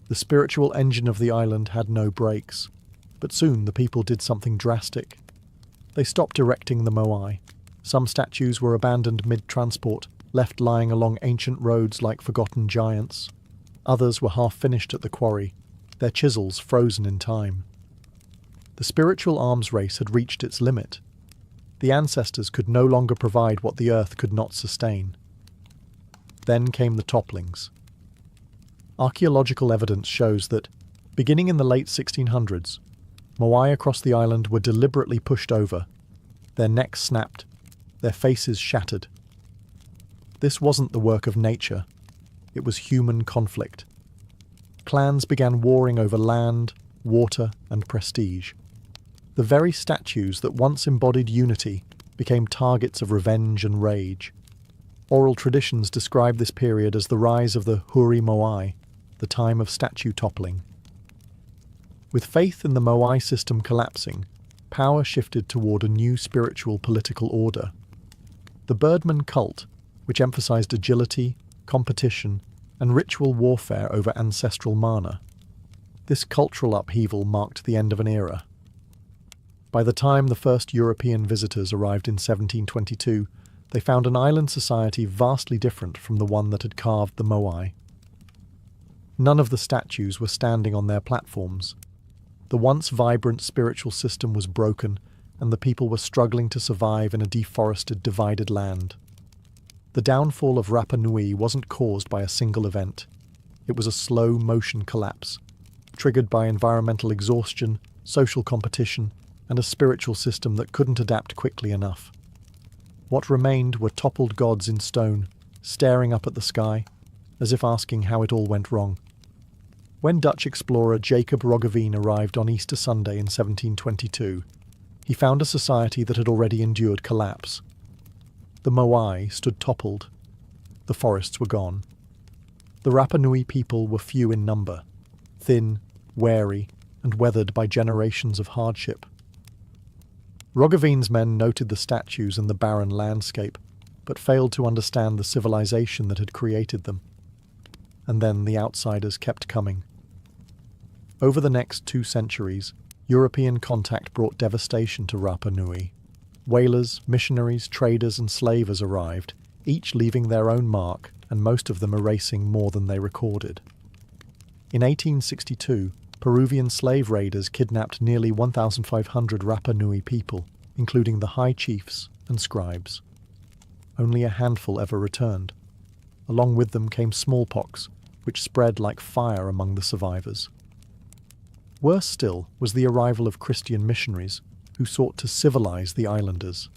The spiritual engine of the island had no brakes. But soon the people did something drastic. They stopped erecting the Moai. Some statues were abandoned mid-transport, left lying along ancient roads like forgotten giants. Others were half-finished at the quarry, their chisels frozen in time. The spiritual arms race had reached its limit. The ancestors could no longer provide what the earth could not sustain. Then came the topplings. Archaeological evidence shows that, beginning in the late 1600s, Moai across the island were deliberately pushed over, their necks snapped, their faces shattered. This wasn't the work of nature, it was human conflict. Clans began warring over land, water, and prestige. The very statues that once embodied unity became targets of revenge and rage. Oral traditions describe this period as the rise of the Huri Moai, the time of statue toppling. With faith in the Moai system collapsing, power shifted toward a new spiritual political order. The Birdman cult, which emphasized agility, competition, and ritual warfare over ancestral mana. This cultural upheaval marked the end of an era. By the time the first European visitors arrived in 1722, they found an island society vastly different from the one that had carved the Moai. None of the statues were standing on their platforms. The once vibrant spiritual system was broken, and the people were struggling to survive in a deforested, divided land. The downfall of Rapa Nui wasn't caused by a single event. It was a slow-motion collapse, triggered by environmental exhaustion, social competition, and a spiritual system that couldn't adapt quickly enough. What remained were toppled gods in stone, staring up at the sky, as if asking how it all went wrong. When Dutch explorer Jacob Roggeveen arrived on Easter Sunday in 1722, he found a society that had already endured collapse. The Moai stood toppled. The forests were gone. The Rapa Nui people were few in number, thin, wary, and weathered by generations of hardship. Roggeveen's men noted the statues and the barren landscape, but failed to understand the civilization that had created them. And then the outsiders kept coming. Over the next 2 centuries, European contact brought devastation to Rapa Nui. Whalers, missionaries, traders, and slavers arrived, each leaving their own mark, and most of them erasing more than they recorded. In 1862, Peruvian slave raiders kidnapped nearly 1,500 Rapa Nui people, including the high chiefs and scribes. only a handful ever returned. Along with them came smallpox, which spread like fire among the survivors. Worse still was the arrival of Christian missionaries who sought to civilize the islanders.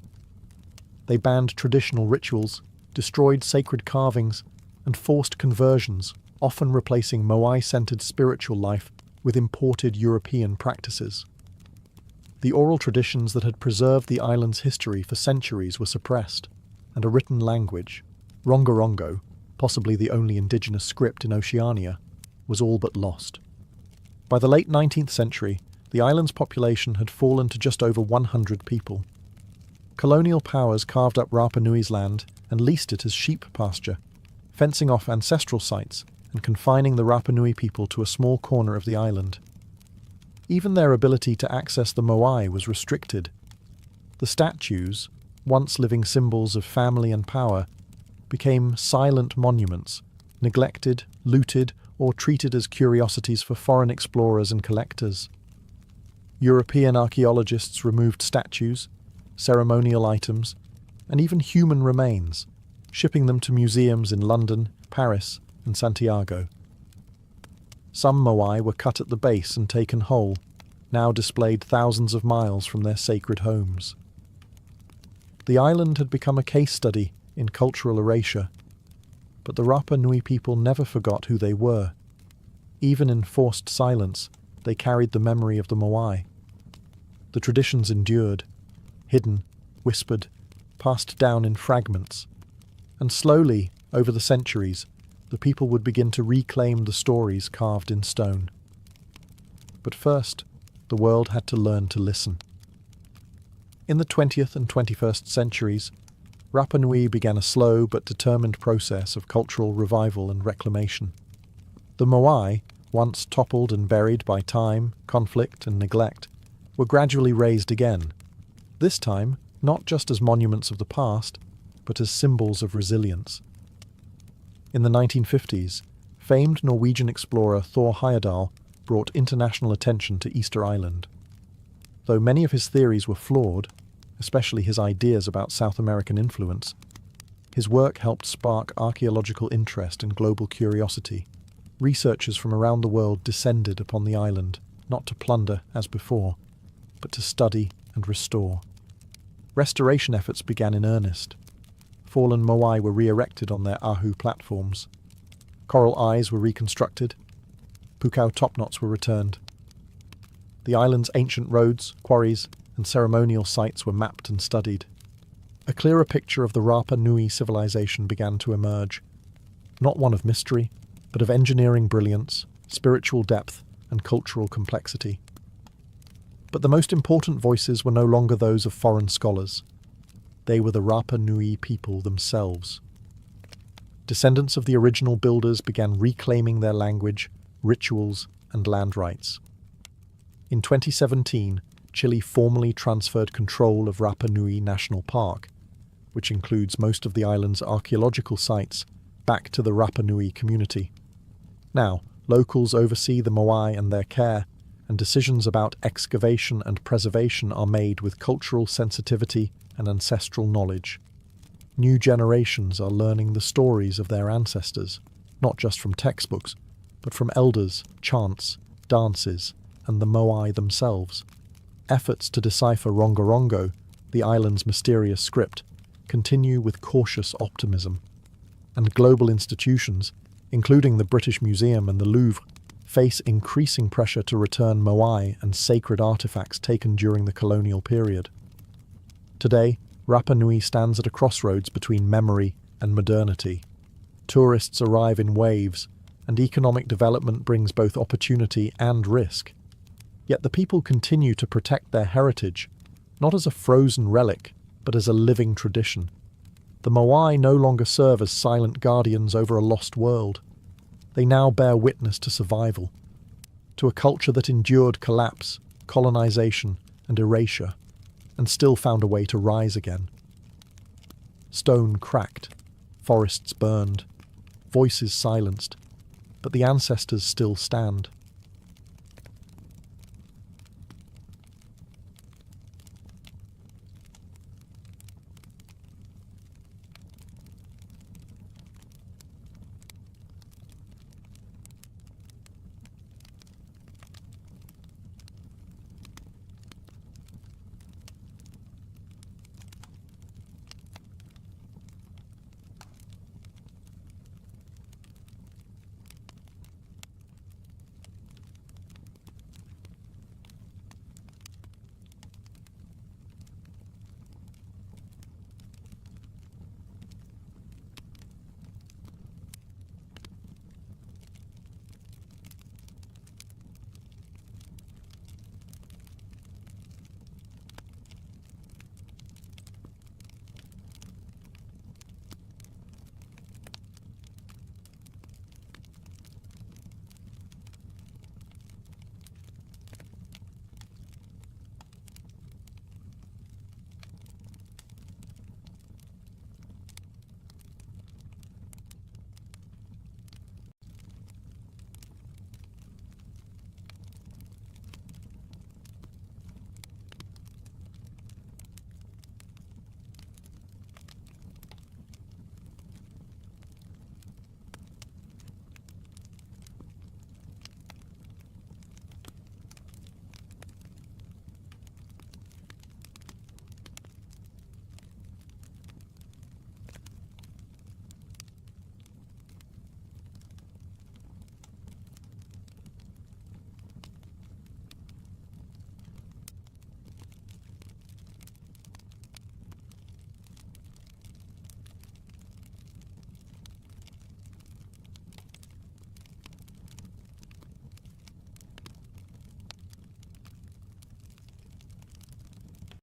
They banned traditional rituals, destroyed sacred carvings, and forced conversions, often replacing Moai-centered spiritual life with imported European practices. The oral traditions that had preserved the island's history for centuries were suppressed, and a written language, Rongorongo, possibly the only indigenous script in Oceania, was all but lost. By the late 19th century, the island's population had fallen to just over 100 people. Colonial powers carved up Rapa Nui's land and leased it as sheep pasture, fencing off ancestral sites and confining the Rapa Nui people to a small corner of the island. Even their ability to access the Moai was restricted. The statues, once living symbols of family and power, became silent monuments, neglected, looted, or treated as curiosities for foreign explorers and collectors. European archaeologists removed statues, ceremonial items, and even human remains, shipping them to museums in London, Paris, and Santiago. Some Moai were cut at the base and taken whole, now displayed thousands of miles from their sacred homes. The island had become a case study in cultural erasure, but the Rapa Nui people never forgot who they were. Even in forced silence, they carried the memory of the Moai. The traditions endured, hidden, whispered, passed down in fragments, and slowly, over the centuries, the people would begin to reclaim the stories carved in stone. But first, the world had to learn to listen. In the 20th and 21st centuries, Rapa Nui began a slow but determined process of cultural revival and reclamation. The Moai, once toppled and buried by time, conflict, and neglect, were gradually raised again, this time not just as monuments of the past, but as symbols of resilience. In the 1950s, famed Norwegian explorer Thor Heyerdahl brought international attention to Easter Island. Though many of his theories were flawed, especially his ideas about South American influence, his work helped spark archaeological interest and global curiosity. Researchers from around the world descended upon the island, not to plunder as before, but to study and restore. Restoration efforts began in earnest. Fallen Moai were re-erected on their ahu platforms. Coral eyes were reconstructed. Pukao topknots were returned. The island's ancient roads, quarries, and ceremonial sites were mapped and studied. A clearer picture of the Rapa Nui civilization began to emerge, not one of mystery, but of engineering brilliance, spiritual depth, and cultural complexity. But the most important voices were no longer those of foreign scholars. They were the Rapa Nui people themselves. Descendants of the original builders began reclaiming their language, rituals, and land rights. In 2017, Chile formally transferred control of Rapa Nui National Park, which includes most of the island's archaeological sites, back to the Rapa Nui community. Now, locals oversee the Moai and their care, and decisions about excavation and preservation are made with cultural sensitivity and ancestral knowledge. New generations are learning the stories of their ancestors, not just from textbooks, but from elders, chants, dances, and the Moai themselves. Efforts to decipher Rongorongo, the island's mysterious script, continue with cautious optimism. And global institutions, including the British Museum and the Louvre, face increasing pressure to return Moai and sacred artifacts taken during the colonial period. Today, Rapa Nui stands at a crossroads between memory and modernity. Tourists arrive in waves, and economic development brings both opportunity and risk. Yet the people continue to protect their heritage, not as a frozen relic, but as a living tradition. The Moai no longer serve as silent guardians over a lost world. They now bear witness to survival, to a culture that endured collapse, colonization, and erasure, and still found a way to rise again. Stone cracked, forests burned, voices silenced, but the ancestors still stand.